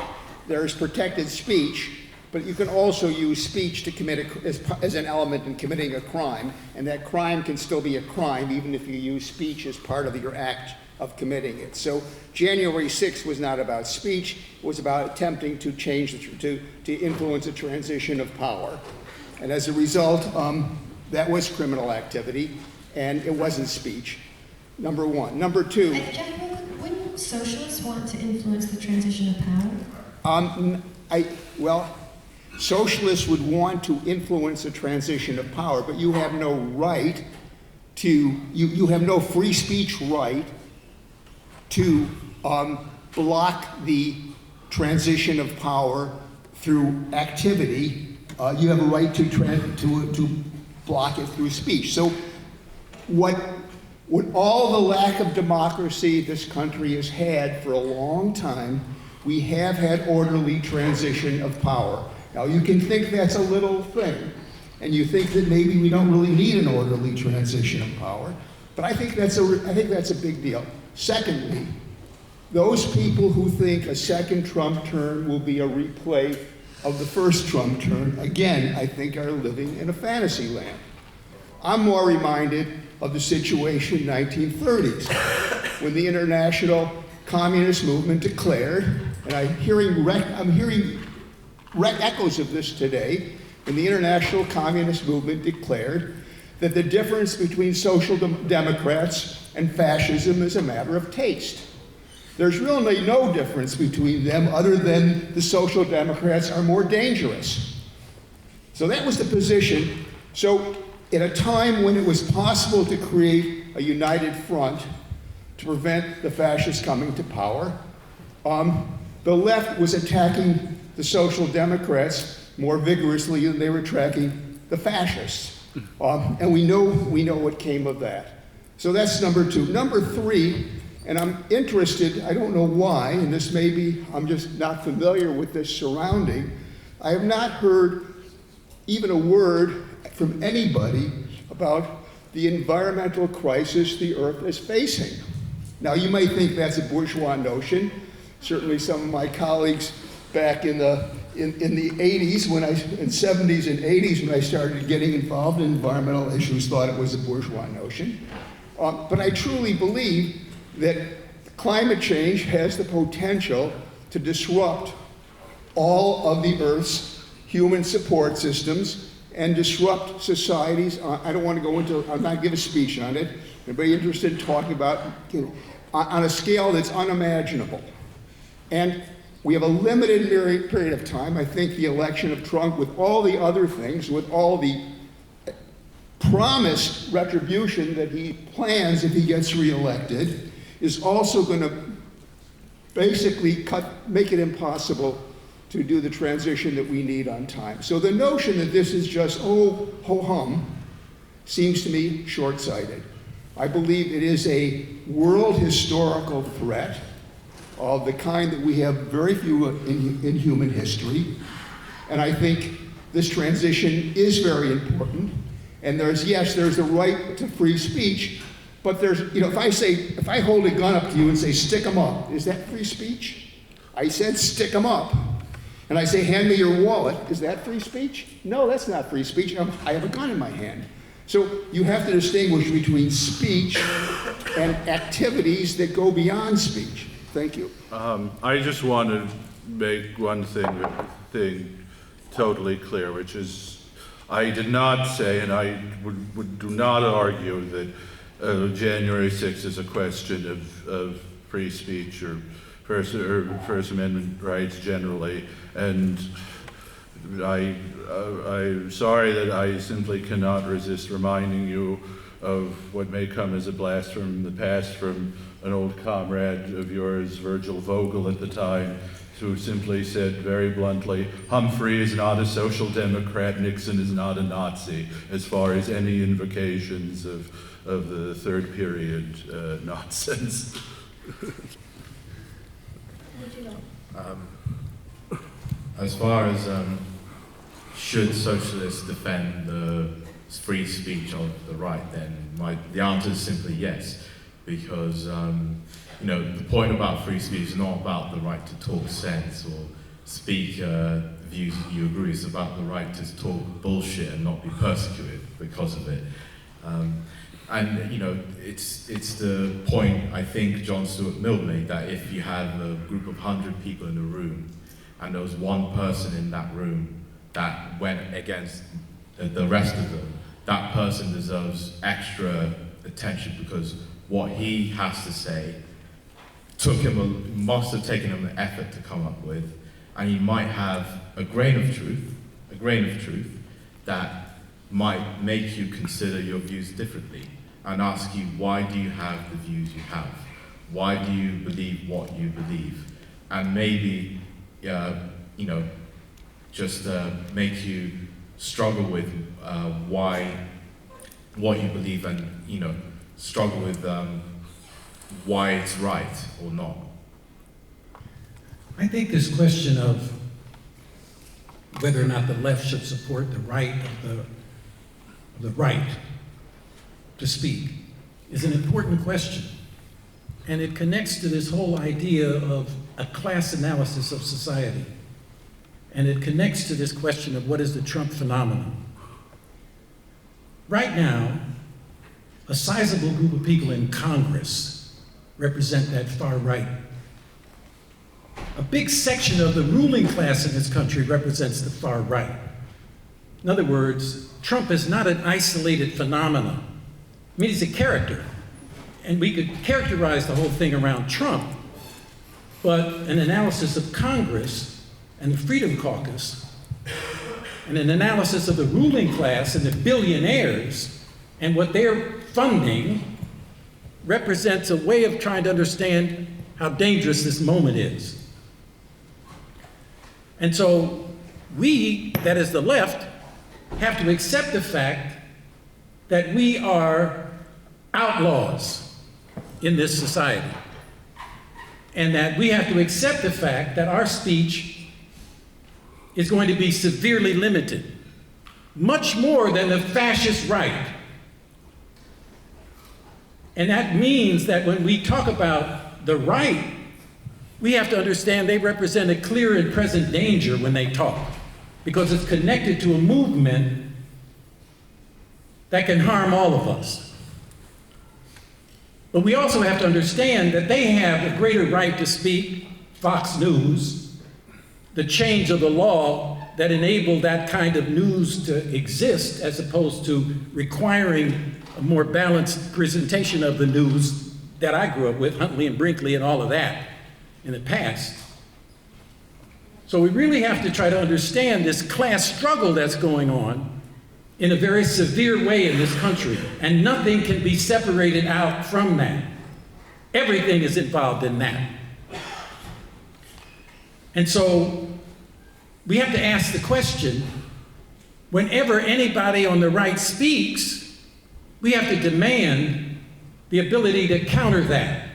there's protected speech, but you can also use speech to commit as an element in committing a crime, and that crime can still be a crime even if you use speech as part of your act of committing it. So January 6th was not about speech, it was about attempting to change, to influence a transition of power. And as a result, that was criminal activity, and it wasn't speech, number one. Number two... Wouldn't socialists want to influence the transition of power? Socialists would want to influence a transition of power, but you have no right to, you have no free speech right to block the transition of power through activity. You have a right to block it through speech. So with all the lack of democracy this country has had for a long time, we have had orderly transition of power. Now you can think that's a little thing, and you think that maybe we don't really need an orderly transition of power, but I think that's a big deal. Secondly, those people who think a second Trump term will be a replay of the first Trump term, again, I think are living in a fantasy land. I'm more reminded of the situation in the 1930s, when the international communist movement declared, and I'm hearing echoes of this today, when the international communist movement declared that the difference between social democrats and fascism is a matter of taste. There's really no difference between them other than the social democrats are more dangerous. So that was the position. So at a time when it was possible to create a united front to prevent the fascists coming to power, the left was attacking the social democrats more vigorously than they were attacking the fascists. And we know what came of that. So that's number two. Number three, and I'm interested, I don't know why, and this may be, I'm just not familiar with this surrounding, I have not heard even a word from anybody about the environmental crisis the earth is facing. Now you might think that's a bourgeois notion. Certainly some of my colleagues back in the 80s, in 70s and 80s when I started getting involved in environmental issues, thought it was a bourgeois notion. But I truly believe that climate change has the potential to disrupt all of the Earth's human support systems and disrupt societies. I don't want to go into, I'm not giving a speech on it. Anybody interested in talking about, on a scale that's unimaginable. And we have a limited period of time. I think the election of Trump, with all the other things, with all the promised retribution that he plans if he gets reelected, is also going to basically make it impossible to do the transition that we need on time. So the notion that this is just, ho-hum, seems to me short-sighted. I believe it is a world historical threat. of the kind that we have very few in human history. And I think this transition is very important. And there's the right to free speech, but if I hold a gun up to you and say, stick 'em up, is that free speech? I said, stick 'em up. And I say, hand me your wallet, is that free speech? No, that's not free speech. I have a gun in my hand. So you have to distinguish between speech and activities that go beyond speech. Thank you. I just want to make one thing totally clear, which is I did not say, and I do not argue that January 6th is a question of free speech or First Amendment rights generally, and I'm sorry that I simply cannot resist reminding you of what may come as a blast from the past from an old comrade of yours, Virgil Vogel at the time, who simply said very bluntly, Humphrey is not a social democrat, Nixon is not a Nazi, as far as any invocations of the third period nonsense. As far as should socialists defend the free speech of the right, then the answer is simply yes, because the point about free speech is not about the right to talk sense or speak views that you agree. It's about the right to talk bullshit and not be persecuted because of it. It's the point I think John Stuart Mill made, that if you have a group of 100 people in a room and there was one person in that room that went against the rest of them, that person deserves extra attention because what he has to say must have taken him an effort to come up with, and he might have a grain of truth that might make you consider your views differently and ask you, why do you have the views you have? Why do you believe what you believe? And maybe, just make you struggle with what you believe and, struggle with why it's right or not. I think this question of whether or not the left should support the right of the right to speak is an important question. And it connects to this whole idea of a class analysis of society. And it connects to this question of what is the Trump phenomenon. Right now, a sizable group of people in Congress represent that far right. A big section of the ruling class in this country represents the far right. In other words, Trump is not an isolated phenomenon. I mean, he's a character. And we could characterize the whole thing around Trump, but an analysis of Congress and the Freedom Caucus, and an analysis of the ruling class and the billionaires and what they're funding represents a way of trying to understand how dangerous this moment is. And so we, that is the left, have to accept the fact that we are outlaws in this society. And that we have to accept the fact that our speech is going to be severely limited, much more than the fascist right. And that means that when we talk about the right, we have to understand they represent a clear and present danger when they talk, because it's connected to a movement that can harm all of us. But we also have to understand that they have a greater right to speak, Fox News, the change of the law that enabled that kind of news to exist, as opposed to requiring a more balanced presentation of the news that I grew up with, Huntley and Brinkley and all of that in the past. So we really have to try to understand this class struggle that's going on in a very severe way in this country, and nothing can be separated out from that. Everything is involved in that. And so we have to ask the question, whenever anybody on the right speaks, we have to demand the ability to counter that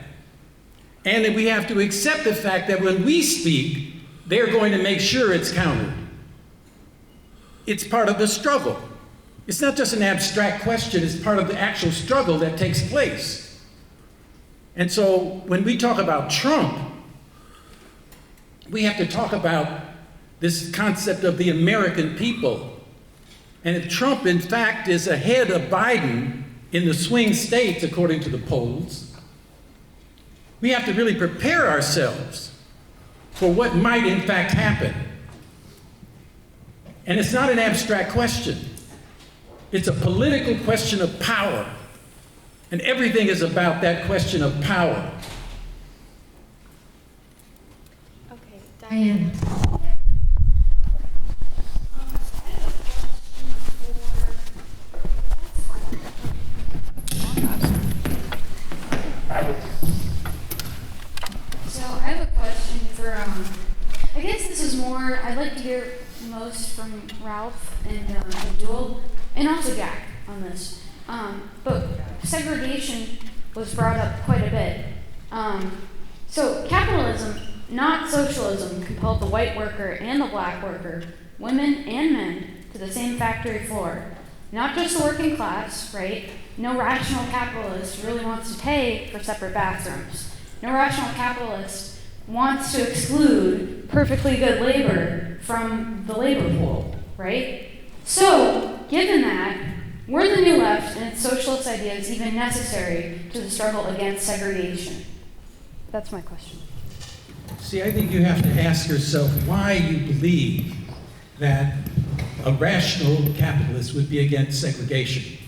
And that we have to accept the fact that when we speak, they're going to make sure it's countered. It's part of the struggle. It's not just an abstract question, it's part of the actual struggle that takes place. And so when we talk about Trump, we have to talk about this concept of the American people. And if Trump, in fact, is ahead of Biden in the swing states, according to the polls, we have to really prepare ourselves for what might, in fact, happen. And it's not an abstract question. It's a political question of power. And everything is about that question of power. Okay, Diane. So I have a question for, I guess this is more, I'd like to hear most from Ralph and Abdul, and also Jack on this. But segregation was brought up quite a bit. So capitalism, not socialism, compelled the white worker and the black worker, women and men, to the same factory floor. Not just the working class, right? No rational capitalist really wants to pay for separate bathrooms. No rational capitalist wants to exclude perfectly good labor from the labor pool, right? So, given that, were the New Left and its socialist ideas even necessary to the struggle against segregation? That's my question. See, I think you have to ask yourself why you believe that a rational capitalist would be against segregation.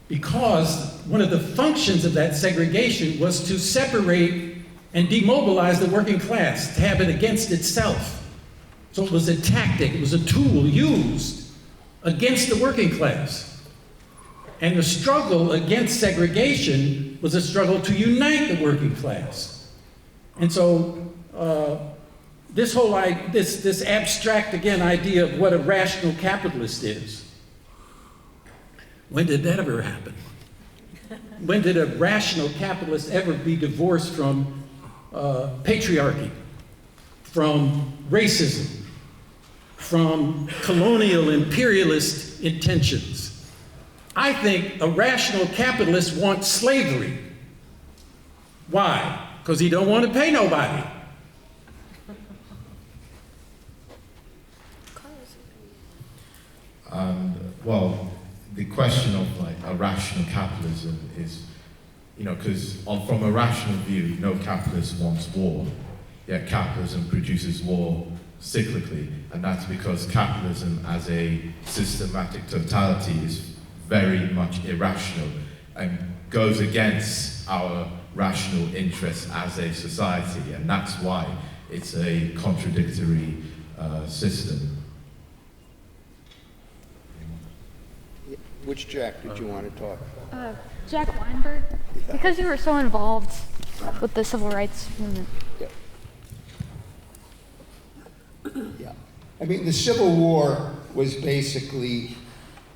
Because one of the functions of that segregation was to separate and demobilize the working class, to have it against itself. So it was a tactic, it was a tool used against the working class. And the struggle against segregation was a struggle to unite the working class. And so this whole this abstract, again, idea of what a rational capitalist is, when did that ever happen? When did a rational capitalist ever be divorced from patriarchy, from racism, from colonial imperialist intentions? I think a rational capitalist wants slavery. Why? Because he don't want to pay nobody. Well, the question of like a rational capitalism is, because from a rational view, no capitalist wants war. Yet capitalism produces war cyclically, and that's because capitalism as a systematic totality is very much irrational and goes against our rational interests as a society, and that's why it's a contradictory system. Which Jack did you want to talk? Jack Weinberg, because you were so involved with the civil rights movement. Yeah. I mean, the Civil War was basically,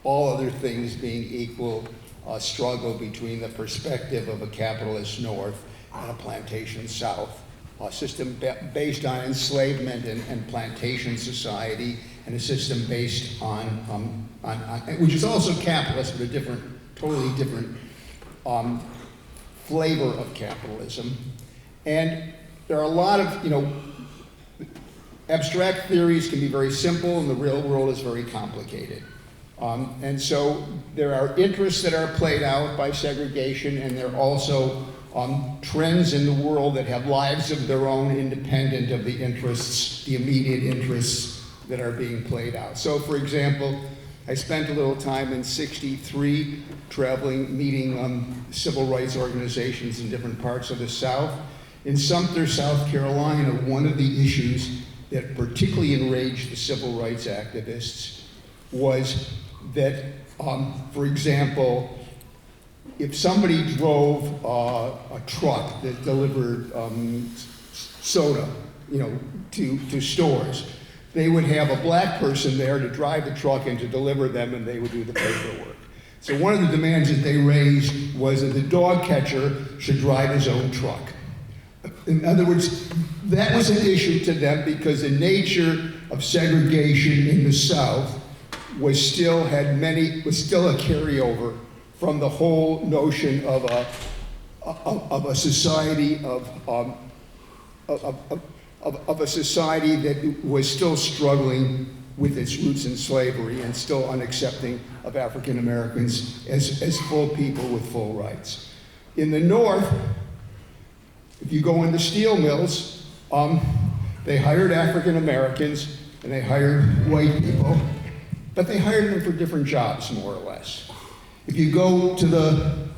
all other things being equal, a struggle between the perspective of a capitalist North and a plantation South. A system based on enslavement and plantation society, and a system based on which is also capitalist, but a totally different flavor of capitalism. And there are a lot of, abstract theories can be very simple, and the real world is very complicated. And so there are interests that are played out by segregation, and there are also trends in the world that have lives of their own, independent of the interests, the immediate interests that are being played out. So, for example, I spent a little time in '63 traveling, meeting civil rights organizations in different parts of the South. In Sumter, South Carolina, one of the issues that particularly enraged the civil rights activists was that, for example, if somebody drove a truck that delivered soda, to stores, they would have a black person there to drive the truck and to deliver them, and they would do the paperwork. So one of the demands that they raised was that the dog catcher should drive his own truck. In other words, that was an issue to them because the nature of segregation in the South was still a carryover from the whole notion of a society of a society that was still struggling with its roots in slavery and still unaccepting of African Americans as full people with full rights. In the North, if you go into steel mills, they hired African Americans and they hired white people, but they hired them for different jobs, more or less. If you go to the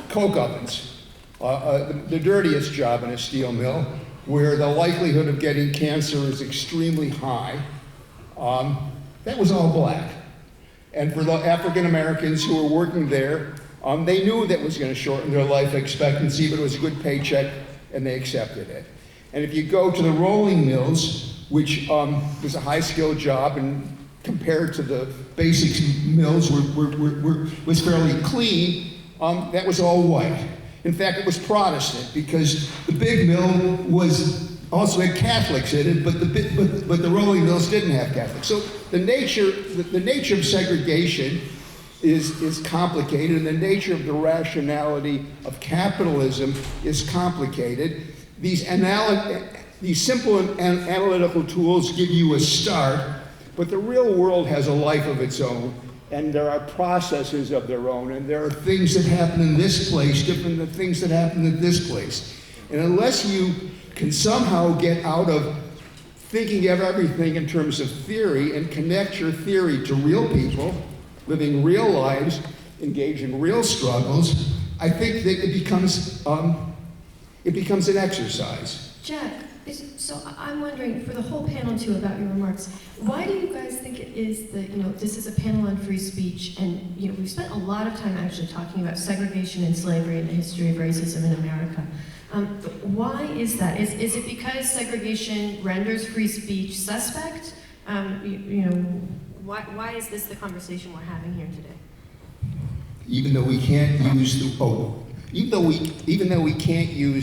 coke ovens, the dirtiest job in a steel mill, where the likelihood of getting cancer is extremely high, that was all black. And for the African Americans who were working there, they knew that was going to shorten their life expectancy, but it was a good paycheck, and they accepted it. And if you go to the rolling mills, which was a high-skilled job, and compared to the basic mills was fairly clean, that was all white. In fact, it was Protestant, because the big mill was also had Catholics in it, but the rolling mills didn't have Catholics. So the nature of segregation is complicated, and the nature of the rationality of capitalism is complicated. These simple analytical tools give you a start, but the real world has a life of its own, and there are processes of their own, and there are things that happen in this place different than things that happen in this place. And unless you can somehow get out of thinking of everything in terms of theory and connect your theory to real people, living real lives, engaging real struggles, I think that it becomes an exercise. Jack, so I'm wondering, for the whole panel too, about your remarks, why do you guys think it is that, this is a panel on free speech, and, we've spent a lot of time actually talking about segregation and slavery and the history of racism in America. But why is that? Is it because segregation renders free speech suspect? Why is this the conversation we're having here today? Even though we can't use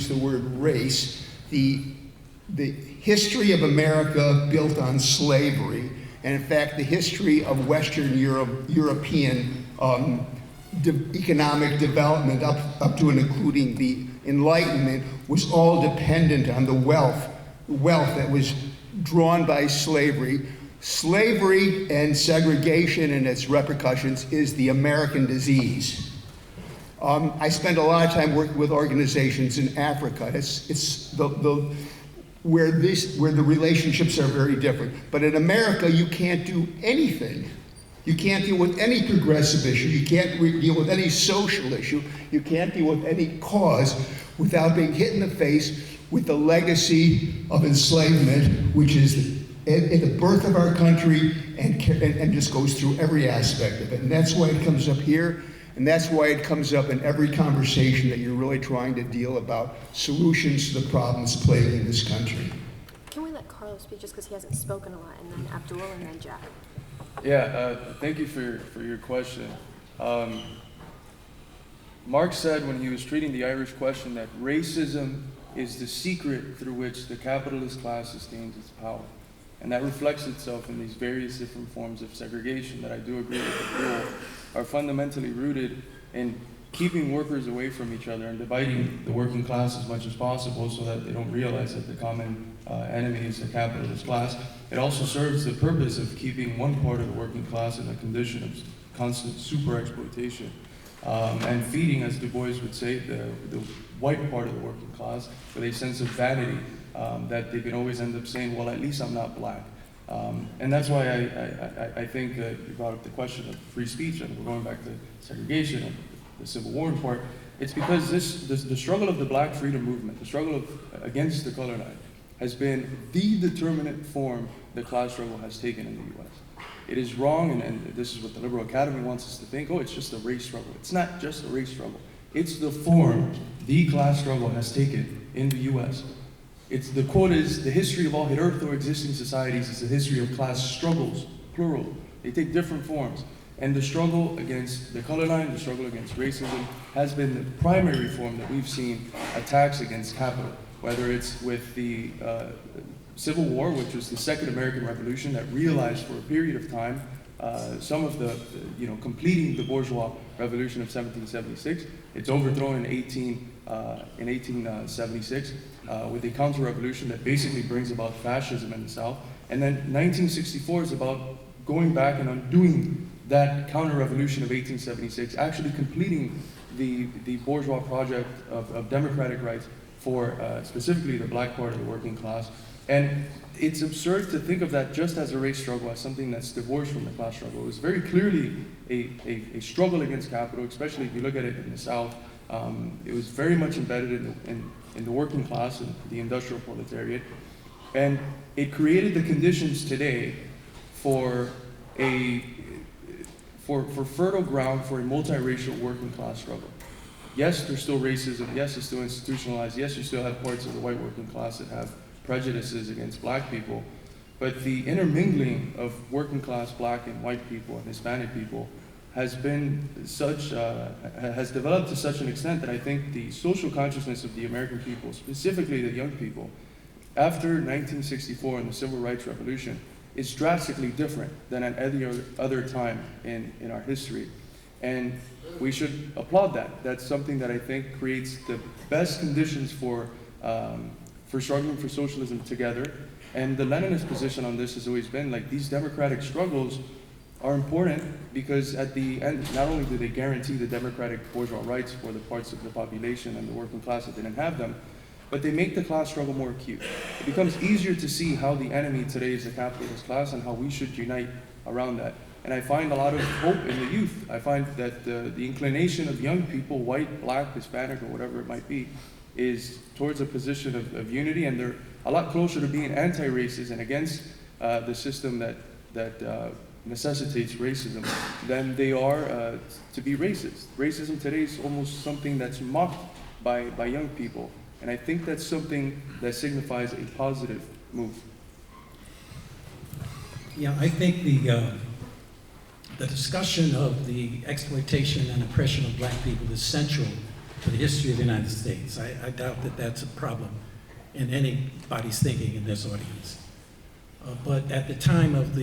the word race, the history of America built on slavery, and in fact the history of Western European economic development up to and including the Enlightenment was all dependent on the wealth that was drawn by slavery. Slavery and segregation and its repercussions is the American disease. I spend a lot of time working with organizations in Africa. It's where the relationships are very different. But in America, you can't do anything. You can't deal with any progressive issue. You can't deal with any social issue. You can't deal with any cause without being hit in the face with the legacy of enslavement, which is at the birth of our country and just goes through every aspect of it. And that's why it comes up here, and that's why it comes up in every conversation that you're really trying to deal about solutions to the problems plaguing this country. Can we let Carlos speak just because he hasn't spoken a lot, and then Abdul, and then Jack? Yeah, thank you for your question. Marx said when he was treating the Irish question that racism is the secret through which the capitalist class sustains its power. And that reflects itself in these various different forms of segregation that I do agree with Abdul are fundamentally rooted in keeping workers away from each other and dividing the working class as much as possible so that they don't realize that the common enemy is the capitalist class. It also serves the purpose of keeping one part of the working class in a condition of constant super exploitation and feeding, as Du Bois would say, the white part of the working class with a sense of vanity that they can always end up saying, well, at least I'm not black. And that's why I think you brought up the question of free speech, and we're going back to segregation and the Civil War in part. It's because the struggle of the black freedom movement, the struggle against the color line, has been the determinant form the class struggle has taken in the U.S. It is wrong, and this is what the Liberal Academy wants us to think, oh, it's just a race struggle. It's not just a race struggle. It's the form the class struggle has taken in the U.S. The quote is, the history of all hitherto existing societies is the history of class struggles, plural. They take different forms. And the struggle against the color line, the struggle against racism, has been the primary form that we've seen attacks against capital. whether it's with the Civil War, which was the Second American Revolution that realized for a period of time some of the, completing the bourgeois revolution of 1776. It's overthrown in 1876 with a counter-revolution that basically brings about fascism in the South. And then 1964 is about going back and undoing that counter-revolution of 1876, actually completing the bourgeois project of democratic rights for specifically the black part of the working class. And it's absurd to think of that just as a race struggle, as something that's divorced from the class struggle. It was very clearly a struggle against capital, especially if you look at it in the South. It was very much embedded in the working class and the industrial proletariat. And it created the conditions today for fertile ground for a multiracial working class struggle. Yes, there's still racism. Yes, it's still institutionalized. Yes, you still have parts of the white working class that have prejudices against black people. But the intermingling of working class black and white people and Hispanic people has been such, has developed to such an extent that I think the social consciousness of the American people, specifically the young people, after 1964 and the Civil Rights Revolution, is drastically different than at any other time in our history. And we should applaud that. That's something that I think creates the best conditions for struggling for socialism together. And the Leninist position on this has always been like these democratic struggles are important because at the end, not only do they guarantee the democratic bourgeois rights for the parts of the population and the working class that didn't have them, but they make the class struggle more acute. It becomes easier to see how the enemy today is the capitalist class and how we should unite around that. And I find a lot of hope in the youth. I find that the inclination of young people, white, black, Hispanic, or whatever it might be, is towards a position of unity, and they're a lot closer to being anti-racist and against the system that necessitates racism than they are to be racist. Racism today is almost something that's mocked by young people, and I think that's something that signifies a positive move. Yeah, I think the discussion of the exploitation and oppression of black people is central to the history of the United States. I doubt that that's a problem in anybody's thinking in this audience. But at the time of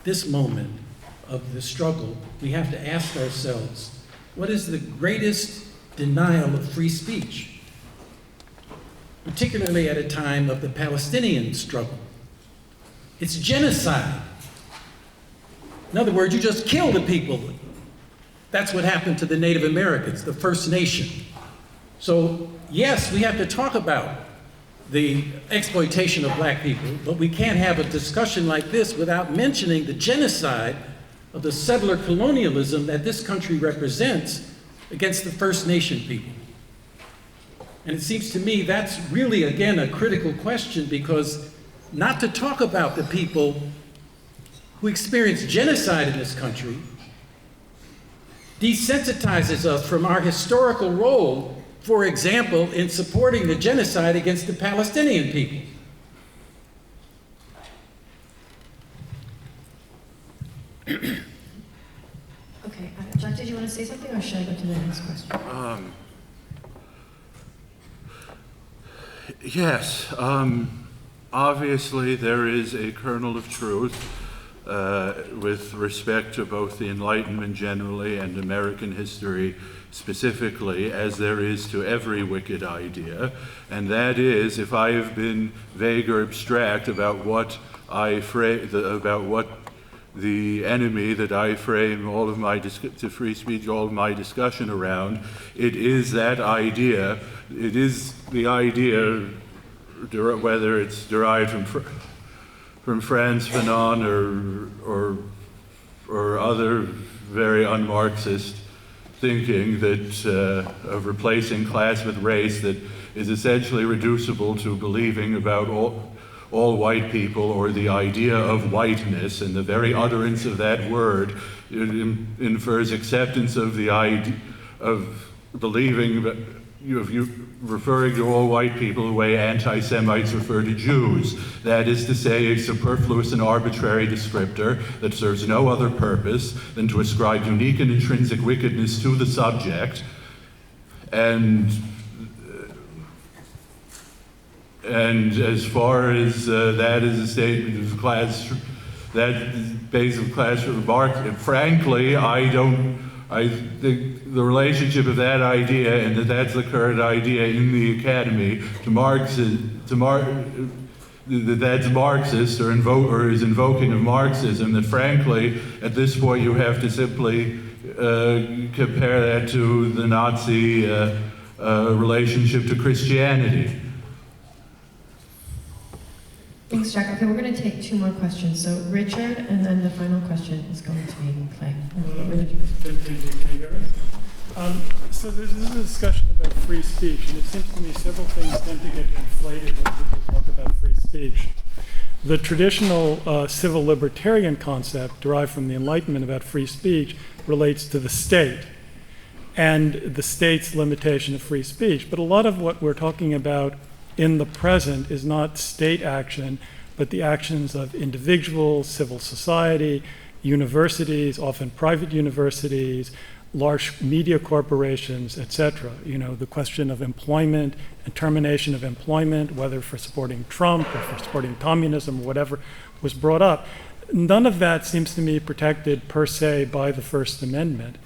this moment of the struggle, we have to ask ourselves, what is the greatest denial of free speech? Particularly at a time of the Palestinian struggle. It's genocide. In other words, you just kill the people. That's what happened to the Native Americans, the First Nation. So yes, we have to talk about the exploitation of black people, but we can't have a discussion like this without mentioning the genocide of the settler colonialism that this country represents against the First Nation people. And it seems to me that's really, again, a critical question, because not to talk about the people who experienced genocide in this country desensitizes us from our historical role, for example, in supporting the genocide against the Palestinian people. Okay, John, did you want to say something, or should I go to the next question? Yes, obviously there is a kernel of truth with respect to both the Enlightenment generally and American history specifically, as there is to every wicked idea, and that is, if I have been vague or abstract about what the enemy that I frame all of my to free speech, all of my discussion around, it is that idea. It is the idea, whether it's derived from Franz Fanon or other very un-Marxist thinking that of replacing class with race, that is essentially reducible to believing about all white people, or the idea of whiteness, and the very utterance of that word infers acceptance of the idea of believing, referring to all white people the way anti-Semites refer to Jews. That is to say, a superfluous and arbitrary descriptor that serves no other purpose than to ascribe unique and intrinsic wickedness to the subject. And and as far as that is a statement of class, that is based on class remark, and frankly, I think the relationship of that idea, and that's the current idea in the academy, that's Marxist or is invoking of Marxism, that frankly, at this point you have to simply compare that to the Nazi relationship to Christianity. Thanks, Jack. Okay, we're going to take 2 more questions. So Richard, and then the final question is going to be Clay. So this is a discussion about free speech, and it seems to me several things tend to get conflated when people talk about free speech. The traditional civil libertarian concept derived from the Enlightenment about free speech relates to the state and the state's limitation of free speech. But a lot of what we're talking about in the present is not state action, but the actions of individuals, civil society, universities, often private universities, large media corporations, etc. You know, the question of employment and termination of employment, whether for supporting Trump or for supporting communism or whatever, was brought up. None of that seems to me protected per se by the First Amendment.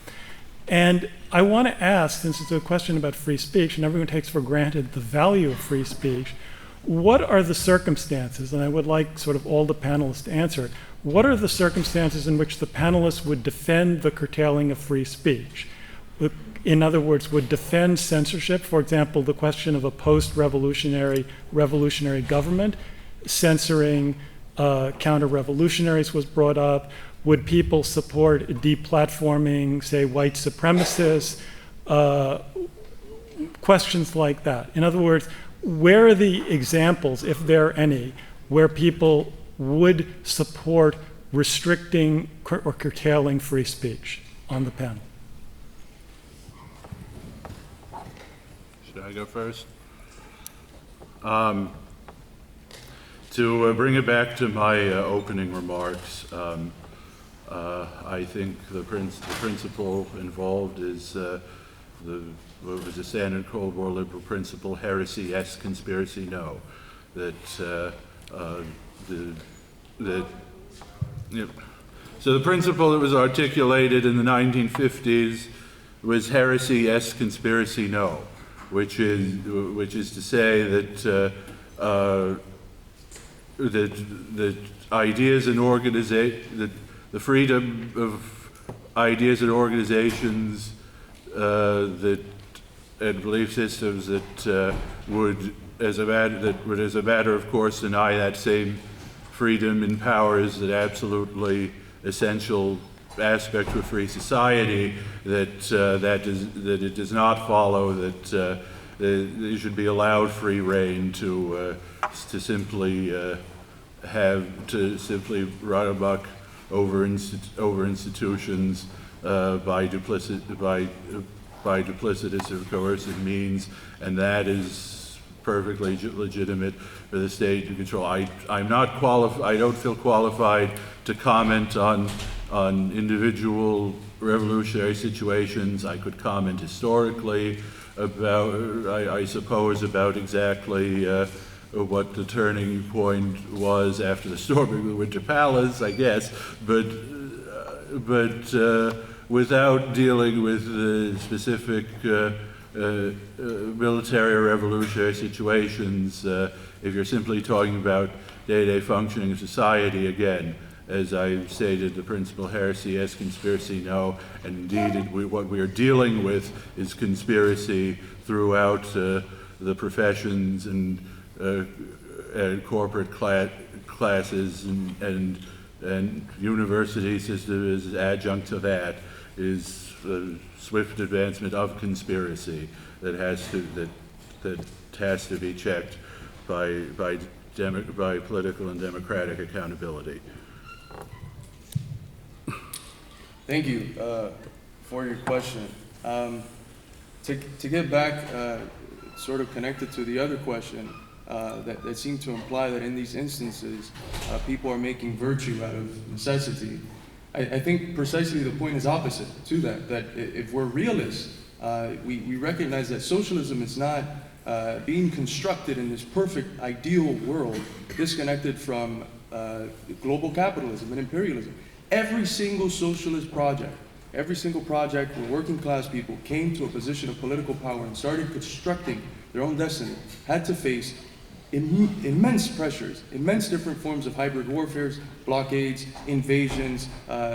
And I want to ask, since it's a question about free speech and everyone takes for granted the value of free speech, what are the circumstances, and I would like sort of all the panelists to answer it, what are the circumstances in which the panelists would defend the curtailing of free speech? In other words, would defend censorship, for example, the question of a post-revolutionary government, censoring counter-revolutionaries was brought up. Would people support deplatforming, say, white supremacists? Questions like that. In other words, where are the examples, if there are any, where people would support restricting or curtailing free speech on the panel? Should I go first? To bring it back to my opening remarks, I think the principle involved is what was the standard Cold War liberal principle: heresy, yes; conspiracy, no. So the principle that was articulated in the 1950s was heresy, yes; conspiracy, no, which is to say that that ideas and that the freedom of ideas and organizations and belief systems that would, as a matter of course, deny that same freedom and power is an absolutely essential aspect of a free society. That it does not follow that they should be allowed free rein to simply run amok over institutions by duplicitous or coercive means, and that is perfectly legitimate for the state to control. I'm not qualified. I don't feel qualified to comment on individual revolutionary situations. I could comment historically about, I suppose, about exactly what the turning point was after the storming of the Winter Palace, I guess, but without dealing with the specific military or revolutionary situations, if you're simply talking about day-to-day functioning of society, again, as I stated, the principle heresy, yes; conspiracy, no. And indeed, what we are dealing with is conspiracy throughout the professions and corporate classes and university system is adjunct to that, is the swift advancement of conspiracy that has to be checked by political and democratic accountability. Thank you for your question. To get back, sort of connected to the other question, that seemed to imply that in these instances, people are making virtue out of necessity. I think precisely the point is opposite to that if we're realists, we recognize that socialism is not being constructed in this perfect ideal world disconnected from global capitalism and imperialism. Every single socialist project, every single project where working class people came to a position of political power and started constructing their own destiny had to face immense pressures, immense different forms of hybrid warfares, blockades, invasions,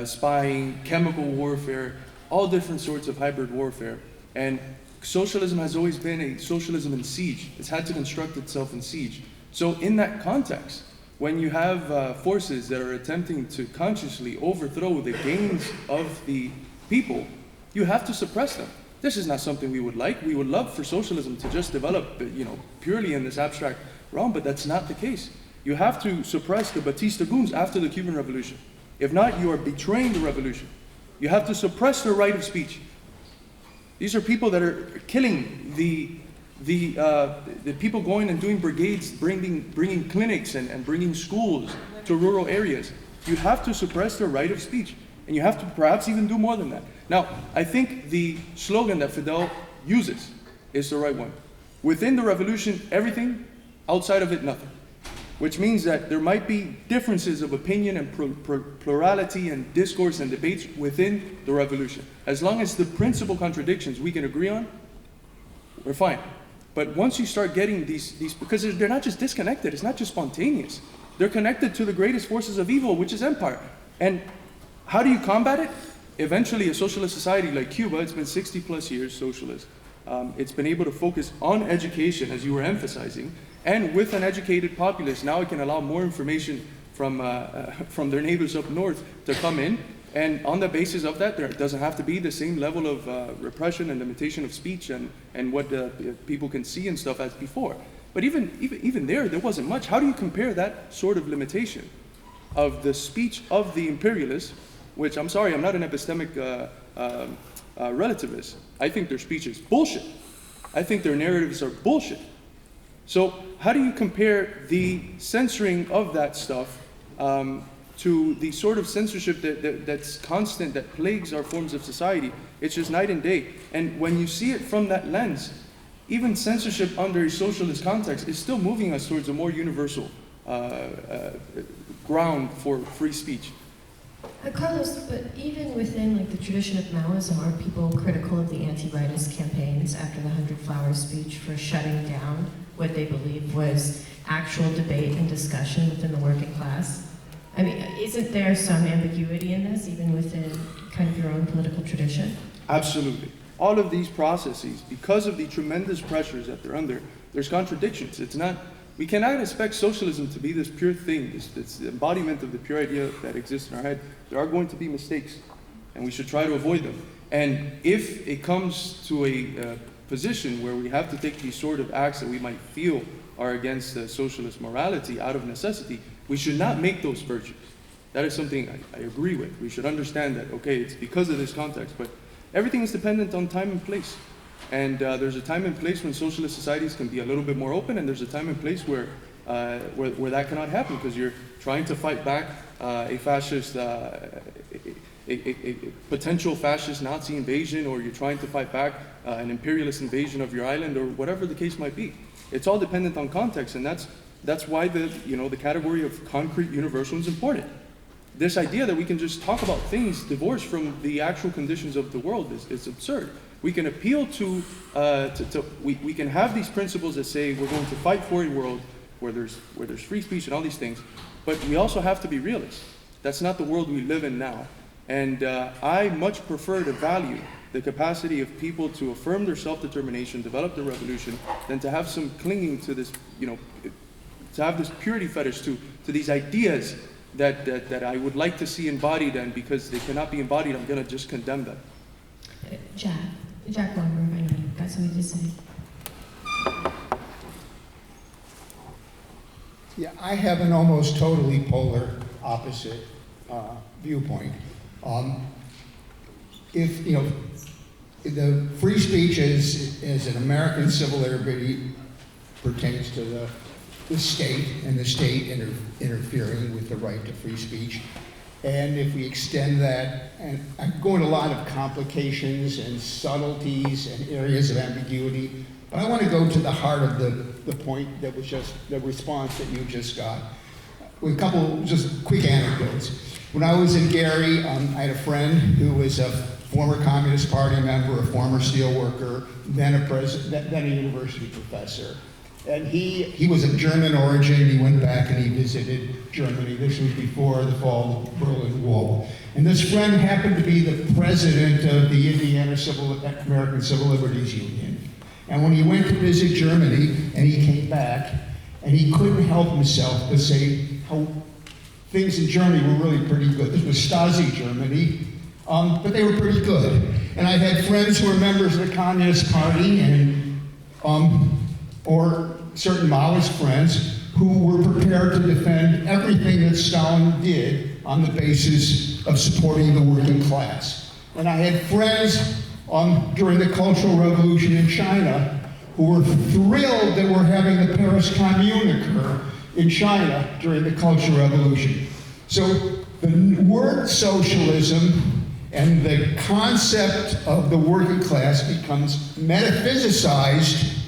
spying, chemical warfare, all different sorts of hybrid warfare. And socialism has always been a socialism in siege. It's had to construct itself in siege. So in that context, when you have forces that are attempting to consciously overthrow the gains of the people, you have to suppress them. This is not something we would like. We would love for socialism to just develop, purely in this abstract realm, but that's not the case. You have to suppress the Batista goons after the Cuban Revolution. If not, you are betraying the revolution. You have to suppress their right of speech. These are people that are killing the people going and doing brigades, bringing clinics and bringing schools to rural areas. You have to suppress their right of speech. And you have to perhaps even do more than that. Now, I think the slogan that Fidel uses is the right one. Within the revolution, everything, outside of it, nothing. Which means that there might be differences of opinion and plurality and discourse and debates within the revolution. As long as the principal contradictions we can agree on, we're fine. But once you start getting these because they're not just disconnected, it's not just spontaneous. They're connected to the greatest forces of evil, which is empire. And how do you combat it? Eventually, a socialist society like Cuba, it's been 60 plus years socialist. It's been able to focus on education, as you were emphasizing, and with an educated populace, now it can allow more information from their neighbors up north to come in. And on the basis of that, there doesn't have to be the same level of repression and limitation of speech and what people can see and stuff as before. But even there wasn't much. How do you compare that sort of limitation of the speech of the imperialists, which, I'm sorry, I'm not an epistemic relativist. I think their speech is bullshit. I think their narratives are bullshit. So how do you compare the censoring of that stuff to the sort of censorship that's constant, that plagues our forms of society? It's just night and day. And when you see it from that lens, even censorship under a socialist context is still moving us towards a more universal ground for free speech. Carlos, but even within the tradition of Maoism, are people critical of the anti-rightist campaigns after the 100 Flowers speech for shutting down what they believed was actual debate and discussion within the working class? I mean, isn't there some ambiguity in this, even within kind of your own political tradition? Absolutely. All of these processes, because of the tremendous pressures that they're under, there's contradictions. We cannot expect socialism to be this pure thing, this embodiment of the pure idea that exists in our head. There are going to be mistakes, and we should try to avoid them. And if it comes to a position where we have to take these sort of acts that we might feel are against socialist morality out of necessity, we should not make those virtues. That is something I agree with. We should understand that, okay, it's because of this context, but everything is dependent on time and place. And there's a time and place when socialist societies can be a little bit more open, and there's a time and place where that cannot happen because you're trying to fight back a fascist, a potential fascist Nazi invasion, or you're trying to fight back an imperialist invasion of your island, or whatever the case might be. It's all dependent on context, and that's why the category of concrete universal is important. This idea that we can just talk about things divorced from the actual conditions of the world is absurd. We can appeal we can have these principles that say we're going to fight for a world where there's free speech and all these things, but we also have to be realists. That's not the world we live in now. And I much prefer to value the capacity of people to affirm their self-determination, develop their revolution, than to have some clinging to this, to have this purity fetish to these ideas that I would like to see embodied, and because they cannot be embodied, I'm going to just condemn them. Jack Weinberg, I know you've got something to say. Yeah, I have an almost totally polar opposite viewpoint. If the free speech is an American civil liberty pertains to the state and the state interfering with the right to free speech, And if we extend that, and I'm going to a lot of complications and subtleties and areas of ambiguity, but I want to go to the heart of the point that was just the response that you just got. With a couple just quick anecdotes. When I was in Gary, I had a friend who was a former Communist Party member, a former steelworker, then a university professor. And he was of German origin. He went back and he visited Germany. This was before the fall of the Berlin Wall. And this friend happened to be the president of the Indiana American Civil Liberties Union. And when he went to visit Germany, and he came back, and he couldn't help himself but say how things in Germany were really pretty good. This was Stasi Germany, but they were pretty good. And I had friends who were members of the Communist Party, and or certain Maoist friends who were prepared to defend everything that Stalin did on the basis of supporting the working class. And I had friends during the Cultural Revolution in China who were thrilled that we're having the Paris Commune occur in China during the Cultural Revolution. So the word socialism and the concept of the working class becomes metaphysicized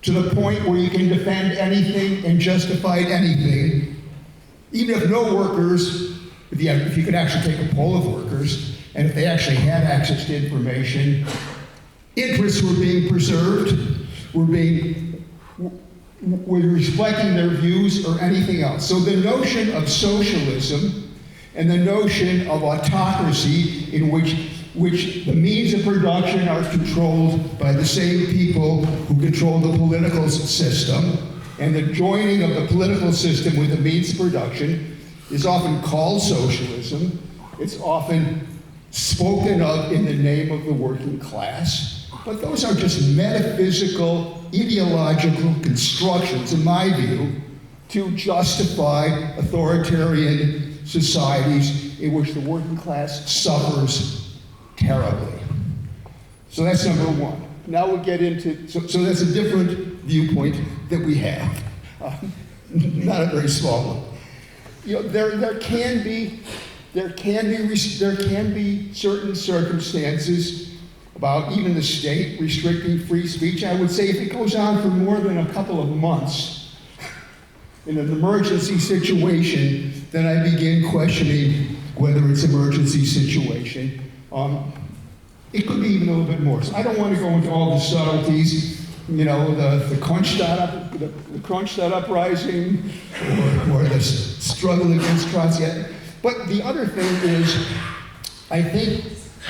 to the point where you can defend anything and justify anything, even if no workers, if you could actually take a poll of workers, and if they actually had access to information, interests were being preserved, were reflecting their views or anything else. So the notion of socialism and the notion of autocracy in which the means of production are controlled by the same people who control the political system, and the joining of the political system with the means of production is often called socialism. It's often spoken of in the name of the working class. But those are just metaphysical, ideological constructions, in my view, to justify authoritarian societies in which the working class suffers terribly. So that's number one. Now we'll get into, so that's a different viewpoint that we have. Not a very small one. You know, there can be certain circumstances about even the state restricting free speech. I would say if it goes on for more than a couple of months in an emergency situation, then I begin questioning whether it's an emergency situation. It could be even a little bit more. So I don't want to go into all the subtleties, you know, the Kronstadt uprising, or the struggle against Trotsky. But the other thing is, I think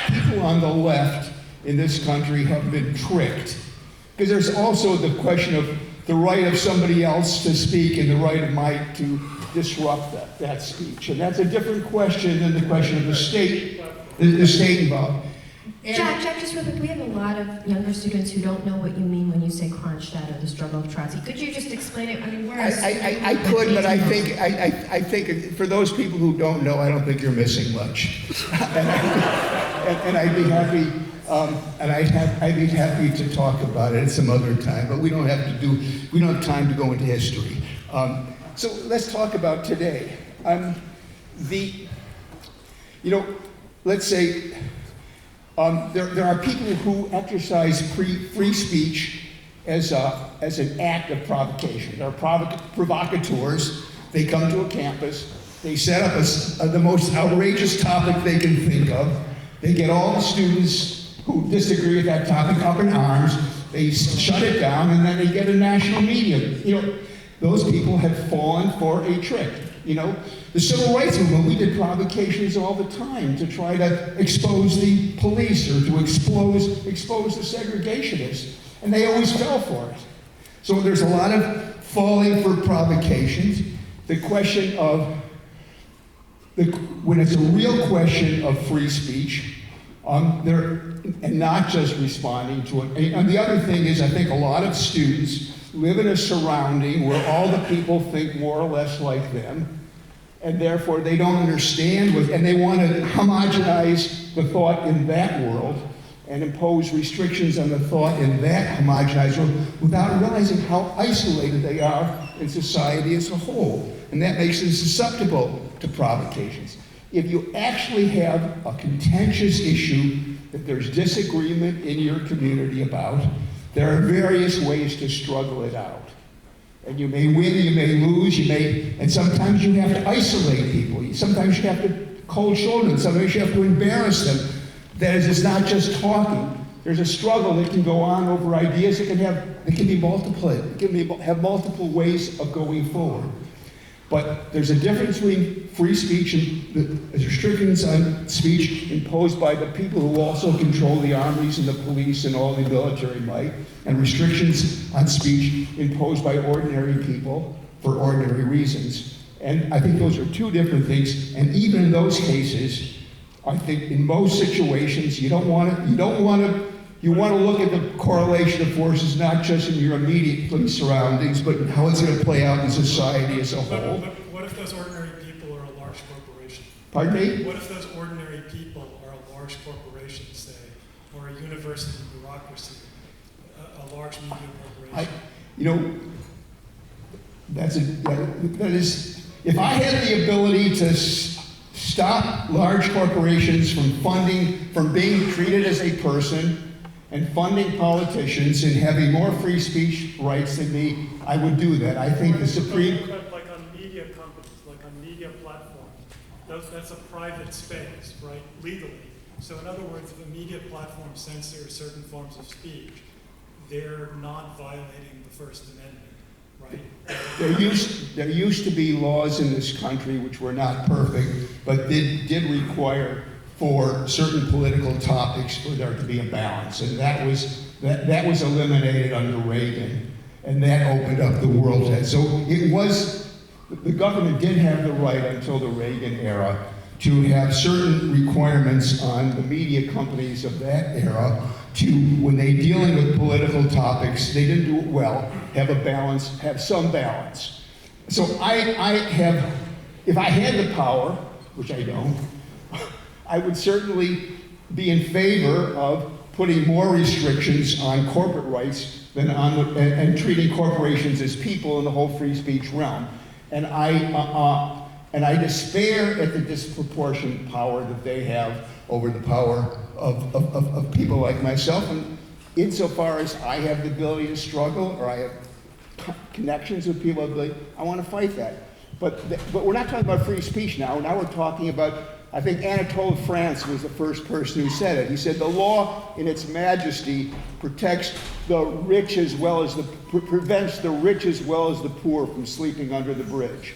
people on the left in this country have been tricked. Because there's also the question of the right of somebody else to speak and the right of Mike to disrupt that speech. And that's a different question than the question of the state involved. Jack, just real quick, we have a lot of younger students who don't know what you mean when you say Kronstadt or the struggle of Trotsky. Could you just explain it? I mean, where is I could, but I think for those people who don't know, I don't think you're missing much. and I'd be happy, I'd be happy to talk about it at some other time, but we don't have time to go into history. So let's talk about today. Let's say there are people who exercise free speech as an act of provocation. There are provocateurs. They come to a campus. They set up the most outrageous topic they can think of. They get all the students who disagree with that topic up in arms. They shut it down, and then they get a national media. You know, those people have fallen for a trick. You know, the civil rights movement, we did provocations all the time to try to expose the police or to expose the segregationists, and they always fell for it. So there's a lot of falling for provocations. The question of, when it's a real question of free speech, and not just responding to it. And the other thing is, I think a lot of students live in a surrounding where all the people think more or less like them, and therefore they don't understand, and they want to homogenize the thought in that world and impose restrictions on the thought in that homogenized world without realizing how isolated they are in society as a whole. And that makes them susceptible to provocations. If you actually have a contentious issue that there's disagreement in your community about, there are various ways to struggle it out. And you may win, you may lose, and sometimes you have to isolate people. Sometimes you have to cold shoulder them, sometimes you have to embarrass them. That is, it's not just talking. There's a struggle that can go on over ideas. It can be multiplied. It can have multiple ways of going forward. But there's a difference between free speech and the restrictions on speech imposed by the people who also control the armies and the police and all the military might, and restrictions on speech imposed by ordinary people for ordinary reasons. And I think those are two different things. And even in those cases, I think in most situations, you want to look at the correlation of forces not just in your immediate surroundings, but how it's going to play out in society as a whole. But what if those ordinary people are a large corporation? Pardon me? What if those ordinary people are a large corporation, say, or a university bureaucracy, a large media corporation? That is, if I had the ability to stop large corporations from being treated as a person, and funding politicians and having more free speech rights than me, I would do that. I think the Supreme... Like on media companies, like on media platforms, that's a private space, right, legally. So in other words, if a media platform censors certain forms of speech, they're not violating the First Amendment, right? There used to be laws in this country which were not perfect, but did require for certain political topics for there to be a balance. And that was eliminated under Reagan, and that opened up the world. So the government did have the right until the Reagan era to have certain requirements on the media companies of that era to, when they're dealing with political topics, they didn't do it well, have some balance. So if I had the power, which I don't, I would certainly be in favor of putting more restrictions on corporate rights and treating corporations as people in the whole free speech realm. And I despair at the disproportionate power that they have over the power of people like myself. And insofar as I have the ability to struggle, or I have connections with people, I want to fight that. But we're not talking about free speech now. Now we're talking about, I think Anatole France was the first person who said it. He said, the law in its majesty protects the rich as well as prevents the rich as well as the poor from sleeping under the bridge.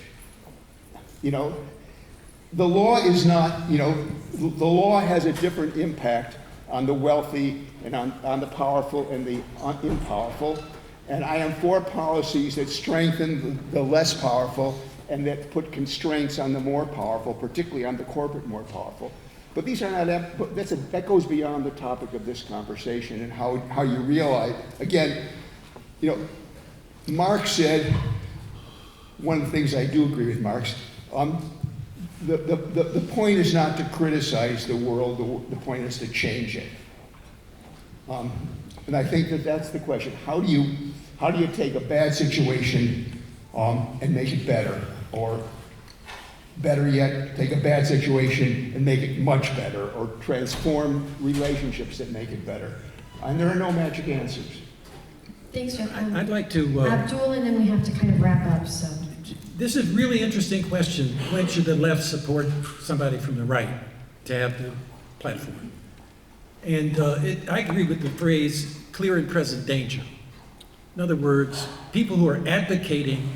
The law is not, the law has a different impact on the wealthy and on the powerful and the unpowerful. And I am for policies that strengthen the less powerful and that put constraints on the more powerful, particularly on the corporate more powerful. But these are not, that goes beyond the topic of this conversation and how you realize, again, Marx said, one of the things I do agree with Marx, the point is not to criticize the world, the point is to change it. And I think that's the question. How do you take a bad situation and make it better? Or better yet, take a bad situation and make it much better, or transform relationships that make it better. And there are no magic answers. Thanks, Jeff. I'd like to... Abdul, and then we have to kind of wrap up, so. This is a really interesting question. When should the left support somebody from the right to have the platform? And I agree with the phrase, clear and present danger. In other words, people who are advocating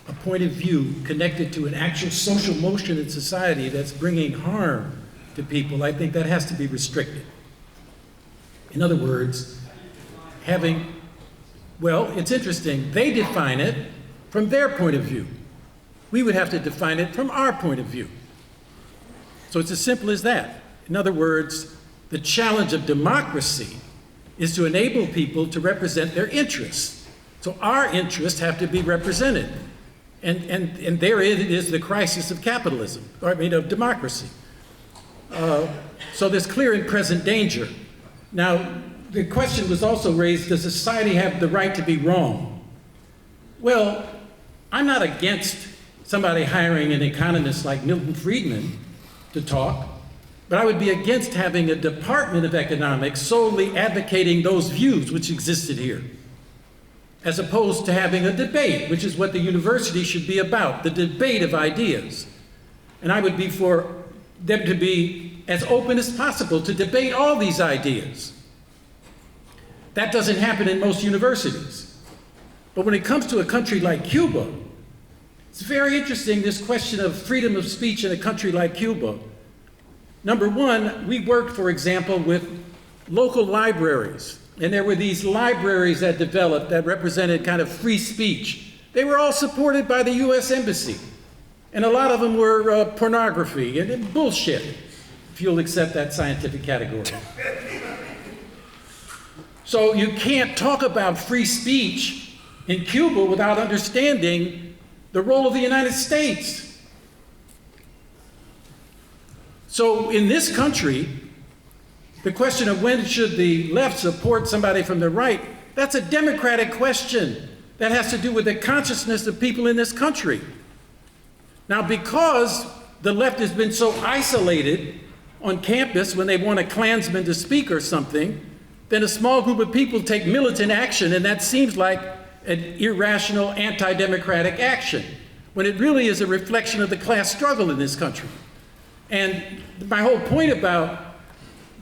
a point of view connected to an actual social motion in society that's bringing harm to people, I think that has to be restricted. In other words, it's interesting, they define it from their point of view. We would have to define it from our point of view. So it's as simple as that. In other words, the challenge of democracy is to enable people to represent their interests. So our interests have to be represented. And therein it is the crisis of capitalism, of democracy. So there's clear and present danger. Now, the question was also raised, does society have the right to be wrong? Well, I'm not against somebody hiring an economist like Milton Friedman to talk, but I would be against having a department of economics solely advocating those views which existed here, as opposed to having a debate, which is what the university should be about, the debate of ideas. And I would be for them to be as open as possible to debate all these ideas. That doesn't happen in most universities. But when it comes to a country like Cuba, it's very interesting, this question of freedom of speech in a country like Cuba. Number one, we worked, for example, with local libraries. And there were these libraries that developed that represented kind of free speech. They were all supported by the US Embassy. And a lot of them were pornography and bullshit, if you'll accept that scientific category. So you can't talk about free speech in Cuba without understanding the role of the United States. So in this country, the question of when should the left support somebody from the right, that's a democratic question that has to do with the consciousness of people in this country. Now, because the left has been so isolated on campus when they want a Klansman to speak or something, then a small group of people take militant action, and that seems like an irrational, anti-democratic action, when it really is a reflection of the class struggle in this country. And my whole point about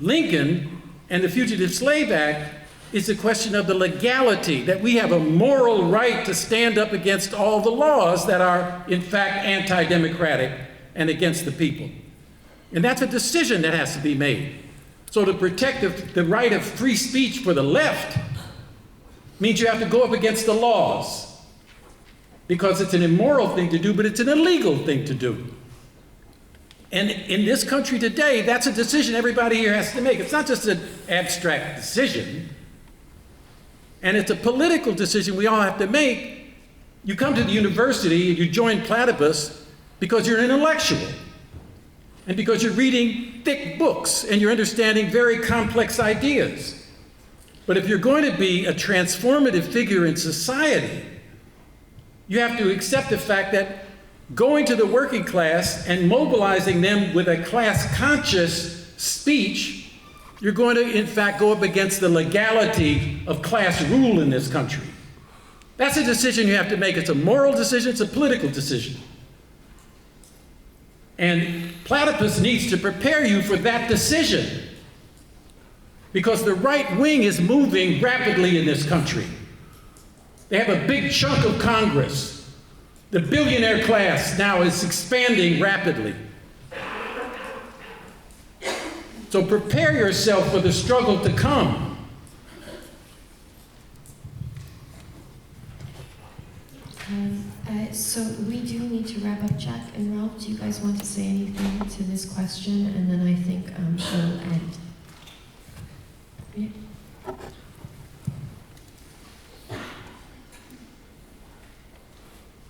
Lincoln and the Fugitive Slave Act is the question of the legality, that we have a moral right to stand up against all the laws that are, in fact, anti-democratic and against the people. And that's a decision that has to be made. So to protect the right of free speech for the left means you have to go up against the laws, because it's an immoral thing to do, but it's an illegal thing to do. And in this country today, that's a decision everybody here has to make. It's not just an abstract decision, and it's a political decision we all have to make. You come to the university and you join Platypus because you're an intellectual, and because you're reading thick books and you're understanding very complex ideas. But if you're going to be a transformative figure in society, you have to accept the fact that going to the working class and mobilizing them with a class-conscious speech, you're going to, in fact, go up against the legality of class rule in this country. That's a decision you have to make. It's a moral decision, it's a political decision. And Platypus needs to prepare you for that decision, because the right wing is moving rapidly in this country. They have a big chunk of Congress. The billionaire class now is expanding rapidly. So prepare yourself for the struggle to come. So we do need to wrap up. Jack and Ralph, do you guys want to say anything to this question? And then I think we'll end. Yeah.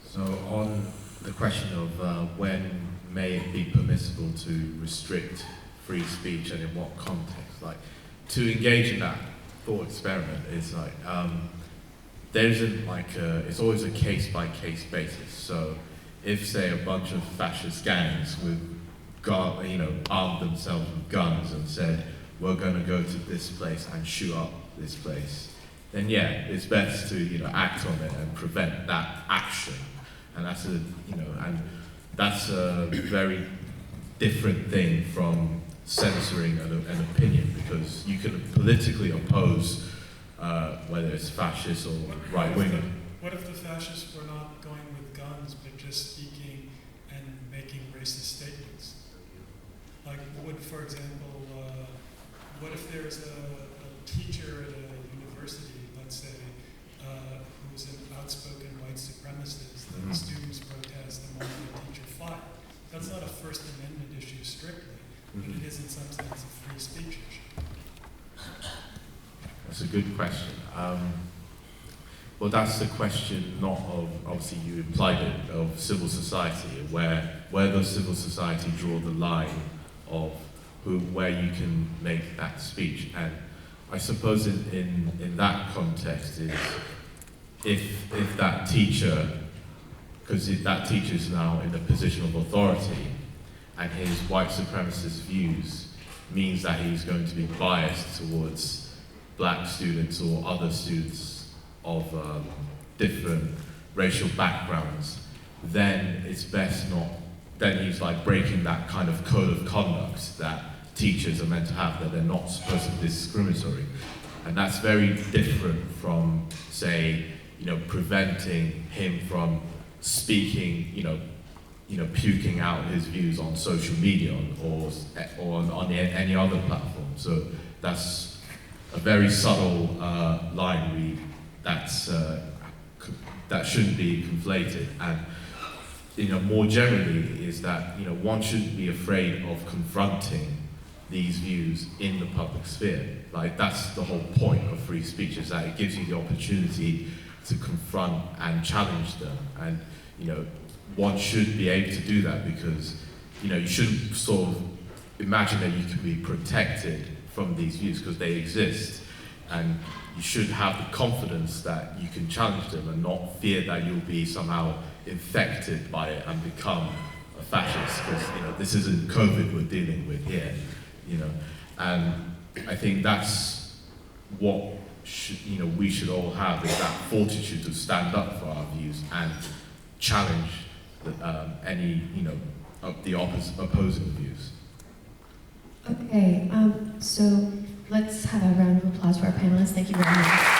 So on the question of when may it be permissible to restrict free speech and in what context, like to engage in that thought experiment is like there isn't like it's always a case-by-case basis. So if say a bunch of fascist gangs would armed themselves with guns and said we're going to go to this place and shoot up this place, then yeah, it's best to act on it and prevent that action. And that's that's a very different thing from censoring an opinion, because you can politically oppose whether it's fascist or right-winger. What if the fascists were not going with guns, but just speaking and making racist statements? Like, for example, what if there's a teacher at a university, let's say, who's an outspoken white supremacist, that the students protest and want the teacher fired? That's not a First Amendment issue strictly, but it is in some sense a free speech issue. That's a good question. Well, that's the question not of, obviously you implied it, of civil society, where does civil society draw the line of where you can make that speech. And I suppose in that context is if that teacher, because that teacher is now in a position of authority, and his white supremacist views means that he's going to be biased towards black students or other students of different racial backgrounds, then it's best not, then he's like breaking that kind of code of conduct that teachers are meant to have, that they're not supposed to be discriminatory. And that's very different from, say, preventing him from speaking, puking out his views on social media or on any other platform. So that's a very subtle line that shouldn't be conflated. And more generally is that one shouldn't be afraid of confronting these views in the public sphere. Like, that's the whole point of free speech, is that it gives you the opportunity to confront and challenge them. And one should be able to do that, because you shouldn't sort of imagine that you can be protected from these views, because they exist, and you should have the confidence that you can challenge them and not fear that you'll be somehow infected by it and become a fascist, because this isn't COVID we're dealing with here, and I think that's what we should all have, is that fortitude to stand up for our views and challenge any of the opposing views. Okay, so let's have a round of applause for our panelists. Thank you very much.